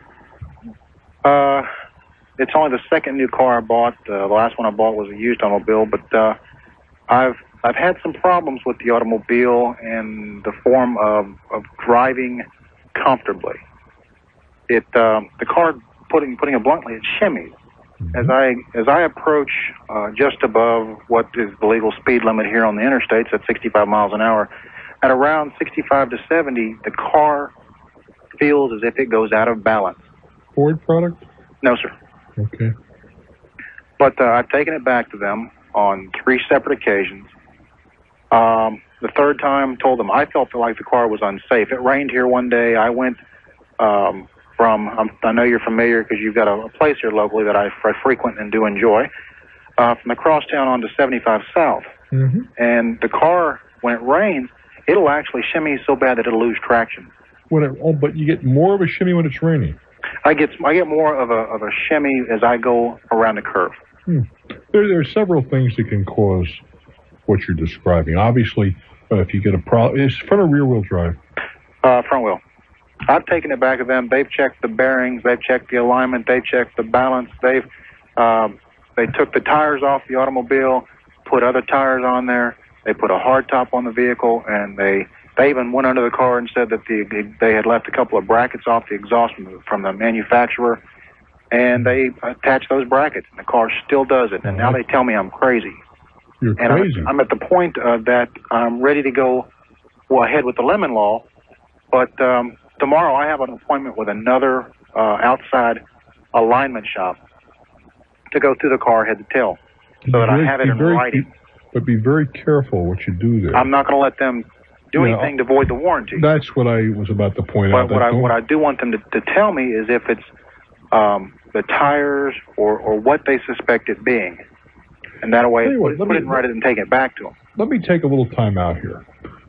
It's only the second new car I bought. The last one I bought was a used automobile, but I've had some problems with the automobile in the form of driving comfortably. The car, putting it bluntly, it shimmies. As I approach just above what is the legal speed limit here on the interstates at 65 miles an hour, at around 65 to 70, the car feels as if it goes out of balance. Ford product? No, sir. Okay. But I've taken it back to them on 3 separate occasions. The third time, told them I felt like the car was unsafe. It rained here one day. I went I know you're familiar because you've got a place here locally that I frequent and do enjoy, from the crosstown onto 75 South. And the car, when it rains, it'll actually shimmy so bad that it'll lose traction. But you get more of a shimmy when it's raining. I get more of a shimmy as I go around the curve. There are several things that can cause what you're describing. Obviously, if you get a problem, is front or rear wheel drive? Front wheel. I've taken it back of them. They've checked the bearings. They've checked the alignment. They've checked the balance. They took the tires off the automobile, put other tires on there. They put a hard top on the vehicle, and they even went under the car and said that they had left a couple of brackets off the exhaust from the manufacturer, and they attached those brackets, and the car still does it. And now they tell me I'm crazy. You're crazy. I'm at the point that I'm ready to go ahead with the lemon law, but tomorrow I have an appointment with another outside alignment shop to go through the car head to tail, so that I have it in writing. But be very careful what you do there. I'm not going to let them do anything to void the warranty. That's what I was about to point out. But what I do want them to tell me is if it's the tires or what they suspect it being. And that way, put it in writing and take it back to them. Let me take a little time out here.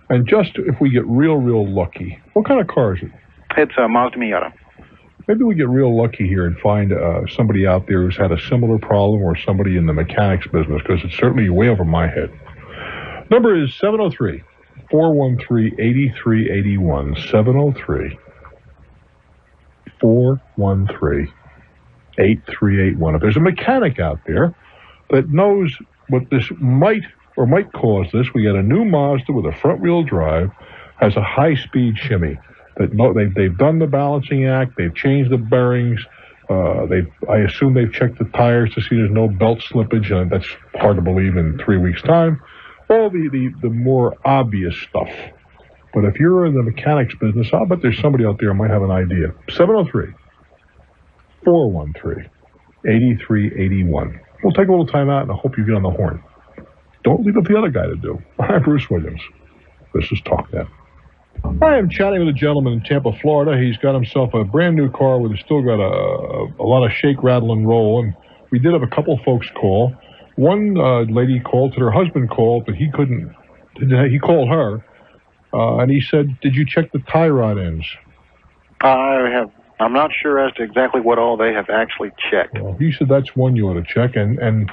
And just if we get real lucky, what kind of car is it? It's a Mazda Miata. Maybe we get real lucky here and find somebody out there who's had a similar problem, or somebody in the mechanics business, because it's certainly way over my head. Number is 703-413-8381. 703-413-8381. If there's a mechanic out there that knows what this might cause this, we got a new Mazda with a front-wheel drive, has a high-speed shimmy. They've done the balancing act. They've changed the bearings. I assume they've checked the tires to see there's no belt slippage, and that's hard to believe in 3 weeks' time. All the more obvious stuff. But if you're in the mechanics business, I'll bet there's somebody out there who might have an idea. 703-413-8381. We'll take a little time out, and I hope you get on the horn. Don't leave it for the other guy to do. I'm Bruce Williams. This is Talknet. I am chatting with a gentleman in Tampa, Florida. He's got himself a brand new car with still got a lot of shake, rattle, and roll. And we did have a couple folks call. One lady called, her husband called, but he couldn't. He called her, and he said, "Did you check the tie rod ends?" I'm not sure as to exactly what all they have actually checked. Well, he said that's one you ought to check, and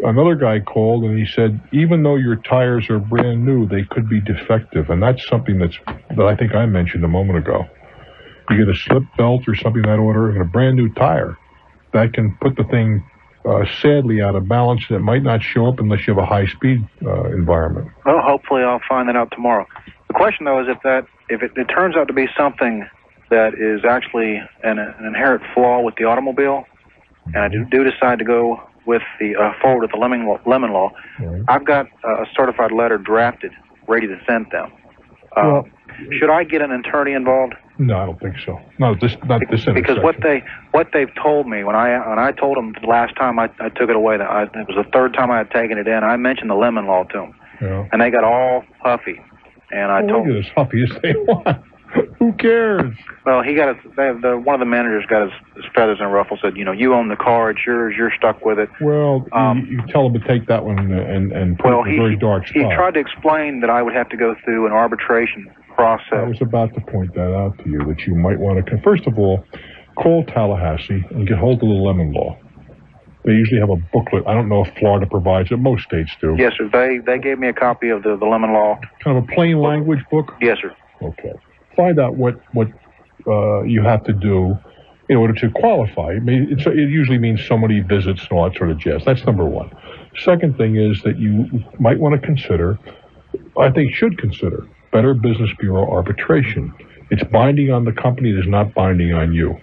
another guy called, and he said, even though your tires are brand new, they could be defective, and that's something that I think I mentioned a moment ago. You get a slip belt or something of that order, and a brand new tire, that can put the thing sadly out of balance, and it might not show up unless you have a high-speed environment. Well, hopefully I'll find that out tomorrow. The question, though, is if it turns out to be something that is actually an inherent flaw with the automobile, and I do decide to go with the forward with the lemon law, right. I've got a certified letter drafted, ready to send them. Should I get an attorney involved? No, I don't think so. Not this because what they've told me when I told them the last time I took it away, it was the third time I had taken it in. I mentioned the lemon law to them, and they got all huffy. And I told them, as huffy as they want. Who cares? Well, he got one of the managers got his feathers in a ruffle. Said, you own the car, it's yours, you're stuck with it. Well, you tell him to take that one and put it in a very dark spot. He tried to explain that I would have to go through an arbitration process. I was about to point that out to you, that you might want to. First of all, call Tallahassee and get hold of the lemon law. They usually have a booklet. I don't know if Florida provides it. Most states do. Yes, sir. They gave me a copy of the lemon law. Kind of a plain language book? Yes, sir. Okay. Find out what you have to do in order to qualify. It usually means so many visits and all that sort of jazz. That's number one. Second thing is that you might want to consider, I think should consider, Better Business Bureau arbitration. It's binding on the company. It is not binding on you.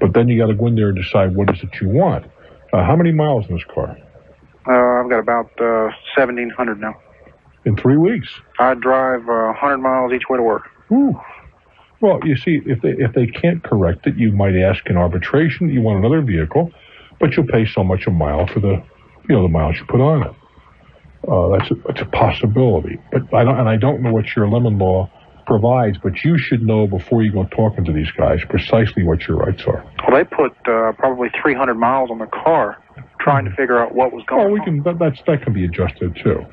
But then you got to go in there and decide what is it you want. How many miles in this car? I've got about 1,700 now. In 3 weeks? I drive 100 miles each way to work. Ooh. Well, you see, if they can't correct it, you might ask in arbitration. You want another vehicle, but you'll pay so much a mile for the miles you put on it. That's a possibility. But I don't know what your lemon law provides, but you should know before you go talking to these guys precisely what your rights are. Well, they put probably 300 miles on the car, trying to figure out what was going on. That can be adjusted too.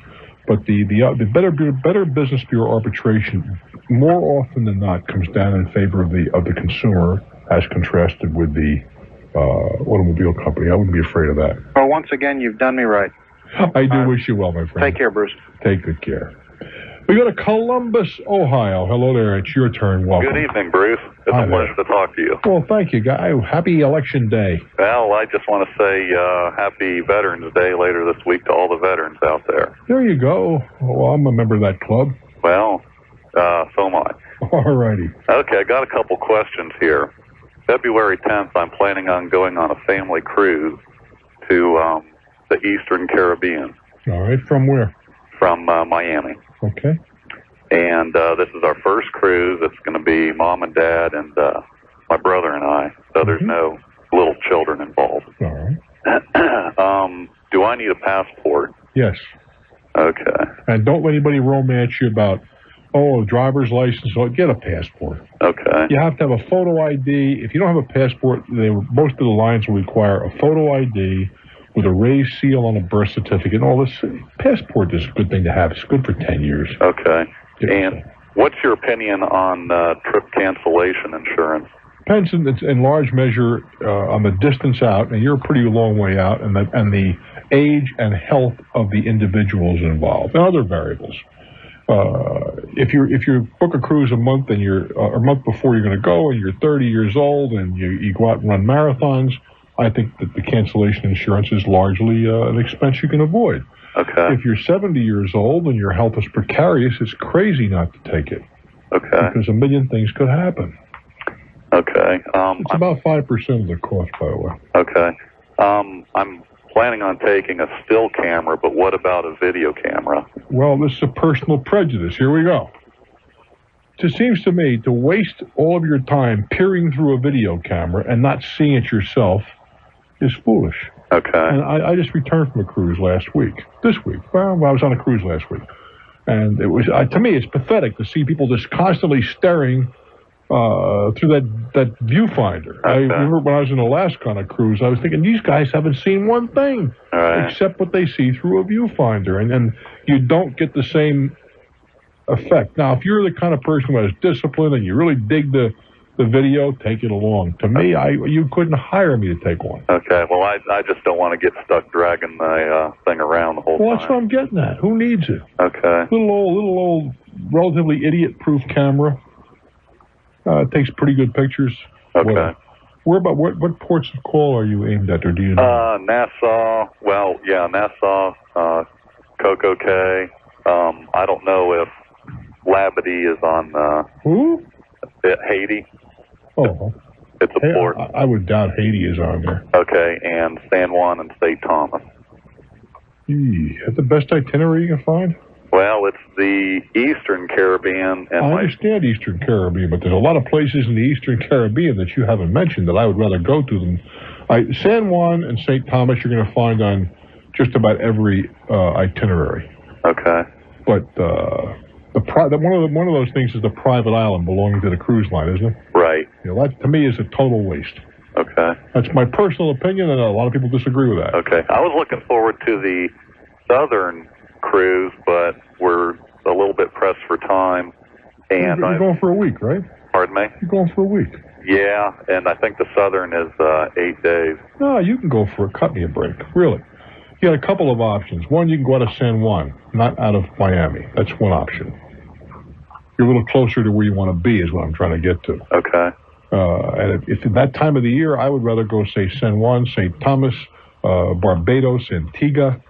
But the Better Business Bureau arbitration, more often than not, comes down in favor of the consumer as contrasted with the automobile company. I wouldn't be afraid of that. Well, once again, you've done me right. I do wish you well, my friend. Take care, Bruce. Take good care. We go to Columbus, Ohio. Hello there. It's your turn. Welcome. Good evening, Bruce. It's a pleasure to talk to you. Well, thank you, guy. Happy Election Day. Well, I just want to say happy Veterans Day later this week to all the veterans out there. There you go. Well, I'm a member of that club. Well, so am I. All righty. Okay, I got a couple questions here. February 10th, I'm planning on going on a family cruise to the Eastern Caribbean. All right. From where? From Miami. Okay. And this is our first cruise. It's going to be Mom and Dad and my brother and I. So there's no little children involved. All right. Do I need a passport? Yes. Okay. And don't let anybody romance you about, driver's license. Get a passport. Okay. You have to have a photo ID. If you don't have a passport, most of the lines will require a photo ID with a raised seal on a birth certificate and all this. Passport is a good thing to have. It's good for 10 years. Okay. And what's your opinion on trip cancellation insurance? depends in large measure on the distance out, and you're a pretty long way out, and the age and health of the individuals involved, and other variables. If you book a cruise a month and a month before you're going to go, and you're 30 years old, and you go out and run marathons, I think that the cancellation insurance is largely an expense you can avoid. Okay. If you're 70 years old and your health is precarious, it's crazy not to take it. Okay. Because a million things could happen. Okay. It's about 5% of the cost, by the way. Okay. I'm planning on taking a still camera, but what about a video camera? Well, this is a personal prejudice. Here we go. It seems to me to waste all of your time peering through a video camera and not seeing it yourself is foolish. Okay. And I just returned from a cruise this week. Well, I was on a cruise last week. And it was, to me, it's pathetic to see people just constantly staring through that viewfinder. Okay. I remember when I was in Alaska on a cruise, I was thinking, these guys haven't seen one thing except what they see through a viewfinder. And you don't get the same effect. Now, if you're the kind of person who has discipline and you really dig the video, take it along. To me, you couldn't hire me to take one. Okay, well, I just don't want to get stuck dragging the thing around the whole time. Well, that's what I'm getting at. Who needs it? Okay. Little old, relatively idiot-proof camera. It takes pretty good pictures. Okay. What ports of call are you aimed at, or do you know? Nassau. Well, yeah, Nassau, Coco Cay. I don't know if Labadee is on. Who? Haiti. Oh. It's a port. I would doubt Haiti is on there. Okay, and San Juan and St. Thomas. Is that the best itinerary you can find? Well, it's the Eastern Caribbean. And I understand Eastern Caribbean, but there's a lot of places in the Eastern Caribbean that you haven't mentioned that I would rather go to them. San Juan and St. Thomas you're going to find on just about every itinerary. Okay. But one of those things is the private island belonging to the cruise line, isn't it? Right. That to me is a total waste. Okay. That's my personal opinion, and a lot of people disagree with that. Okay. I was looking forward to the southern cruise, but we're a little bit pressed for time. And you're going for a week, right? Pardon me? You're going for a week. Yeah, and I think the southern is 8 days. No, you can go for cut me a break, really. You got a couple of options. One, you can go out of San Juan, not out of Miami. That's one option. You're a little closer to where you want to be is what I'm trying to get to. Okay. And if that time of the year, I would rather go, say, San Juan, St. Thomas, Barbados, Antigua,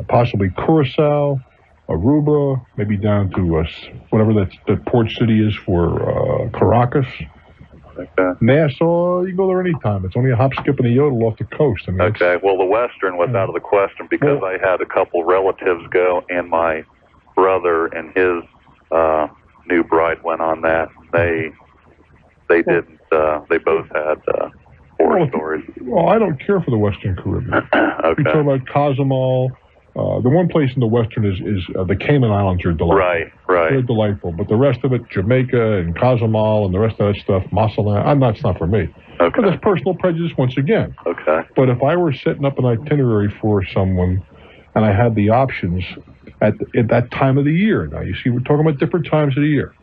possibly Curacao, Aruba, maybe down to whatever that port city is for Caracas. Okay. Nassau, you can go there anytime. It's only a hop, skip, and a yodel off the coast. I mean, okay. Well, the Western was out of the question because I had a couple relatives go, and my brother and his new bride went on that. They didn't. They both had horror stories. Well, I don't care for the Western Caribbean. Okay. You're talking about Cozumel. The one place in the Western is the Cayman Islands are delightful. Right. They're delightful. But the rest of it, Jamaica and Cozumel and the rest of that stuff, Marsalan, that's not for me. Okay. But that's personal prejudice once again. Okay. But if I were setting up an itinerary for someone and I had the options at that time of the year, now you see we're talking about different times of the year.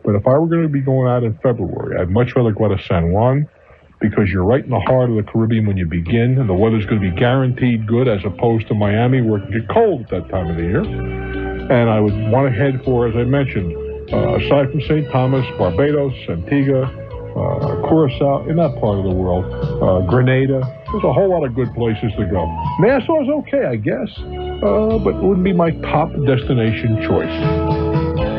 But if I were going to be going out in February, I'd much rather go out to San Juan, because you're right in the heart of the Caribbean when you begin, and the weather's going to be guaranteed good, as opposed to Miami, where it can get cold at that time of the year. And I would want to head for, as I mentioned, aside from St. Thomas, Barbados, Antigua, Curacao, in that part of the world, Grenada. There's a whole lot of good places to go. Nassau's okay, I guess, but it wouldn't be my top destination choice.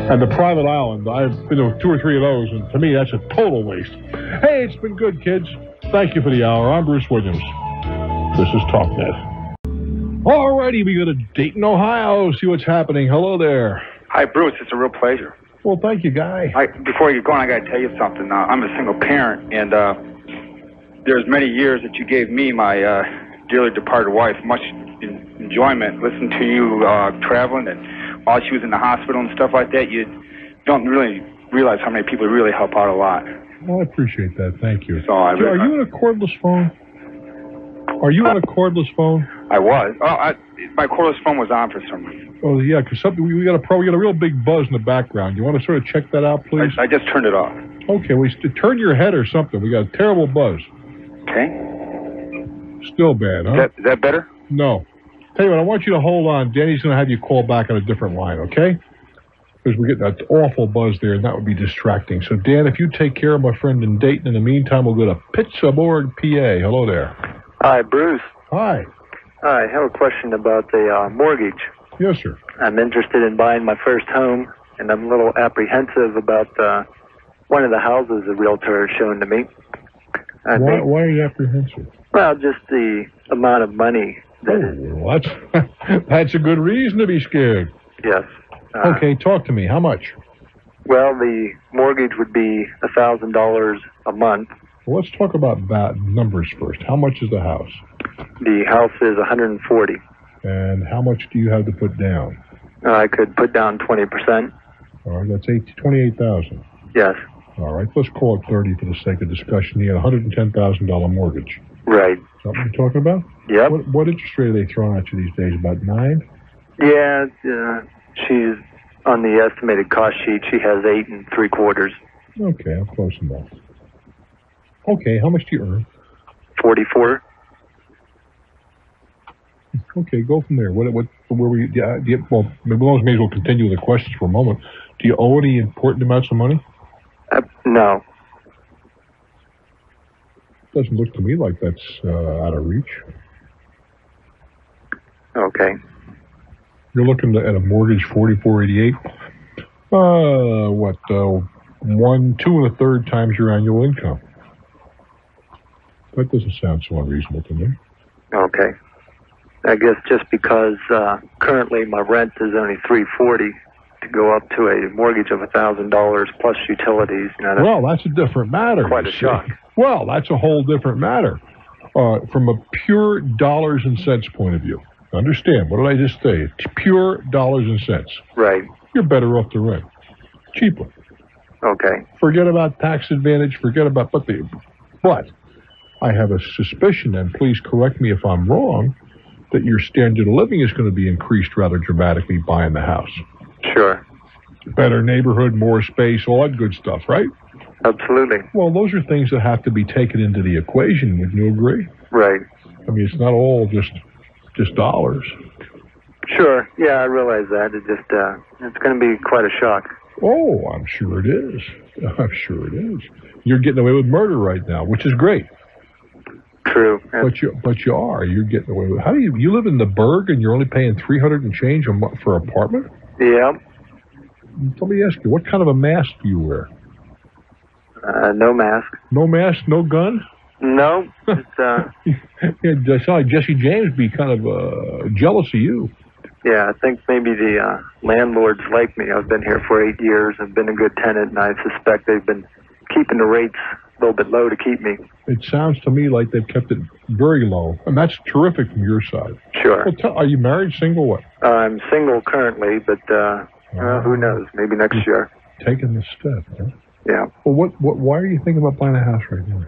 And the private island, I've been to 2 or 3 of those, and to me, that's a total waste. Hey, it's been good, kids. Thank you for the hour. I'm Bruce Williams. This is Talknet. All righty, we go to Dayton, Ohio. See what's happening. Hello there. Hi, Bruce. It's a real pleasure. Well, thank you, Guy. Before you go on, I got to tell you something. I'm a single parent, and there's many years that you gave me, my dearly departed wife, much enjoyment. Listen to you traveling, and while she was in the hospital and stuff like that, you don't really realize how many people really help out a lot. Well, I appreciate that. Thank you. So are you on a cordless phone? Are you on a cordless phone? I was. My cordless phone was on for some reason. Oh, yeah, because we got a real big buzz in the background. You want to sort of check that out, please? I just turned it off. Okay, turn your head or something. We got a terrible buzz. Okay. Still bad, huh? Is that better? No. Tell you what, I want you to hold on. Danny's going to have you call back on a different line, okay? Because we're getting that awful buzz there, and that would be distracting. So, Dan, if you take care of my friend in Dayton, in the meantime, we'll go to Pittsburgh, PA. Hello there. Hi, Bruce. Hi. I have a question about the mortgage. Yes, sir. I'm interested in buying my first home, and I'm a little apprehensive about one of the houses the realtor has shown to me. Why are you apprehensive? Well, just the amount of money. Well, that's a good reason to be scared. Yes. Okay, talk to me. How much? Well, the mortgage would be $1,000 a month. Well, let's talk about numbers first. How much is the house? The house is $140,000. And how much do you have to put down? I could put down 20%. All right, that's $28,000. Yes. All right, let's call it 30 for the sake of discussion. You had a $110,000 mortgage. Right. Something you're talking about? Yep. What interest rate are they throwing at you these days? About 9? Yeah, she's on the estimated cost sheet. She has 8 3/4. Okay, I'm close enough. Okay, how much do you earn? 44. Okay, go from there. Where were you? Well, maybe may as well continue with the questions for a moment. Do you owe any important amounts of money? No. Doesn't look to me like that's out of reach. Okay. You're looking at a mortgage, $44.88. 2 1/3 times your annual income. That doesn't sound so unreasonable to me. Okay. I guess just because currently my rent is only $340 to go up to a mortgage of $1,000 plus utilities. Well, that's a different matter. Quite a shock. Well, that's a whole different matter. From a pure dollars and cents point of view. Understand, what did I just say? It's pure dollars and cents. Right. You're better off to rent. Cheaper. Okay. Forget about tax advantage, but I have a suspicion, and please correct me if I'm wrong, that your standard of living is going to be increased rather dramatically buying the house. Sure. Better neighborhood, more space, all that good stuff, right? Absolutely. Well, those are things that have to be taken into the equation. Would you agree? Right. I mean, it's not all just dollars. Sure. Yeah, I realize that. It's going to be quite a shock. Oh, I'm sure it is. I'm sure it is. You're getting away with murder right now, which is great. True. But you're getting away with. How do you live in the Berg and you're only paying $300 and change a month for an apartment? Yeah. Let me ask you, what kind of a mask do you wear? No mask. No mask, no gun? No. It's, I saw Jesse James be kind of jealous of you. Yeah, I think maybe the landlords like me. I've been here for 8 years. I've been a good tenant, and I suspect they've been keeping the rates a little bit low to keep me. It sounds to me like they've kept it very low, and that's terrific from your side. Sure. Well, are you married, single, what? I'm single currently, but who knows? Maybe next year. Taking the step, huh? Yeah. Well, why are you thinking about buying a house right now?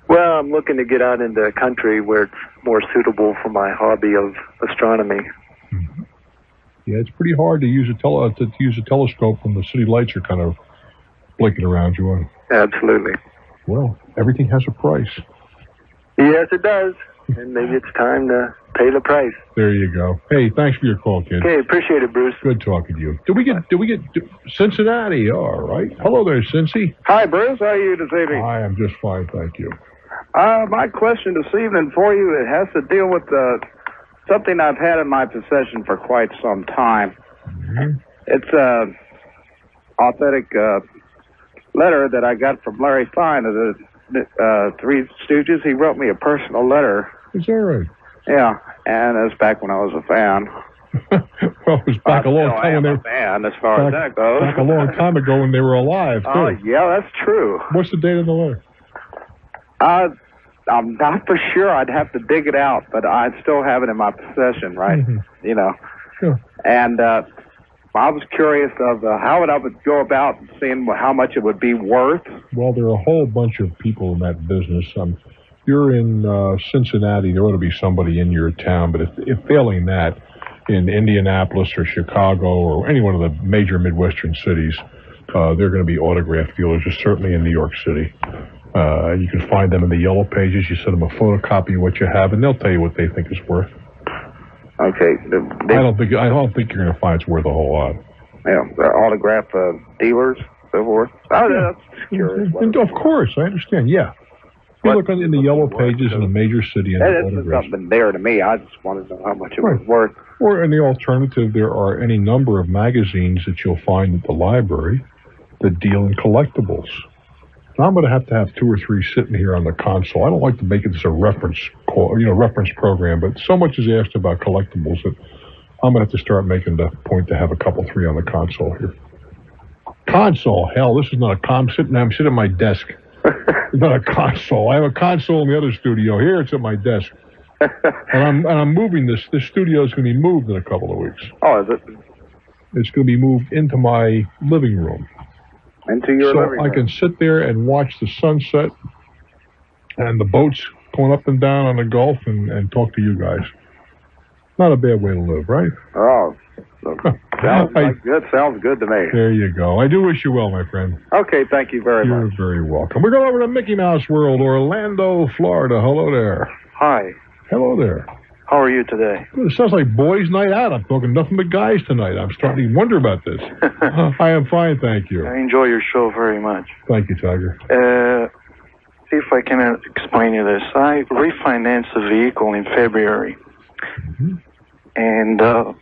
Well, I'm looking to get out into a country where it's more suitable for my hobby of astronomy. Mm-hmm. Yeah, it's pretty hard to use a telescope when the city lights are kind of blinking around you. Absolutely. Well, everything has a price. Yes, it does. And maybe it's time to pay the price. There you go. Hey, thanks for your call, kid. Okay, appreciate it, Bruce. Good talking to you. Did we get Cincinnati? All right. Hello there, Cincy. Hi, Bruce. How are you this evening? I am just fine, thank you. My question this evening for you, it has to deal with something I've had in my possession for quite some time. Mm-hmm. It's a authentic letter that I got from Larry Fine of the Three Stooges. He wrote me a personal letter. Is that right? Yeah, and that's back when I was a fan. Well, it was back a long time when they were a fan, as far as that goes. Back a long time ago when they were alive, too. Oh, yeah, that's true. What's the date of the letter? I'm not for sure. I'd have to dig it out, but I still have it in my possession, right? Mm-hmm. You know. Sure. And I was curious of how I would go about seeing how much it would be worth. Well, there are a whole bunch of people in that business. You're in Cincinnati. There ought to be somebody in your town, but if failing that, in Indianapolis or Chicago or any one of the major Midwestern cities, They're going to be autograph dealers, certainly in New York City. You can find them in the yellow pages. You send them a photocopy of what you have, and they'll tell you what they think is worth. Okay. I don't think you're going to find it's worth a whole lot. Yeah, autograph dealers, so forth. Oh, yeah. That's curious. Of course, I understand. Yeah. You look in the yellow pages in a major city. This is something there to me. I just wanted to know how much it was worth. Or in the alternative, there are any number of magazines that you'll find at the library that deal in collectibles. Now, I'm going to have 2 or 3 sitting here on the console. I don't like to make it as a reference program, but so much is asked about collectibles that I'm going to have to start making the point to have a couple, 3 on the console here. Console? Hell, this is not a I'm sitting at my desk. It's not a console. I have a console in the other studio. Here it's at my desk. And I'm moving this. This studio is going to be moved in a couple of weeks. Oh, is it? It's going to be moved into my living room. Into your living room? So I can sit there and watch the sunset and the boats going up and down on the Gulf and talk to you guys. Not a bad way to live, right? Oh, sounds good to me. There you go. I do wish you well, my friend. Okay, thank you very much. You're very welcome. We're going over to Mickey Mouse World, Orlando, Florida. Hello there. Hi. Hello there. How are you today? It sounds like boys' night out. I'm talking nothing but guys tonight. I'm starting to wonder about this. I am fine, thank you. I enjoy your show very much. Thank you, Tiger. See if I can explain you this. I refinanced a vehicle in February. Mm-hmm. And the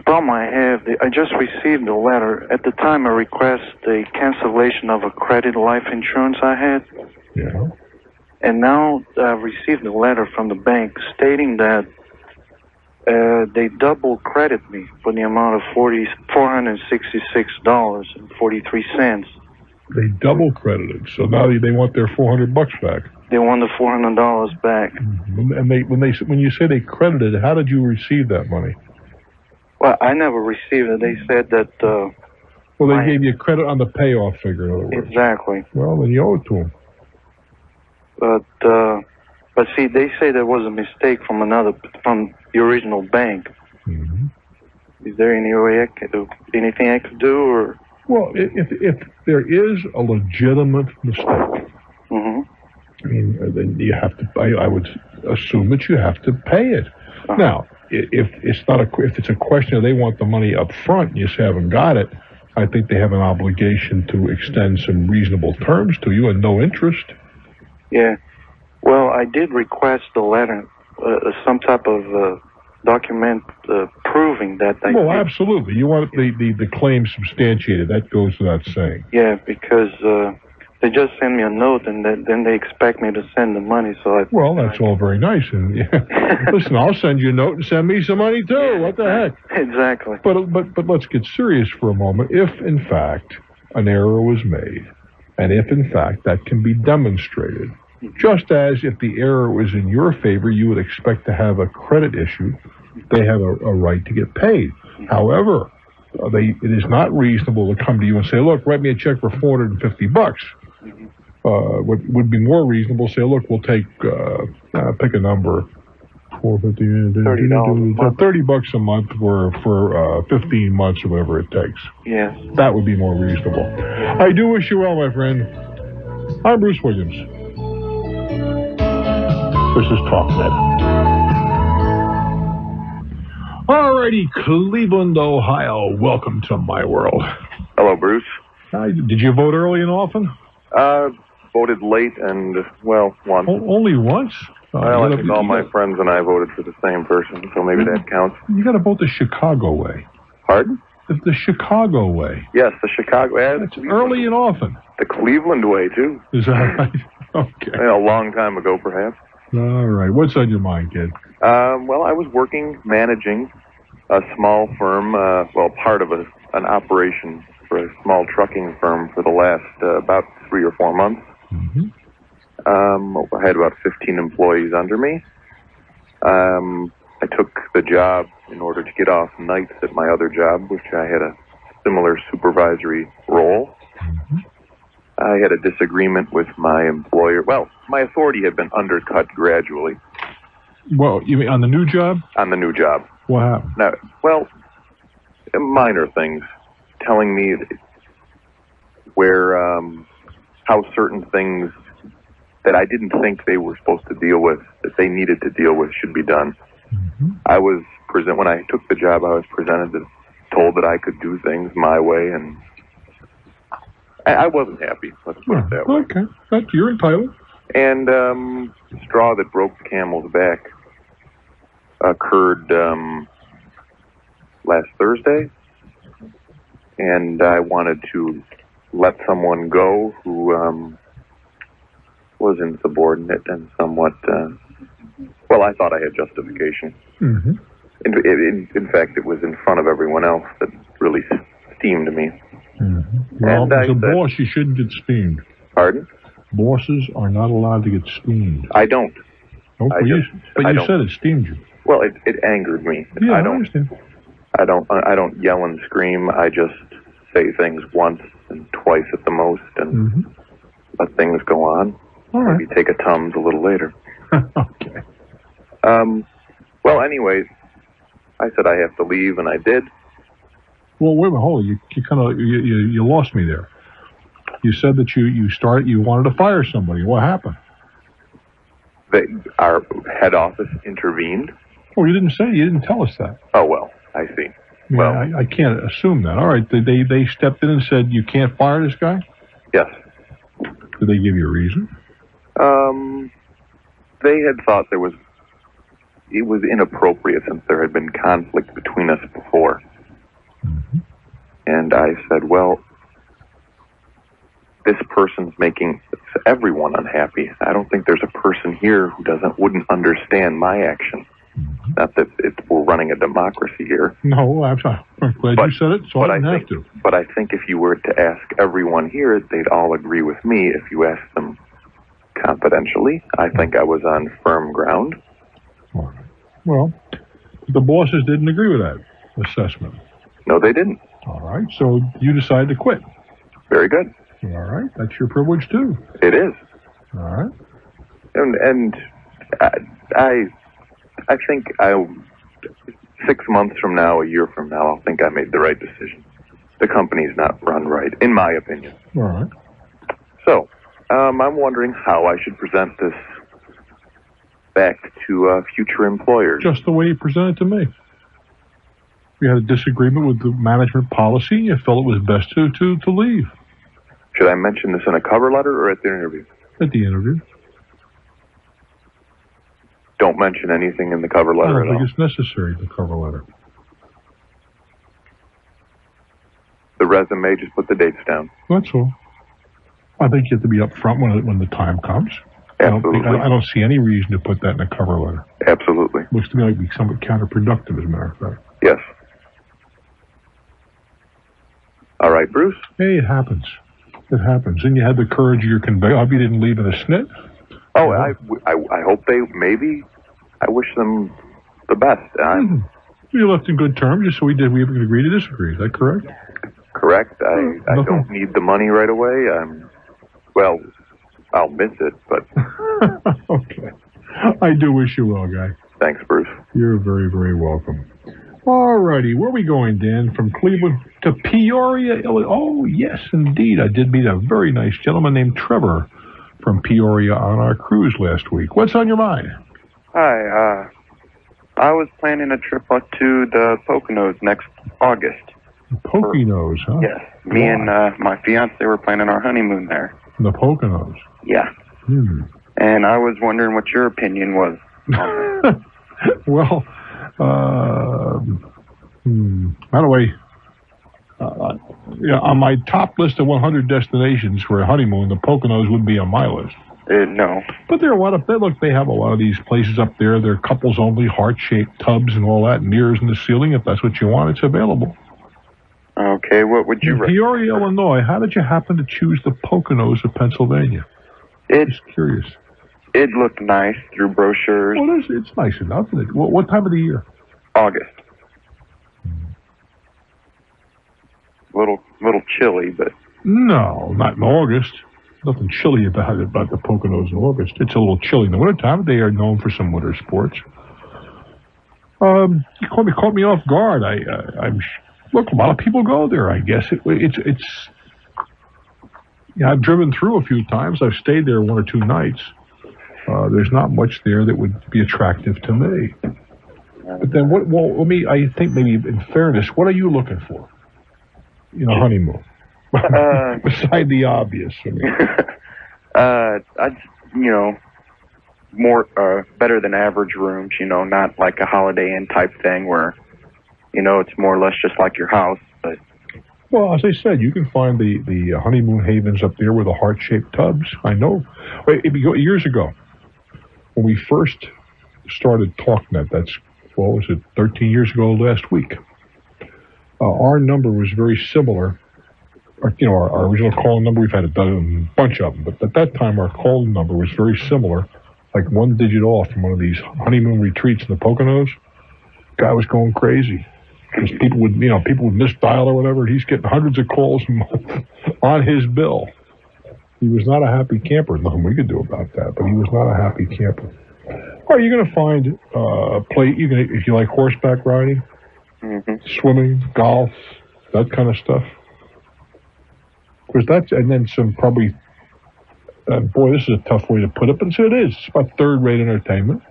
problem I have, I just received a letter. At the time, I requested a cancellation of a credit life insurance I had. Yeah. And now I've received a letter from the bank stating that they double credit me for the amount of $466.43. They double credited, so now they want their $400 back. They want the $400 back. Mm-hmm. And when you say they credited, how did you receive that money? Well, I never received it. They said that. Well, they gave you credit on the payoff figure, in other words. Exactly. Well, then you owe it to them. But see, they say there was a mistake from the original bank. Mm-hmm. Is there anything I could do, or? Well, if there is a legitimate mistake, mm-hmm. I mean, then you have to. I would assume that you have to pay it. Uh-huh. Now, if it's a question of they want the money up front and you just haven't got it, I think they have an obligation to extend some reasonable terms to you and no interest. Yeah. Well, I did request a letter, some type of document proving that I Well, absolutely. You want the claim substantiated. That goes without saying. Yeah, because they just send me a note and then they expect me to send the money. Well, that's all very nice. And listen, I'll send you a note and send me some money too. What the heck? Exactly. But let's get serious for a moment. If in fact an error was made, and if in fact that can be demonstrated, just as if the error was in your favor, you would expect to have a credit issue, they have a right to get paid. However, it is not reasonable to come to you and say, look, write me a check for $450. What would be more reasonable, say, look, we'll take, pick a number, $450, $30 a month for 15 months or whatever it takes. Yes. That would be more reasonable. I do wish you well, my friend. I'm Bruce Williams. This is Talknet. Alrighty, Cleveland, Ohio. Welcome to my world. Hello, Bruce. Hi. Did you vote early and often? Voted late and, well, once. Only once? Well, I think all my friends and I voted for the same person, so maybe that counts. You got to vote the Chicago way. Pardon? The Chicago way. Yes, the Chicago way. It's early and often. The Cleveland way, too. Is that right? Okay. A long time ago, perhaps. All right. What's on your mind, kid? Well, I was managing a small firm, part of an operation for a small trucking firm for the last about 3 or 4 months. Mm-hmm. I had about 15 employees under me. I took the job in order to get off nights at my other job, which I had a similar supervisory role. Mm-hmm. I had a disagreement with my employer. Well, my authority had been undercut gradually. Well, you mean on the new job? On the new job. What happened? Now, well, minor things. Telling me where how certain things that I didn't think they were supposed to deal with, that they needed to deal with, should be done. I was when I took the job, I was told that I could do things my way, and I wasn't happy. Let's put it that way. Okay, you're entitled. And the straw that broke the camel's back occurred last Thursday, and I wanted to let someone go who was insubordinate and somewhat, well, I thought I had justification. Mm-hmm. In fact, it was in front of everyone else that really steamed me. Mm-hmm. Well, as a boss, you shouldn't get steamed. Pardon? Bosses are not allowed to get steamed. I don't. Oh, you said it steamed you. Well, it angered me. Yeah, I understand. I don't yell and scream. I just say things once and twice at the most, and let things go on. All right. Maybe take a Tums a little later. Okay. Well, anyways, I said I have to leave, and I did. Well, wait a minute, hold on. You lost me there. You said that you wanted to fire somebody. What happened? Our head office intervened. Oh, you didn't tell us that. Oh, well, I see. Yeah, well, I can't assume that. All right, they stepped in and said you can't fire this guy? Yes. Did they give you a reason? They had thought it was inappropriate since there had been conflict between us before. Mm-hmm. And I said, well, this person's making everyone unhappy. I don't think there's a person here who wouldn't understand my action. Mm-hmm. Not that we're running a democracy here. No, I'm glad you said it, so I didn't have to. But I think if you were to ask everyone here, they'd all agree with me if you asked them confidentially. I think I was on firm ground. Well, the bosses didn't agree with that assessment. No, they didn't. All right, so you decided to quit. Very good. All right, that's your privilege too. It is. All right. And I think 6 months from now, a year from now, I'll think I made the right decision. The company's not run right, in my opinion. All right. So, I'm wondering how I should present this back to future employers. Just the way you presented to me. We had a disagreement with the management policy, and you felt it was best to leave. Should I mention this in a cover letter or at the interview? At the interview. Don't mention anything in the cover letter at all? I don't think it's necessary in the cover letter. The resume, just put the dates down. That's all. I think you have to be upfront when the time comes. Absolutely. I don't see any reason to put that in a cover letter. Absolutely. Looks to me like it'd be somewhat counterproductive, as a matter of fact. Yes. All right, Bruce? Hey, it happens. It happens. And you had the courage of your conviction. I hope you didn't leave in a snit. Oh, I hope maybe I wish them the best. You left in good terms, just so we can agree to disagree. Is that correct? Correct. I don't need the money right away. Well, I'll miss it, but... Okay. I do wish you well, guy. Thanks, Bruce. You're very, very welcome. All righty. Where are we going, Dan? From Cleveland to Peoria, Illinois. Oh, yes, indeed. I did meet a very nice gentleman named Trevor from Peoria on our cruise last week. What's on your mind? Hi, I was planning a trip up to the Poconos next August. Poconos, huh? Yes. Me and my fiance were planning our honeymoon there. The Poconos? Yeah. And I was wondering what your opinion was on that. Well, by the way, on my top list of 100 destinations for a honeymoon, the Poconos would be on my list. No. But there are a lot of, they have a lot of these places up there. They're couples only, heart-shaped tubs and all that, mirrors in the ceiling. If that's what you want, it's available. Okay, what would you recommend? Peoria, Illinois. How did you happen to choose the Poconos of Pennsylvania? Just curious. It looked nice through brochures. Well, it's nice enough, isn't it? What time of the year? August. Little chilly, but... No, not in August. Nothing chilly about the Poconos in August. It's a little chilly in the wintertime. They are known for some winter sports. You caught me off guard. Look, a lot of people go there, I guess. It's Yeah, I've driven through a few times. I've stayed there 1 or 2 nights. There's not much there that would be attractive to me. But then, I think maybe in fairness, what are you looking for? Honeymoon. Beside the obvious. More, better than average rooms, not like a Holiday Inn type thing where, it's more or less just like your house, but. Well, as I said, you can find the honeymoon havens up there with the heart-shaped tubs. I know. Years ago, when we first started Talknet, that's, 13 years ago last week, our number was very similar. Our original call number, we've had a bunch of them, but at that time our call number was very similar, like 1 digit off from one of these honeymoon retreats in the Poconos. Guy was going crazy. Because people would misdial or whatever. He's getting hundreds of calls a month on his bill. He was not a happy camper. Nothing we could do about that, but he was not a happy camper. All right, you're going to find if you like horseback riding, swimming, golf, that kind of stuff. Because and then some probably, boy, this is a tough way to put it, but it is. It's about third-rate entertainment.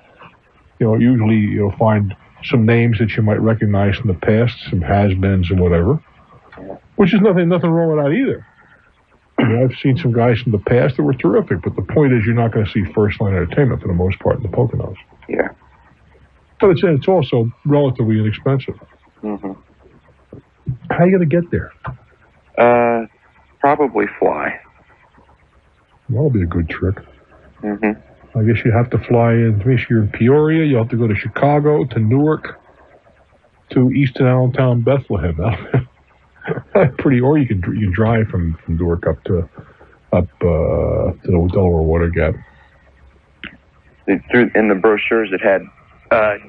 Usually you'll find some names that you might recognize from the past, some has-beens and whatever, which is nothing wrong with that either. I've seen some guys from the past that were terrific, but the point is you're not going to see first-line entertainment for the most part in the Poconos. Yeah. But it's also relatively inexpensive. How are you going to get there? Probably fly. That'll be a good trick. I guess you have to fly in. If you're in Peoria, you'll have to go to Chicago, to Newark, to Easton, Allentown, Bethlehem. Or you can drive from Newark up to the Delaware Water Gap. In the brochures, it had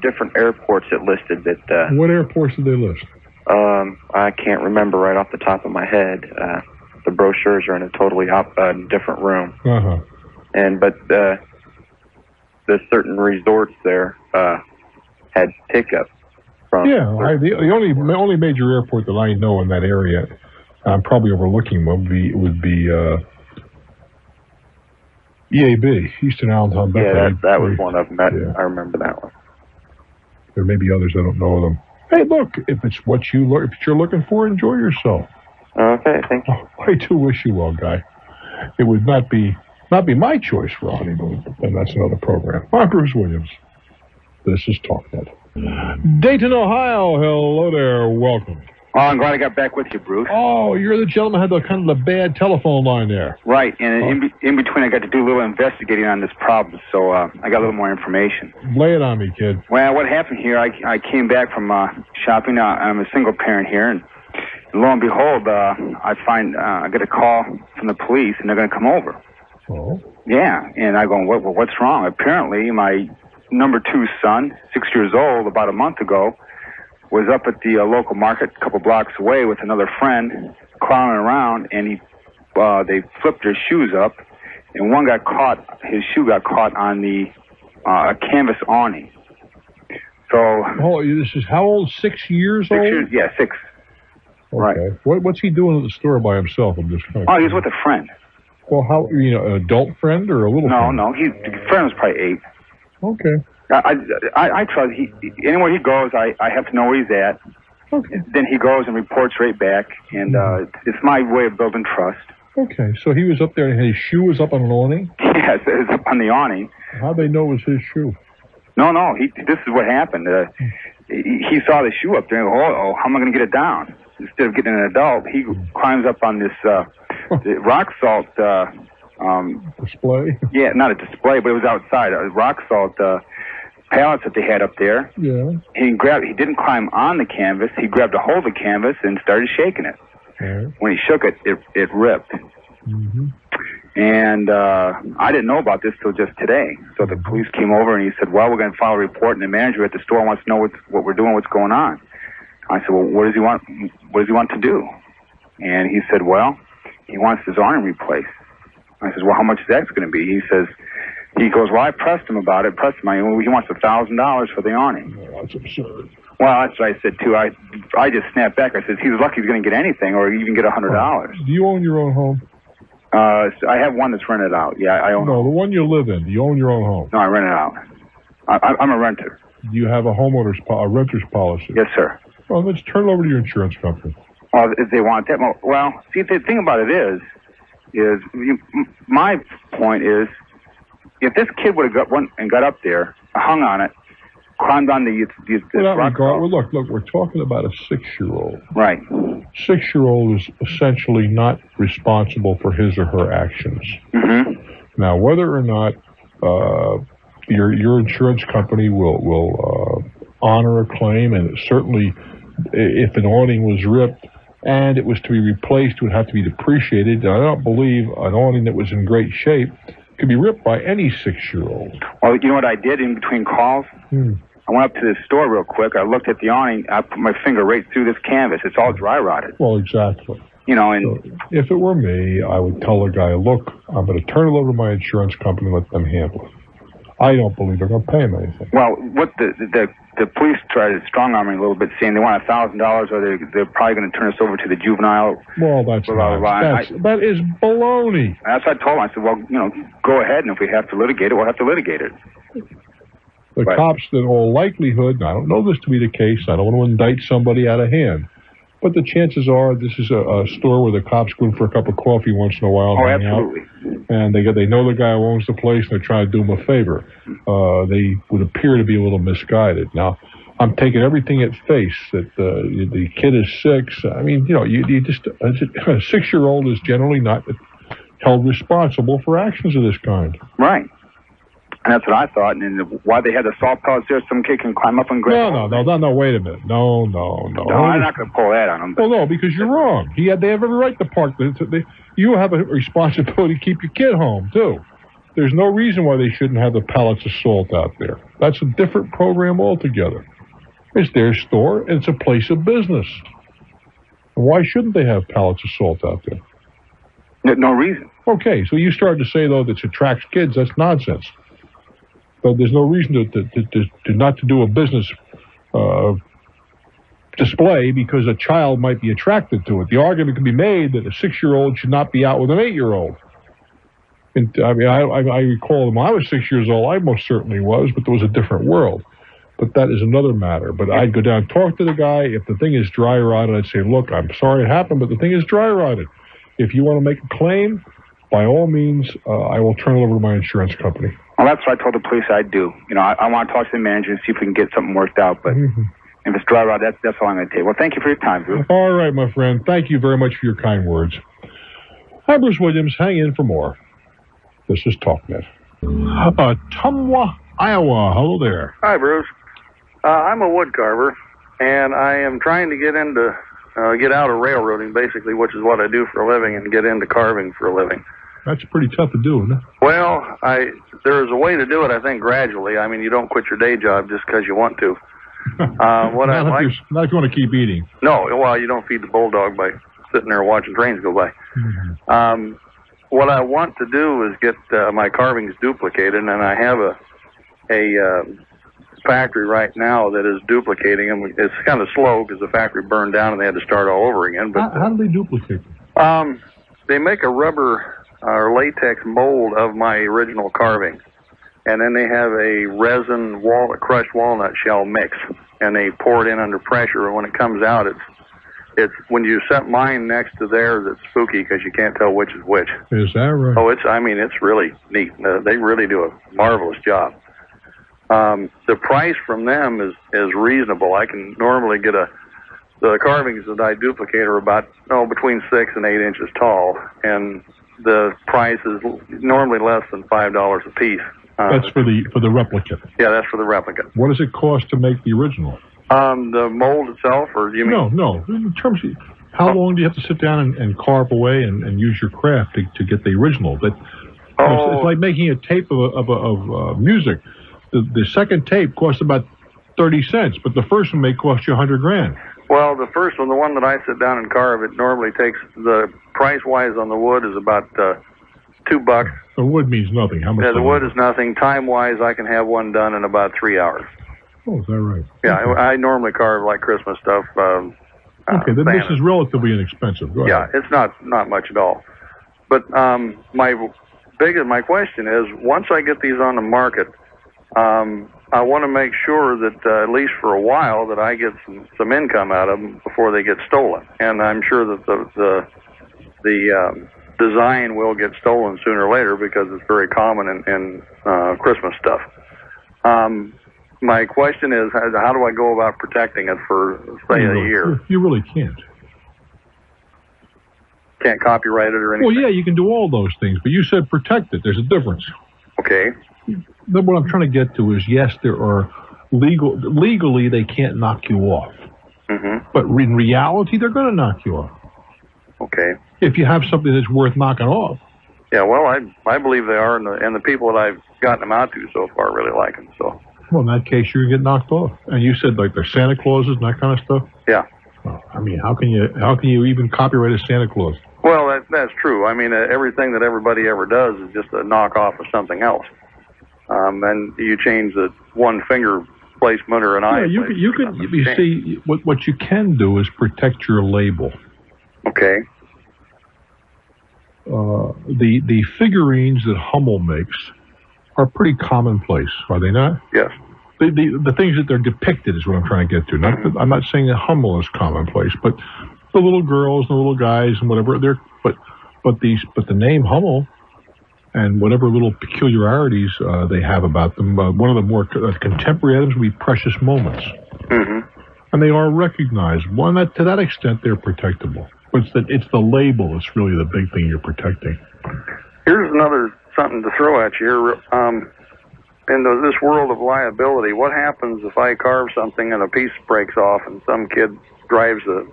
different airports it listed that. What airports did they list? I can't remember right off the top of my head. The brochures are in a totally different room. But the certain resorts there had pickup from. Yeah, the only major airport that I know in that area, I'm probably overlooking, would be EAB, Eastern Allentown. Yeah, that was one of them. I remember that one. There may be others, I don't know them. Hey, look, if it's what you're looking for, enjoy yourself. Okay, thank you. I do wish you well, Guy. It would not be my choice for a honeymoon, but then that's another program. I'm Bruce Williams. This is Talknet. Dayton, Ohio. Hello there. Welcome. Oh, I'm glad I got back with you, Bruce. Oh, you're the gentleman who had the bad telephone line there. Right, and in between I got to do a little investigating on this problem, so I got a little more information. Lay it on me, kid. Well, what happened here, I came back from shopping. I'm a single parent here, and lo and behold, I get a call from the police, and they're going to come over. Oh? Yeah, and I go, what's wrong? Apparently, my number 2 son, 6 years old, about a month ago, was up at the local market a couple blocks away with another friend, clowning around, and they flipped their shoes up, and his shoe got caught on the canvas awning. So. Oh, this is how old? 6 years old? 6 years, yeah, 6. Okay. Right. What's he doing at the store by himself? I'm just kind of. Oh, he was with a friend. Well, an adult friend or a little friend? No, the friend was probably 8. Okay. I trust anywhere he goes, I have to know where he's at. Okay. Then he goes and reports right back, and it's my way of building trust. Okay, so he was up there and his shoe was up on an awning? Yes, it was up on the awning. How'd they know it was his shoe? No, this is what happened. He saw the shoe up there and how am I going to get it down? Instead of getting an adult, he climbs up on this the rock salt display. Yeah, not a display, but it was outside. Rock salt pallets that they had up there. Yeah. He didn't climb on the canvas. He grabbed a hold of the canvas and started shaking it. Right. When he shook it, it ripped. And I didn't know about this till just today. So the police came over and he said, well, we're going to file a report, and the manager at the store wants to know what we're doing, what's going on. I said, well, what does he want to do? And he said, well, he wants his awning replaced. I said, well, how much is that going to be? He goes, well, I pressed him about it. He wants $1,000 for the awning. Oh, that's absurd. Well, that's what I said, too. I just snapped back. I said, he's lucky he's going to get anything or even get $100. Do you own your own home? I have one that's rented out. Yeah, I own. No, the one you live in. You own your own home. No, I rent it out. I'm a renter. Do you have a renter's policy? Yes, sir. Well, let's turn it over to your insurance company. Well, if they want that, well, see, the thing about it is my point is, if this kid would have got up there, hung on it, climbed on the rock. Well, look, we're talking about a 6-year-old. Right. 6-year-old is essentially not responsible for his or her actions. Mm-hmm. Now, whether or not your insurance company will honor a claim, and certainly if an awning was ripped and it was to be replaced, it would have to be depreciated. And I don't believe an awning that was in great shape could be ripped by any 6-year-old. Well, you know what I did in between calls? I went up to the store real quick. I looked at the awning. I put my finger right through this canvas. It's all dry rotted. Well, exactly. You know, and so if it were me, I would tell the guy, look, I'm going to turn it over to my insurance company and let them handle it. I don't believe they're going to pay him anything. Well, what the police tried to strong-arm me a little bit, saying they want $1,000, or they're probably going to turn us over to the juvenile. Well, that is baloney. That's what I told him. I said, well, you know, go ahead, and if we have to litigate it, we'll have to litigate it. The cops, in all likelihood, and I don't know this to be the case, I don't want to indict somebody out of hand, but the chances are this is a store where the cops go in for a cup of coffee once in a while. Oh, absolutely. And they know the guy who owns the place, and they're trying to do him a favor. They would appear to be a little misguided. Now, I'm taking everything at face that the kid is 6. I mean, you know, you just a 6-year-old is generally not held responsible for actions of this kind. Right. And that's what I thought. And why they had the salt pellets there, some kid can climb up and grab. No, wait a minute. No. No, I'm not going to pull that on them. Well, no, because you're wrong. They have every right to park. You have a responsibility to keep your kid home, too. There's no reason why they shouldn't have the pallets of salt out there. That's a different program altogether. It's their store, and it's a place of business. And why shouldn't they have pallets of salt out there? No reason. Okay, so you started to say, though, that attracts kids. That's nonsense. But there's no reason to not to do a business display because a child might be attracted to it. The argument can be made that a 6-year-old should not be out with an 8-year-old. And I mean, I recall when I was 6 years old, I most certainly was, but there was a different world. But that is another matter. But I'd go down, talk to the guy. If the thing is dry rotted, I'd say, look, I'm sorry it happened, but the thing is dry rotted. If you want to make a claim, by all means, I will turn it over to my insurance company. Well, that's what I told the police I'd do. You know, I want to talk to the manager and see if we can get something worked out. But if it's dry rot, that's all I'm going to take. Well, thank you for your time, Bruce. All right, my friend. Thank you very much for your kind words. I'm Bruce Williams. Hang in for more. This is Talknet. Tumwa, Iowa. Hello there. Hi, Bruce. I'm a wood carver, and I am trying to get out of railroading, basically, which is what I do for a living, and get into carving for a living. That's pretty tough to do, isn't it? Well, there's a way to do it, I think, gradually. I mean, you don't quit your day job just because you want to. Not if you want to keep eating. No, well, you don't feed the bulldog by sitting there watching trains go by. Mm-hmm. What I want to do is get my carvings duplicated, and I have a factory right now that is duplicating them. It's kind of slow because the factory burned down and they had to start all over again. But how do they duplicate them? They make a rubber or latex mold of my original carving, and then they have a resin crushed walnut shell mix, and they pour it in under pressure. And when it comes out, it's when you set mine next to theirs, it's spooky because you can't tell which is which. Is that right? Oh, it's really neat. They really do a marvelous job. The price from them is reasonable. I can normally get the carvings that I duplicate are about between 6 and 8 inches tall, and the price is normally less than $5 a piece. That's for the replicate. Yeah, that's for the replicate. What does it cost to make the original? The mold itself, or do you mean? No. In terms of how long do you have to sit down and carve away and use your craft to get the original? It's like making a tape of music. The second tape costs about 30 cents, but the first one may cost you $100,000. Well, the first one, the one that I sit down and carve, it normally takes, the price-wise on the wood is about $2. The wood means nothing. How much? Yeah, the wood is nothing. Time-wise, I can have one done in about 3 hours. Oh, is that right? Yeah, okay. I normally carve like Christmas stuff. Okay, then this is relatively inexpensive. Go ahead. Yeah, it's not much at all. But my question is, once I get these on the market, I want to make sure that at least for a while that I get some income out of them before they get stolen. And I'm sure that the design will get stolen sooner or later because it's very common in Christmas stuff. My question is, how do I go about protecting it for, say, a year? You really can't. Can't copyright it or anything? Well, yeah, you can do all those things, but you said protect it. There's a difference. Okay. What I'm trying to get to is, yes, there are legally they can't knock you off. Mm-hmm. But in reality, they're going to knock you off. Okay. If you have something that's worth knocking off. Yeah, well, I believe they are, and the people that I've gotten them out to so far really like them, so. Well, in that case, you're going to get knocked off. And you said, like, they're Santa Clauses and that kind of stuff? Yeah. Well, I mean, how can you even copyright a Santa Claus? Well, that's true. I mean, everything that everybody ever does is just a knockoff of something else. And you change the one finger placement or an eye. Yeah, you see, what you can do is protect your label. Okay. The figurines that Hummel makes are pretty commonplace, are they not? Yes. The things that they're depicted is what I'm trying to get to. I'm not saying that Hummel is commonplace, but the little girls and the little guys and whatever but the name Hummel and whatever little peculiarities they have about them. One of the more contemporary items would be Precious Moments, and they are recognizable. And to that extent, they're protectable. But it's the label that's really the big thing you're protecting. Here's another something to throw at you. In this world of liability, what happens if I carve something and a piece breaks off and some kid drives a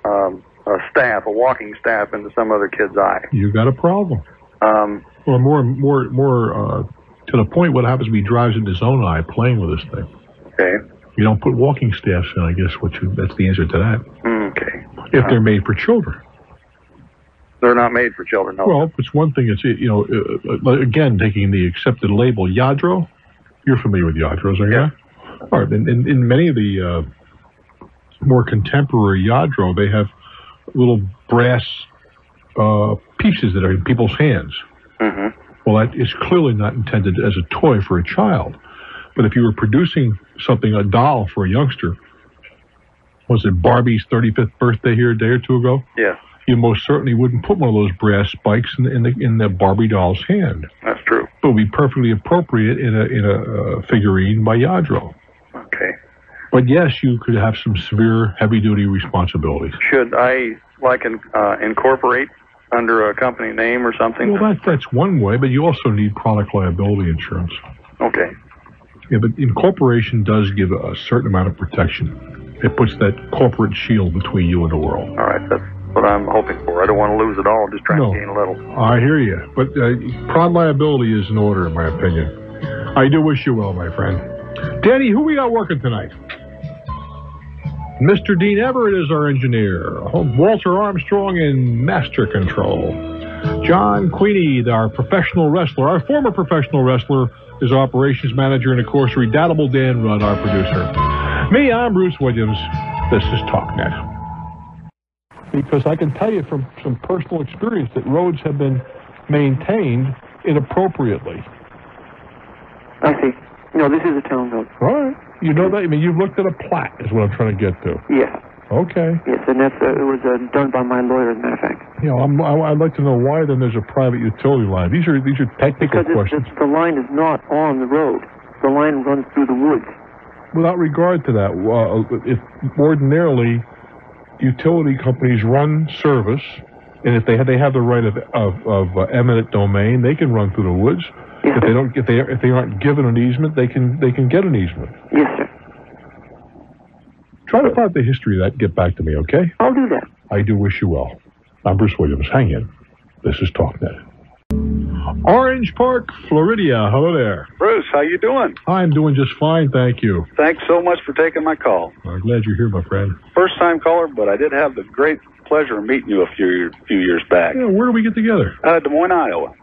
walking staff into some other kid's eye? You got a problem. Or more to the point, what happens if he drives into his own eye playing with this thing? Okay. You don't put walking staffs in, I guess. That's the answer to that. Okay. If they're made for children. They're not made for children, no. Well, it's one thing. It's again taking the accepted label Yadro. You're familiar with Yadros, are you? Yeah. All right. In many of the more contemporary Yadro, they have little brass pieces that are in people's hands. Mm-hmm. Well, that is clearly not intended as a toy for a child. But if you were producing something, a doll for a youngster, was it Barbie's 35th birthday here a day or two ago? Yeah. You most certainly wouldn't put one of those brass spikes in the Barbie doll's hand. That's true. But it would be perfectly appropriate in a figurine by Yadro. Okay. But yes, you could have some severe, heavy-duty responsibilities. Should I incorporate under a company name or something? Well, that's one way, but you also need product liability insurance. Okay. Yeah, but incorporation does give a certain amount of protection. It puts that corporate shield between you and the world. All right, that's what I'm hoping for. I don't want to lose it all, just trying to gain a little. I hear you, but prod liability is in order, in my opinion. I do wish you well, my friend. Danny, who we got working tonight? Mr. Dean Everett is our engineer. Walter Armstrong in master control. John Queenie, our professional wrestler, our former professional wrestler, is operations manager, and of course, Redoubtable Dan Rudd, our producer. Me, I'm Bruce Williams. This is Talknet. Because I can tell you from some personal experience that roads have been maintained inappropriately. I see. No, this is a town road. All right. You know that? I mean, you've looked at a plat, is what I'm trying to get to. Yes. Okay. Yes, and that's it was done by my lawyer, as a matter of fact. You know, I'd like to know why then there's a private utility line. These are technical questions. Because the line is not on the road. The line runs through the woods. Without regard to that, if ordinarily utility companies run service, and if they have the right of eminent domain, they can run through the woods. Yes, if they aren't given an easement, they can get an easement. Yes, sir. Try to find the history of that and get back to me, okay? I'll do that. I do wish you well. I'm Bruce Williams. Hang in. This is Talknet. Orange Park, Florida. Hello there. Bruce, how you doing? I'm doing just fine, thank you. Thanks so much for taking my call. I'm glad you're here, my friend. First time caller, but I did have the great pleasure of meeting you a few years back. Yeah, where did we get together? Des Moines, Iowa.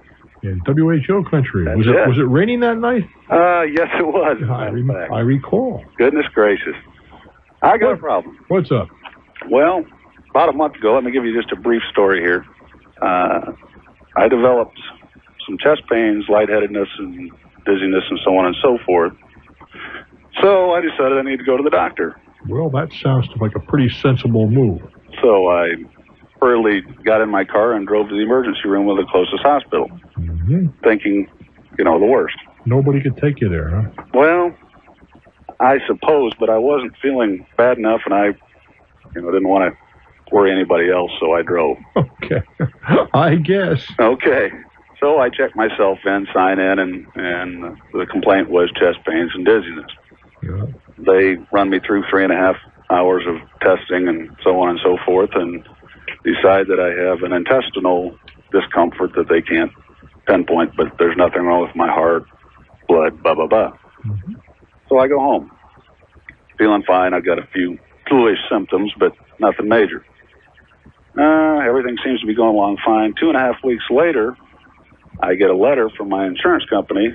In WHO country. That's Was it raining that night? Yes, it was. I recall. Goodness gracious. I got a problem. What's up? Well, about a month ago, let me give you just a brief story here. I developed some chest pains, lightheadedness, and dizziness, and so on and so forth. So I decided I need to go to the doctor. Well, that sounds like a pretty sensible move. So I hurriedly got in my car and drove to the emergency room of the closest hospital, thinking, the worst. Nobody could take you there, huh? Well, I suppose, but I wasn't feeling bad enough, and I, didn't want to worry anybody else, so I drove. Okay. I guess. Okay. So I checked myself in, sign in, and the complaint was chest pains and dizziness. Yeah. They run me through 3.5 hours of testing and so on and so forth, and decide that I have an intestinal discomfort that they can't pinpoint, but there's nothing wrong with my heart, blood, blah, blah, blah. So I go home, feeling fine. I've got a few flu-ish symptoms, but nothing major. Everything seems to be going along fine. 2.5 weeks later, I get a letter from my insurance company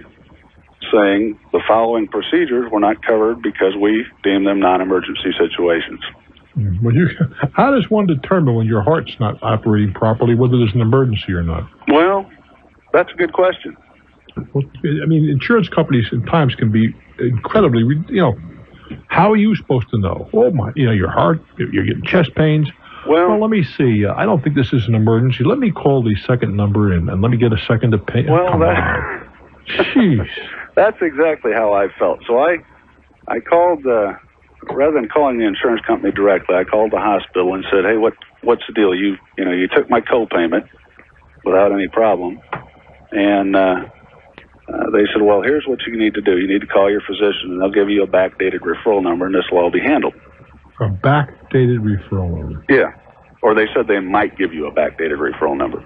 saying the following procedures were not covered because we deem them non-emergency situations. Well, how does one determine when your heart's not operating properly whether there's an emergency or not? Well, that's a good question. Well, I mean, insurance companies at times can be incredibly, how are you supposed to know? Oh, my, your heart, you're getting chest pains. Well, let me see. I don't think this is an emergency. Let me call the second number and let me get a second opinion. Well, jeez. That's exactly how I felt. So I called, rather than calling the insurance company directly, I called the hospital and said, hey, what's the deal? You took my co-payment without any problem. And they said, well, here's what you need to do. You need to call your physician, and they'll give you a backdated referral number, and this will all be handled. A backdated referral number? Yeah. Or they said they might give you a backdated referral number.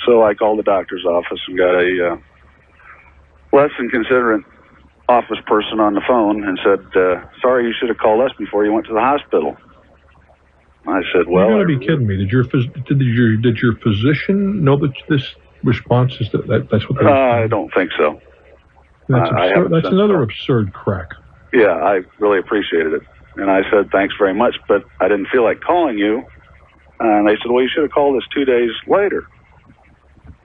So I called the doctor's office and got a less than considerate office person on the phone and said, sorry, you should have called us before you went to the hospital. I said, well... You're going to be kidding me. Did your physician know that this response is that's what I don't think so. That's absurd. That's another absurd crack. Yeah, I really appreciated it. And I said, thanks very much, but I didn't feel like calling you. And they said, well, you should have called us 2 days later.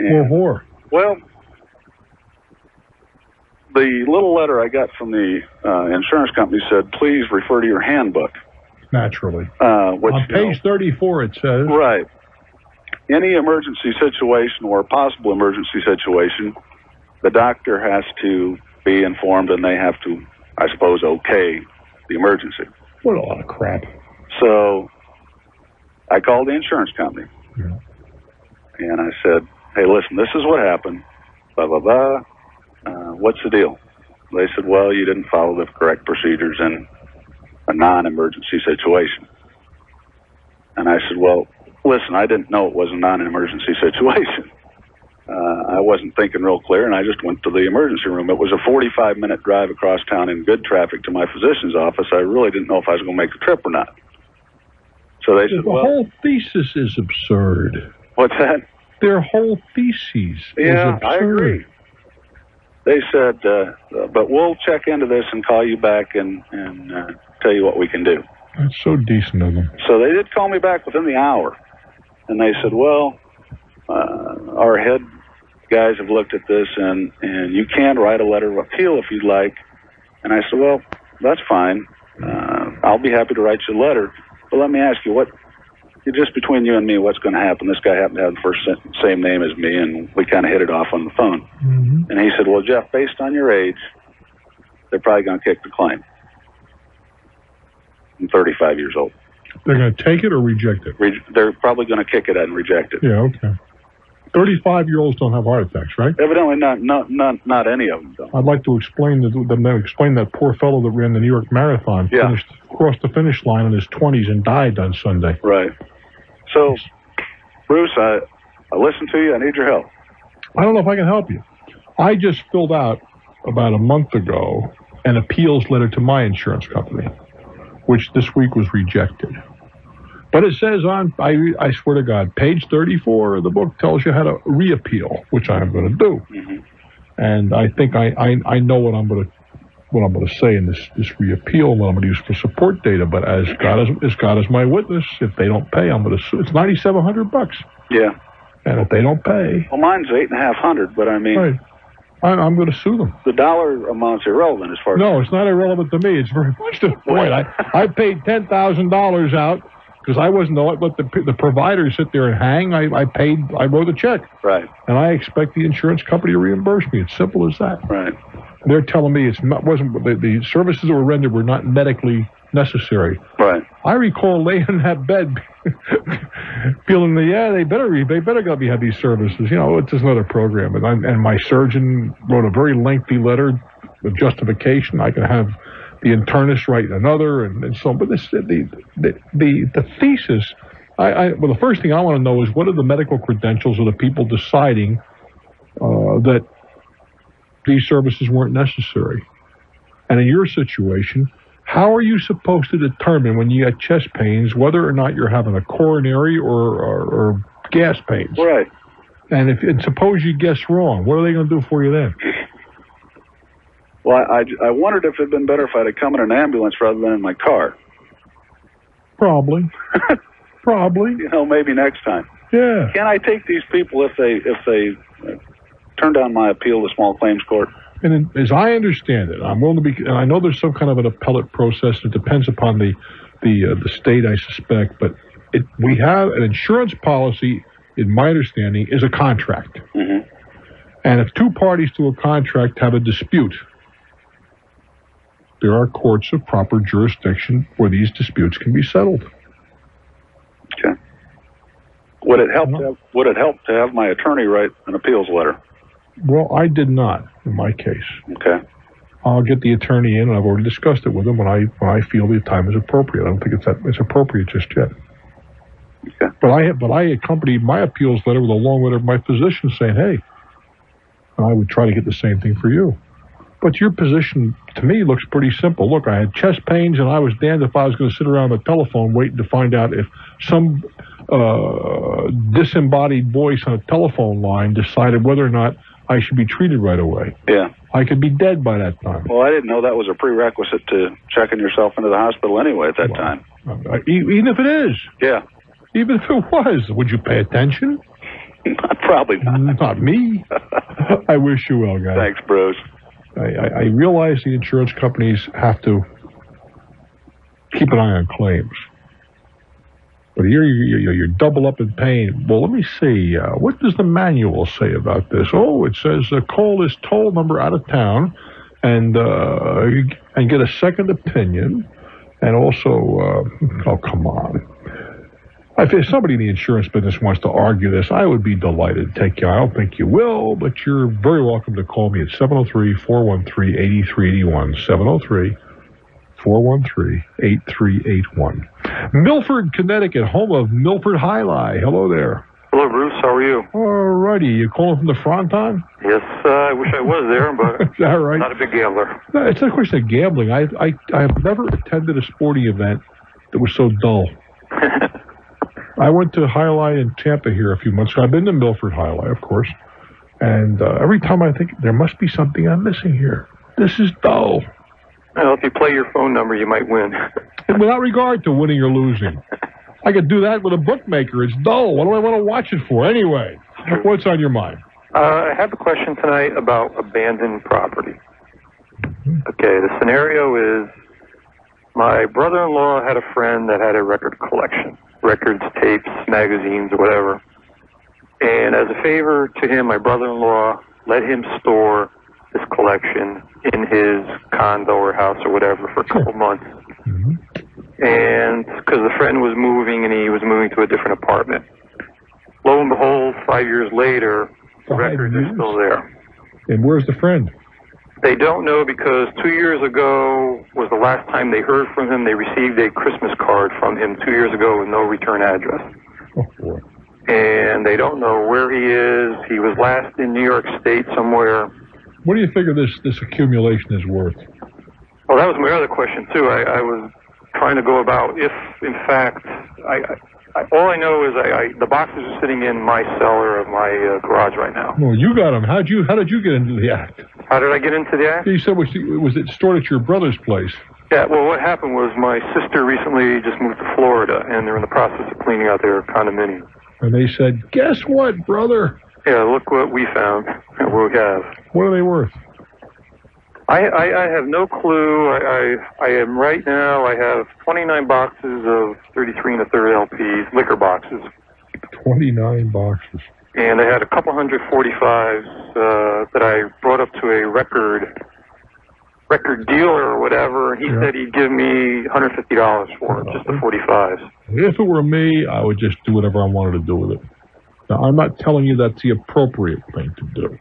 Whore. Well, the little letter I got from the insurance company said, please refer to your handbook. Naturally. Which, on page 34, it says. Right. Any emergency situation or possible emergency situation, the doctor has to be informed and they have to, I suppose, okay the emergency. What a lot of crap. So I called the insurance company. Yeah. And I said, hey, listen, this is what happened. Blah, blah, blah. What's the deal? They said, well, you didn't follow the correct procedures in a non-emergency situation. And I said, well, listen, I didn't know it was a non-emergency situation. I wasn't thinking real clear, and I just went to the emergency room. It was a 45-minute drive across town in good traffic to my physician's office. I really didn't know if I was going to make the trip or not. So they said, the whole thesis is absurd. What's that? Their whole thesis is absurd. I agree. They said, but we'll check into this and call you back and tell you what we can do. That's so decent of them. So they did call me back within the hour. And they said, well, our head guys have looked at this, and you can write a letter of appeal if you'd like. And I said, well, that's fine. I'll be happy to write you a letter. But let me ask you, just between you and me, what's going to happen? This guy happened to have the same name as me, and we kind of hit it off on the phone. Mm-hmm. And he said, well, Jeff, based on your age, they're probably going to kick the claim. I'm 35 years old. They're going to take it or reject it? They're probably going to kick it and reject it. Yeah, okay. 35-year-olds don't have heart attacks, right? Evidently not any of them don't. I'd like to explain that poor fellow that ran the New York Marathon, crossed the finish line in his 20s and died on Sunday. Right. So, Bruce, I listened to you. I need your help. I don't know if I can help you. I just filled out about a month ago an appeals letter to my insurance company, which this week was rejected. But it says I swear to God, page 34 of the book tells you how to reappeal, which I'm going to do. Mm-hmm. And I think I know what I'm going to say in this reappeal, what I'm going to use for support data. But as God is my witness, if they don't pay, I'm going to sue. It's $9,700. Yeah. And if they don't pay... Well, mine's $8,500, but I mean... Right. I'm going to sue them. The dollar amount's irrelevant as far as... No, it's not irrelevant to me. It's very much to the point. I paid $10,000 out because I wasn't let the providers sit there and hang. I wrote a check. Right. And I expect the insurance company to reimburse me. It's simple as that. Right. They're telling me the services that were rendered were not medically necessary. Right. I recall laying in that bed feeling they better have these services. You know, it's just another program. And my surgeon wrote a very lengthy letter with justification. I can have the internist write another and so on. But the thesis, well, the first thing I want to know is what are the medical credentials of the people deciding that these services weren't necessary? And in your situation, how are you supposed to determine when you get chest pains whether or not you're having a coronary or gas pains? Right. And suppose you guess wrong, what are they going to do for you then? Well, I wondered if it'd been better if I'd have come in an ambulance rather than in my car. Probably. Probably. You know, maybe next time. Yeah. Can I take these people if they turn down my appeal to small claims court? And as I understand it, I'm willing to be. And I know there's some kind of an appellate process. It depends upon the state, I suspect. But we have an insurance policy. In my understanding, is a contract. Mm-hmm. And if two parties to a contract have a dispute, there are courts of proper jurisdiction where these disputes can be settled. Okay. Would it help to have my attorney write an appeals letter? Well, I did not in my case. Okay. I'll get the attorney in, and I've already discussed it with him when I feel the time is appropriate. I don't think it's appropriate just yet. Okay. But I accompanied my appeals letter with a long letter of my physician saying, hey, and I would try to get the same thing for you. But your position, to me, looks pretty simple. Look, I had chest pains, and I was damned if I was going to sit around the telephone waiting to find out if some disembodied voice on a telephone line decided whether or not I should be treated right away. Yeah. I could be dead by that time. Well, I didn't know that was a prerequisite to checking yourself into the hospital anyway at that time. Even if it is. Yeah. Even if it was. Would you pay attention? Probably not. Not me. I wish you well, guys. Thanks, Bruce. I realize the insurance companies have to keep an eye on claims. But here you're double up in pain. Well, let me see. What does the manual say about this? Oh, it says call this toll number out of town and get a second opinion. And also, oh, come on. If somebody in the insurance business wants to argue this, I would be delighted to take you. I don't think you will, but you're very welcome to call me at 703-413-8381. 703-413-8381. Milford, Connecticut, home of Milford Highlight. Hello there. Hello, Bruce. How are you? All righty. You calling from the Fronton? Yes, I wish I was there, but Is that right? not a big gambler. No, it's not a question of gambling. I have never attended a sporting event that was so dull. I went to Highlight in Tampa here a few months ago. I've been to Milford Highlight, of course. And every time I think, there must be something I'm missing here. This is dull. Well, if you play your phone number, you might win. Without regard to winning or losing. I could do that with a bookmaker. It's dull. What do I want to watch it for? Anyway, what's on your mind? I have a question tonight about abandoned property. Okay, the scenario is my brother-in-law had a friend that had a record collection. Records, tapes, magazines, whatever. And as a favor to him, my brother-in-law let him store his collection in his condo or house or whatever for a couple months. And because the friend was moving and he was moving to a different apartment. Lo and behold, 5 years later, the records are still there. And where's the friend? They don't know because 2 years ago was the last time they heard from him. They received a Christmas card from him 2 years ago with no return address. Oh, boy. And they don't know where he is. He was last in New York State somewhere. What do you figure this accumulation is worth? Well, that was my other question, too. I was trying to go about if, in fact, all I know is the boxes are sitting in my cellar of my garage right now. Well, you got them. How did you get into the act? How did I get into the act? You said was it stored at your brother's place? Yeah, well, what happened was my sister recently just moved to Florida, and they're in the process of cleaning out their condominium. And they said, guess what, brother? Yeah, look what we found and what we have. What are they worth? I have no clue. I am right now, I have 29 boxes of 33 and a third LPs, liquor boxes. 29 boxes. And I had a couple 145s that I brought up to a record dealer or whatever, and he said he'd give me $150 for them, just the 45s. If it were me, I would just do whatever I wanted to do with it. Now, I'm not telling you that's the appropriate thing to do.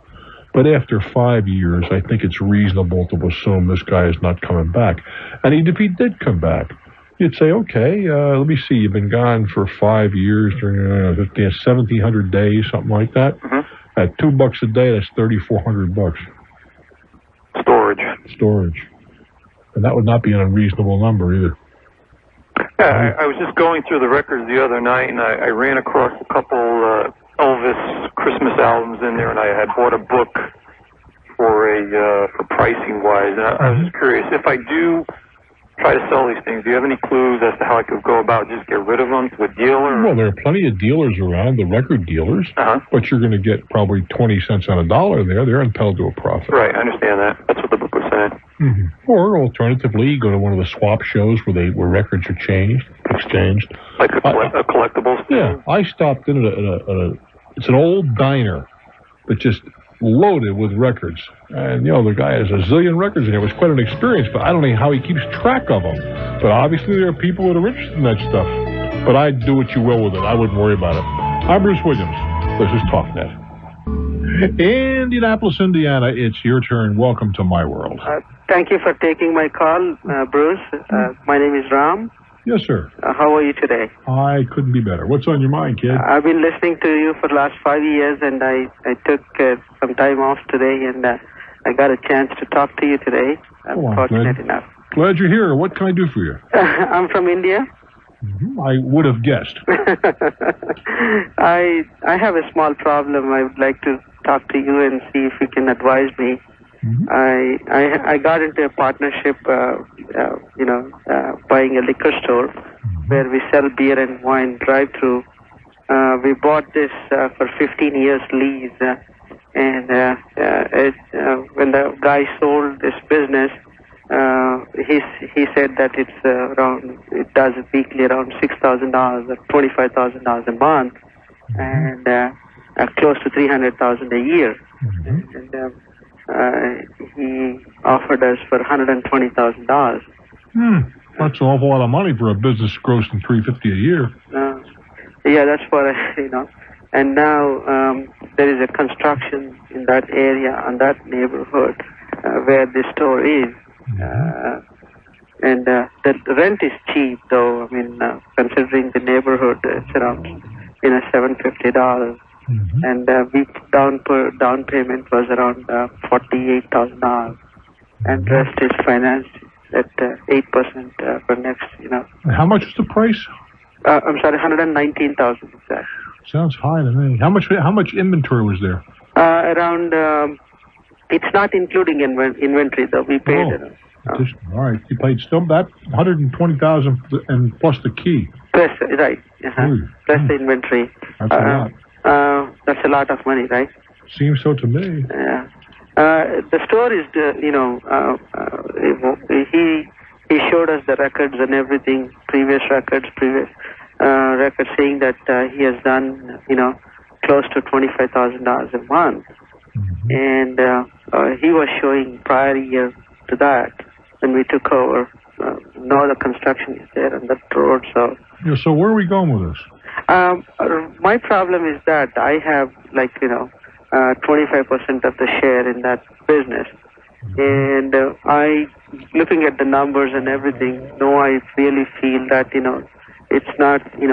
But after 5 years, I think it's reasonable to assume this guy is not coming back. And even if he did come back, you'd say, okay, let me see, you've been gone for 5 years, during 1,700 days, something like that. Mm-hmm. At $2 a day, that's $3,400. Storage. And that would not be an unreasonable number either. Yeah, I was just going through the records the other night, and I ran across a couple Elvis Christmas albums in there, and I had bought a book for pricing wise. And I was just curious, if I do try to sell these things, do you have any clues as to how I could go about just get rid of them to a dealer? Well, there are plenty of dealers around, the record dealers, but you're going to get probably 20 cents on a dollar there. They're entitled to a profit. Right, I understand that. That's what the book was saying. Mm-hmm. Or alternatively, you go to one of the swap shows where records are exchanged. Like a collectibles thing? Yeah, I stopped in at it's an old diner that just loaded with records. And, the guy has a zillion records in there. It was quite an experience, but I don't know how he keeps track of them. But obviously there are people that are interested in that stuff. But I'd do what you will with it. I wouldn't worry about it. I'm Bruce Williams. This is Talknet. Indianapolis, Indiana, it's your turn. Welcome to my world. Thank you for taking my call, Bruce. My name is Ram. Yes, sir. How are you today? I couldn't be better. What's on your mind, kid? I've been listening to you for the last 5 years, and I took some time off today, and I got a chance to talk to you today. I'm fortunate enough. Glad you're here. What can I do for you? I'm from India. Mm-hmm. I would have guessed. I have a small problem. I would like to talk to you and see if you can advise me. Mm-hmm. I got into a partnership, buying a liquor store where we sell beer and wine drive-through. We bought this for 15 years lease, and when the guy sold this business, he said that it does weekly around $6,000 or $25,000 a month, and close to $300,000 a year. Mm-hmm. And he offered us for $120,000. That's an awful lot of money for a business grossing $350 a year. Yeah, that's what And now there is a construction in that area, on that neighborhood where the store is. And the rent is cheap, though. I mean, considering the neighborhood, it's around $750. Mm-hmm. And down payment was around $48,000, and rest is financed at 8% for next. And how much is the price? I'm sorry, $119,000 exactly. Sounds high to me. How much inventory was there? Around. It's not including inventory, though. We paid it. All right, you paid still that $120,000 and plus the key. Plus, right. Plus the inventory. That's a lot. That's a lot of money, right? Seems so to me. Yeah. The store is, he showed us the records and everything, previous records saying that he has done, close to $25,000 a month. Mm-hmm. And he was showing prior year to that when we took over. Now the construction is there on that road, so... Yeah, so where are we going with this? My problem is that I have 25% of the share in that business, and looking at the numbers and everything, I really feel that it's not, we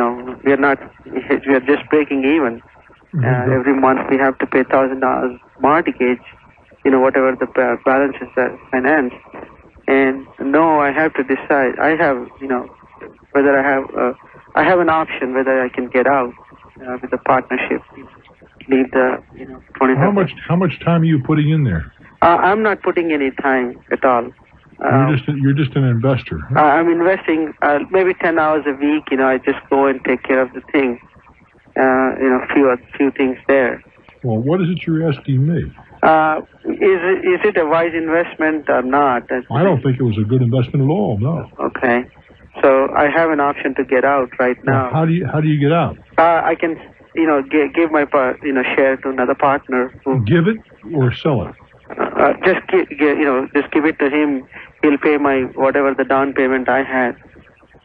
are just breaking even. Every month we have to pay $1,000 mortgage, whatever the balances are financed, and I have to decide. I have, whether I have an option whether I can get out with the partnership, leave the 25%. How much time are you putting in there? I'm not putting any time at all. You're just an investor. I'm investing maybe 10 hours a week. I just go and take care of the thing. few things there. Well, what is it you're asking me? Is it a wise investment or not? I don't think it was a good investment at all. No. Okay. So I have an option to get out right now. Well, how do you get out? I can, give my share to another partner. Give it or sell it? Just give it to him. He'll pay my whatever the down payment I had.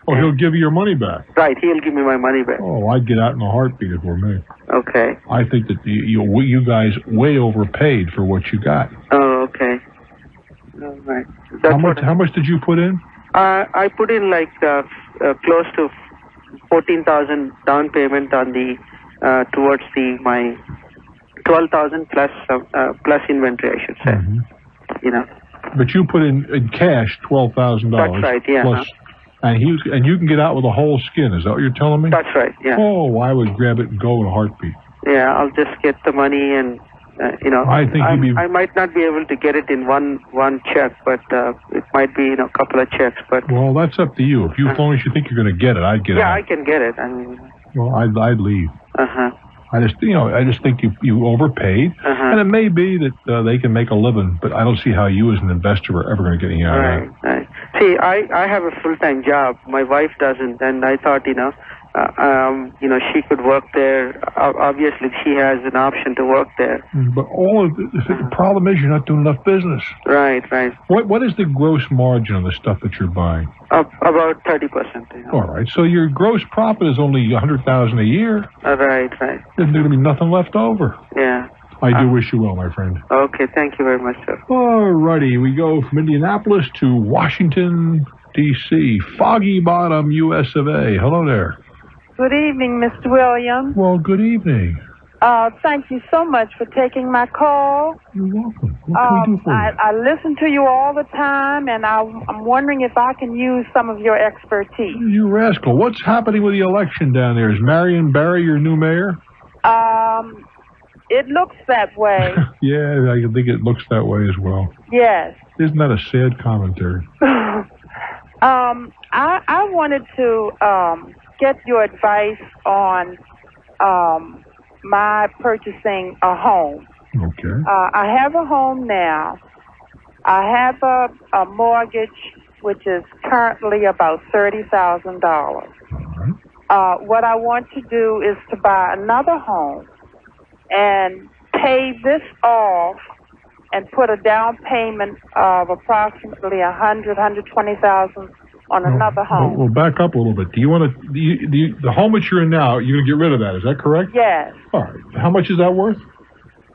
Oh, he'll give you your money back. Right, he'll give me my money back. Oh, I'd get out in a heartbeat if it were me. Okay. I think that you guys way overpaid for what you got. Oh, okay. All right. How much did you put in? I put in close to 14,000 down payment on the towards my 12,000 plus inventory, I should say. Mm-hmm. But you put in cash $12,000. That's right. Yeah. Plus, and you can get out with a whole skin. Is that what you're telling me? That's right. Yeah. Oh, I would grab it and go in a heartbeat. Yeah, I'll just get the money and I think I might not be able to get it in one check, but it might be a couple of checks. But well, that's up to you. As long as you think you're going to get it, I'd get it. Yeah, I can get it. I mean. Well, I'd leave. I just think you overpaid, and it may be that they can make a living, but I don't see how you as an investor are ever going to get any out of that. Right. See, I have a full-time job. My wife doesn't, and I thought, she could work there. Obviously, she has an option to work there. But the problem is you're not doing enough business. Right. What is the gross margin on the stuff that you're buying? About 30%. All right, so your gross profit is only $100,000 a year. Right. Then there's going to be nothing left over. Yeah. I do wish you well, my friend. Okay, thank you very much, sir. All righty, we go from Indianapolis to Washington, D.C. Foggy Bottom, US of A. Hello there. Good evening, Mr. Williams. Well, good evening. Thank you so much for taking my call. You're welcome. What can we do for you? I listen to you all the time, and I'm wondering if I can use some of your expertise. You rascal. What's happening with the election down there? Is Marion Barry your new mayor? It looks that way. Yeah, I think it looks that way as well. Yes. Isn't that a sad commentary? I wanted to get your advice on my purchasing a home. Okay. I have a home now. I have a mortgage which is currently about $30,000. What I want to do is to buy another home and pay this off and put a down payment of approximately $120,000 on another home. Well, back up a little bit. Do you want to? The home that you're in now, you're going to get rid of that? Is that correct? Yes. All right. How much is that worth?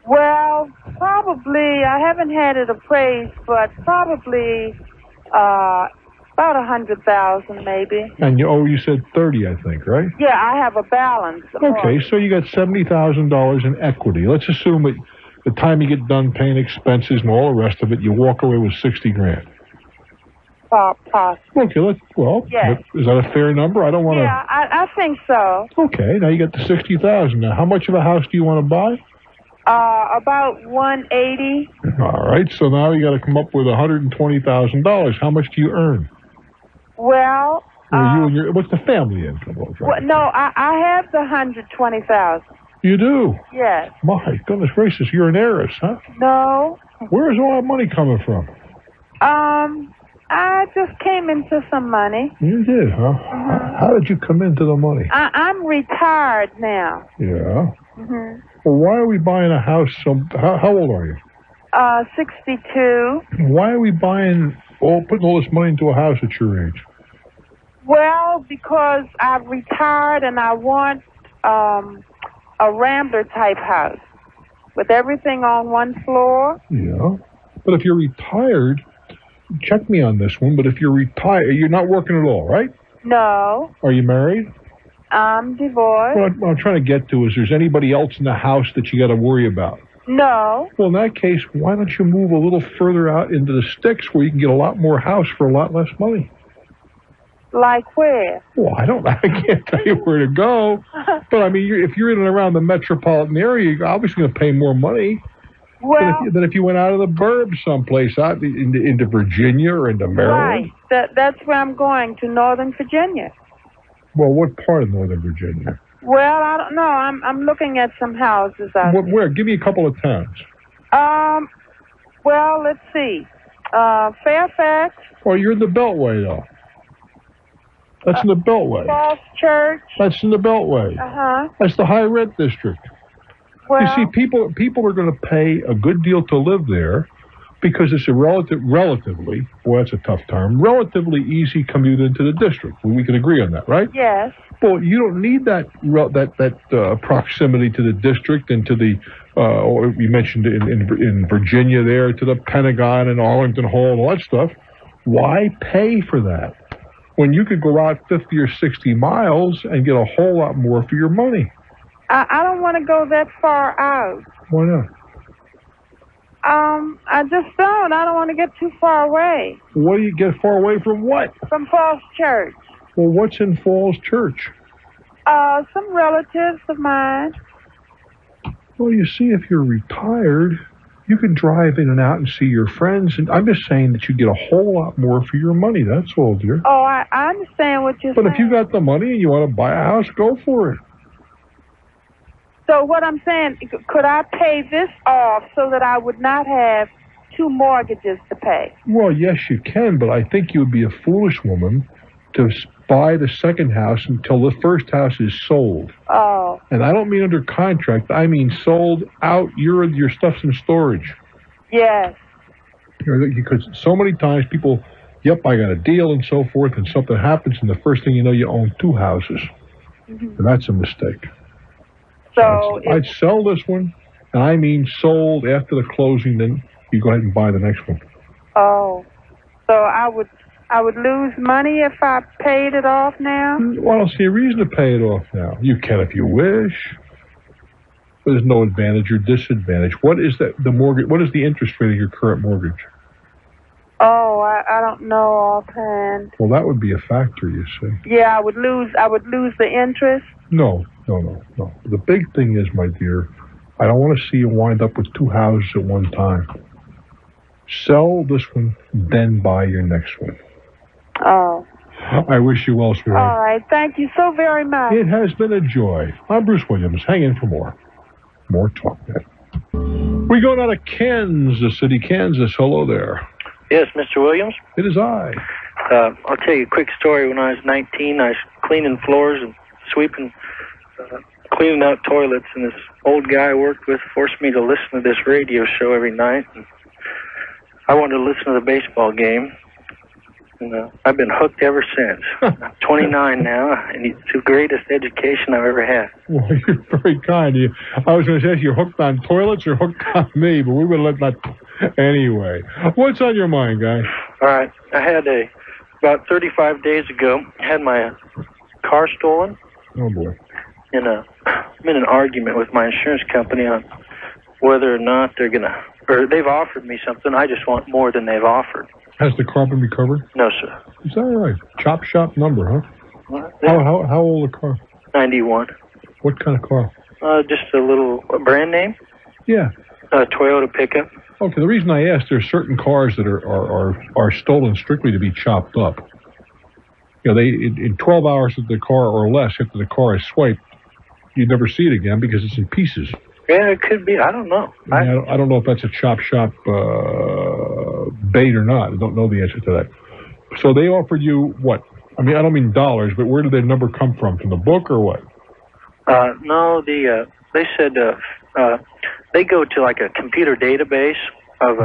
Well, probably I haven't had it appraised, but probably about $100,000 maybe. And you said 30, I think, right? Yeah, I have a balance. Okay, so you got $70,000 in equity. Let's assume that the time you get done paying expenses and all the rest of it, you walk away with $60,000. Possibly. Okay, yes. Is that a fair number? I don't want to. Yeah, I think so. Okay, now you got the $60,000. Now, how much of a house do you want to buy? About $180,000. All right, so now you got to come up with $120,000. How much do you earn? Well, what's the family income? Well, no, I have the $120,000. You do? Yes. My goodness gracious, you're an heiress, huh? No. Where's all that money coming from? I just came into some money. You did, huh? How did you come into the money? I'm retired now. Yeah. Well, why are we buying a house? How old are you? 62. Why are we putting all this money into a house at your age? Well, because I've retired and I want a Rambler type house with everything on one floor. Yeah. But if you're retired, check me on this one, but if you're retired, you're not working at all, right? No. Are you married? I'm divorced. What I'm trying to get to is, there's anybody else in the house that you got to worry about? No. Well, in that case, why don't you move a little further out into the sticks where you can get a lot more house for a lot less money? Like where? Well, I can't tell you where to go. But, I mean, if you're in and around the metropolitan area, you're obviously going to pay more money than if you went out of the burbs someplace, out into Virginia or into Maryland. Right. That's where I'm going, to Northern Virginia. Well, what part of Northern Virginia? Well, I don't know. I'm looking at some houses out there. Where? Give me a couple of towns. Well, let's see. Fairfax. Well, you're in the Beltway, though. That's in the Beltway. Falls Church. That's in the Beltway. Uh-huh. That's the high rent district. Well, you see, people are going to pay a good deal to live there because it's a relatively, well, that's a tough term, relatively easy commute into the district. We can agree on that, right? Yes. Well, you don't need that proximity to the district and to the, or you mentioned in Virginia there, to the Pentagon and Arlington Hall and all that stuff. Why pay for that when you could go out 50 or 60 miles and get a whole lot more for your money? I don't want to go that far out. Why not? I just don't. I don't want to get too far away. What do you get far away from what? From Falls Church. Well, what's in Falls Church? Some relatives of mine. Well, you see, if you're retired, you can drive in and out and see your friends. And I'm just saying that you get a whole lot more for your money. That's all, dear. Oh, I understand what you're saying. But if you got the money and you want to buy a house, go for it. So what I'm saying, could I pay this off so that I would not have two mortgages to pay? Well, yes, you can, but I think you would be a foolish woman to buy the second house until the first house is sold. Oh. And I don't mean under contract. I mean sold out. Your stuff's in storage. Yes. Because so many times people, yep, I got a deal and so forth, and something happens, and the first thing you know, you own two houses. Mm-hmm. And that's a mistake. So I'd sell this one, and I mean sold after the closing, then you go ahead and buy the next one. Oh. So I would lose money if I paid it off now? Well, I don't see a reason to pay it off now. You can if you wish. But there's no advantage or disadvantage. What is the mortgage? What is the interest rate of your current mortgage? Oh, I don't know offhand. Well, that would be a factor, you see. Yeah, I would lose the interest. No. The big thing is, my dear, I don't want to see you wind up with two houses at one time. Sell this one, then buy your next one. Oh. I wish you well, sweetheart. All right. Thank you so very much. It has been a joy. I'm Bruce Williams. Hang in for more. More Talknet. We go now to Kansas City, Kansas. Hello there. Yes, Mr. Williams? It is I. I'll tell you a quick story. When I was 19, I was cleaning floors and sweeping, cleaning out toilets, and this old guy I worked with forced me to listen to this radio show every night. And I wanted to listen to the baseball game, and I've been hooked ever since. I'm 29 now, and it's the greatest education I've ever had. Well, you're very kind. I was going to say, you're hooked on toilets or hooked on me, but we would let that... Anyway, what's on your mind, guy? All right. I had about 35 days ago, I had my car stolen. Oh, boy. And I'm in an argument with my insurance company on whether or not they're going to... Or they've offered me something. I just want more than they've offered. Has the car been recovered? No, sir. Is that right? Chop shop number, huh? What? How old a car? 91. What kind of car? Just a little brand name. Yeah. Toyota pickup. Okay, the reason I asked, there's certain cars that are stolen strictly to be chopped up. You know, in 12 hours of the car or less after the car is swiped, you'd never see it again because it's in pieces. Yeah, it could be. I don't know. I don't know if that's a chop shop bait or not. I don't know the answer to that. So they offered you what? I mean, I don't mean dollars, but where did their number come from? From the book or what? No, they said they go to like a computer database of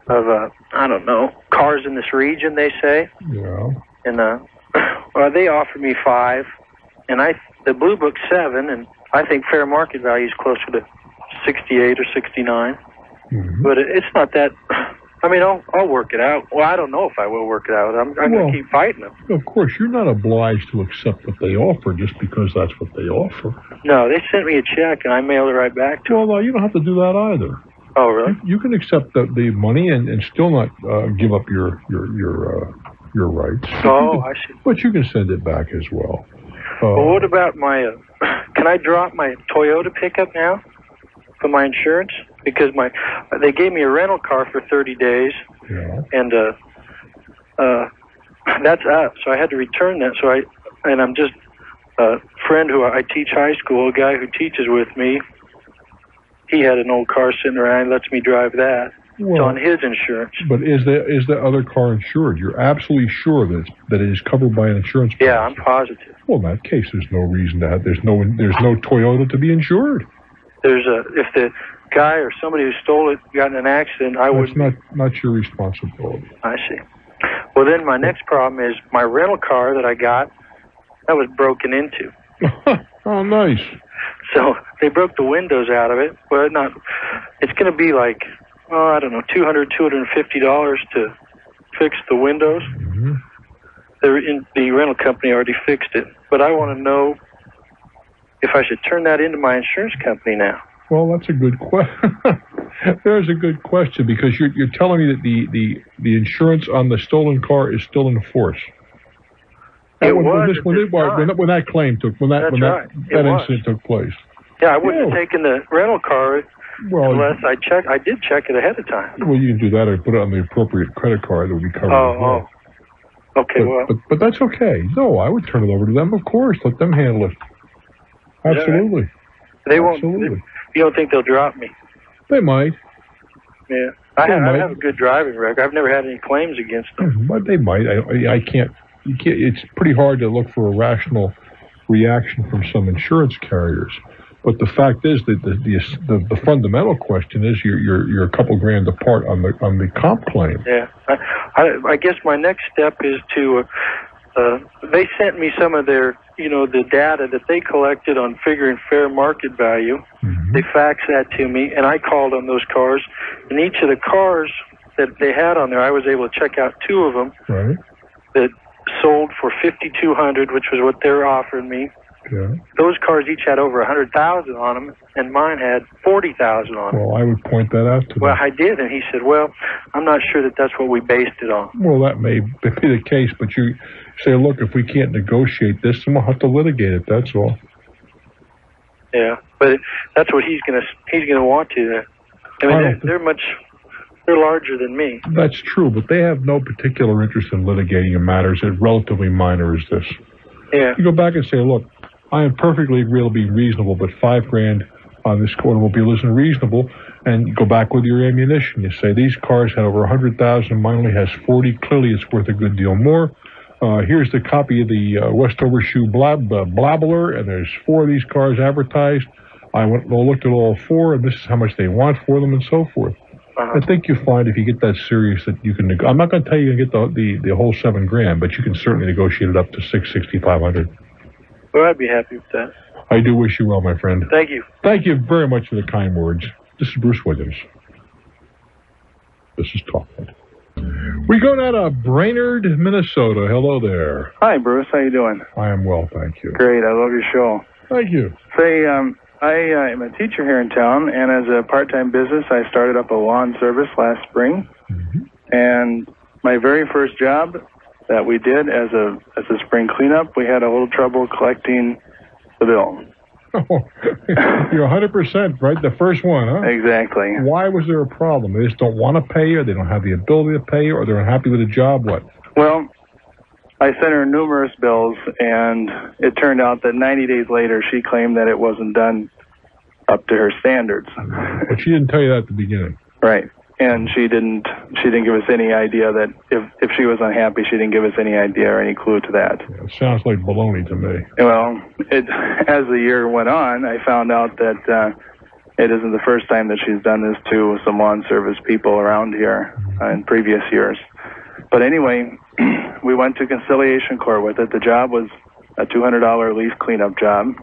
I don't know, cars in this region. They say. Yeah. And they offered me 5, and the Blue Book's 7, and I think fair market value is closer to 68 or 69. Mm-hmm. But it's not that. I mean, I'll work it out. Well, I don't know if I will work it out. I'm going to keep fighting them. Of course, you're not obliged to accept what they offer just because that's what they offer. No, they sent me a check, and I mailed it right back to them. Well, no, you don't have to do that either. Oh, really? You can accept the money and still not give up your rights. Oh, I see. But you can send it back as well. Well, what about my... can I drop my Toyota pickup now for my insurance? Because they gave me a rental car for 30 days, and that's up. So I had to return that. I'm just friend who I teach high school, a guy who teaches with me, he had an old car sitting around. He lets me drive that. It's on his insurance. But is the other car insured? You're absolutely sure that it is covered by an insurance policy? Yeah, I'm positive. Well, in that case, there's no reason to have. There's no Toyota to be insured. If the guy or somebody who stole it got in an accident, That's not your responsibility. I see. Well, then my next problem is my rental car that I got, that was broken into. Oh, nice. So they broke the windows out of it. Well, it's going to be like, I don't know, $250 to fix the windows. Mm-hmm. The rental company already fixed it. But I want to know if I should turn that into my insurance company now. Well, that's a good question. There's a good question, because you're telling me that the insurance on the stolen car is still in force. When that claim took, when that incident took place. Yeah, I wouldn't have taken the rental car unless I did check it ahead of time. Well, you can do that or put it on the appropriate credit card that would be covered. Oh. Okay, but that's okay. No, I would turn it over to them, of course. Let them handle it. Absolutely. They won't. Absolutely. You don't think they'll drop me? They might. Yeah. I have a good driving record. I've never had any claims against them. But they might. I can't. You can't. It's pretty hard to look for a rational reaction from some insurance carriers. But the fact is that the fundamental question is you're a couple grand apart on the comp claim. Yeah. I guess my next step is to. They sent me some of their, the data that they collected on figuring fair market value. Mm-hmm. They faxed that to me, and I called on those cars. And each of the cars that they had on there, I was able to check out two of them that sold for $5,200, which was what they're offering me. Yeah. Those cars each had over 100,000 on them, and mine had 40,000 on them. Well, I would point that out to them. Well, I did, and he said, "Well, I'm not sure that that's what we based it on." Well, that may be the case, but you say, "Look, if we can't negotiate this, then we'll have to litigate it." That's all. Yeah, but that's what he's gonna want to. I mean, they're larger than me. That's true, but they have no particular interest in litigating matters as relatively minor as this. Yeah. You go back and say, "Look, I am perfectly agreeable to be reasonable, but $5,000 on this automobile isn't reasonable." And you go back with your ammunition. You say, "These cars had over 100,000. Mine only has 40. Clearly, it's worth a good deal more. Here's the copy of the West Overshoe Blabbler, and there's 4 of these cars advertised. I looked at all 4, and this is how much they want for them," and so forth. I think you find if you get that serious that you can. I'm not going to tell you to get the whole $7,000, but you can certainly negotiate it up to $6,500. Well, I'd be happy with that. I do wish you well, my friend. Thank you. Thank you very much for the kind words. This is Bruce Williams. This is Talknet. We go now to Brainerd, Minnesota. Hello there. Hi, Bruce. How you doing? I am well, thank you. Great. I love your show. Thank you. Say, I am a teacher here in town, and as a part-time business, I started up a lawn service last spring. Mm-hmm. And my very first job that we did as a spring cleanup, we had a little trouble collecting the bill. You're 100% right. The first one, huh? Exactly. Why was there a problem? They just don't want to pay, or they don't have the ability to pay, or they're unhappy with the job? What? Well, I sent her numerous bills, and it turned out that 90 days later, she claimed that it wasn't done up to her standards. But she didn't tell you that at the beginning. Right. And she didn't give us any idea that if she was unhappy, she didn't give us any idea or any clue to that. Yeah, it sounds like baloney to me. Well, as the year went on, I found out that it isn't the first time that she's done this to some lawn service people around here in previous years. But anyway, we went to conciliation court with it. The job was a $200 leaf cleanup job.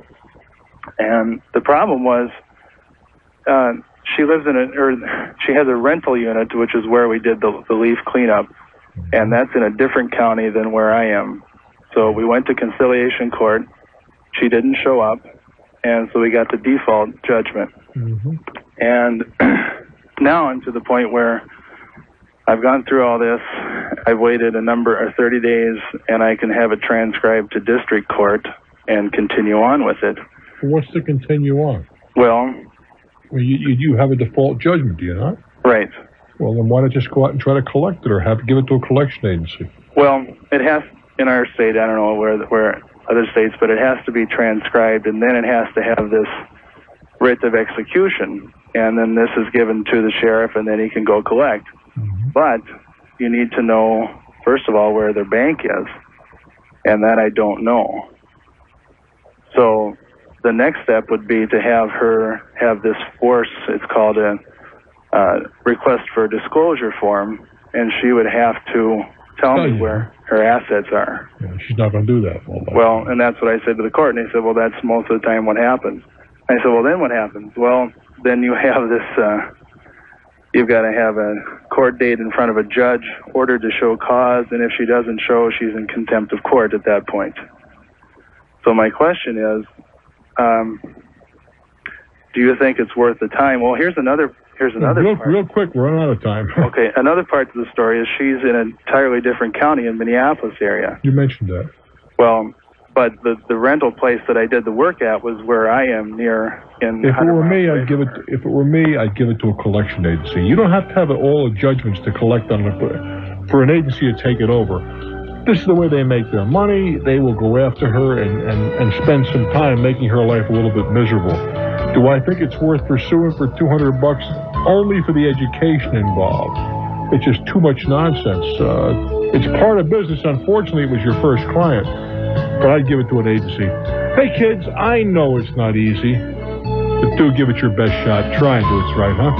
And the problem was she lives she has a rental unit, which is where we did the leaf cleanup. And that's in a different county than where I am. So we went to conciliation court. She didn't show up. And so we got the default judgment. Mm-hmm. And now I'm to the point where I've gone through all this. I've waited 30 days, and I can have it transcribed to district court and continue on with it. What's to continue on? Well, you have a default judgment, do you not? Right. Well, then why not just go out and try to collect it, or give it to a collection agency? Well, it has in our state. I don't know where other states, but it has to be transcribed, and then it has to have this writ of execution, and then this is given to the sheriff, and then he can go collect. But you need to know, first of all, where their bank is, and that I don't know. So the next step would be to have her have this force, it's called a request for a disclosure form, and she would have to tell me where her assets are. Yeah, she's not going to do that. Well, and that's what I said to the court, and they said, well, that's most of the time what happens. I said, well, then what happens? Well, then you have this, you've got to have a court date in front of a judge, ordered to show cause, and if she doesn't show, she's in contempt of court at that point. So my question is, do you think it's worth the time? Well, here's another part. Real quick, we're running out of time. Okay, another part of the story is she's in an entirely different county in Minneapolis area. You mentioned that. Well, but the rental place that I did the work at was where I am near in. If it were me, I'd give it. If it were me, I'd give it to a collection agency. You don't have to have all the judgments to collect on it for an agency to take it over. This is the way they make their money. They will go after her and spend some time making her life a little bit miserable. Do I think it's worth pursuing for $200 only for the education involved? It's just too much nonsense. It's part of business. Unfortunately, it was your first client, but I'd give it to an agency. Hey, kids, I know it's not easy, but do give it your best shot. Try and do what's right, huh?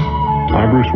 I'm Bruce.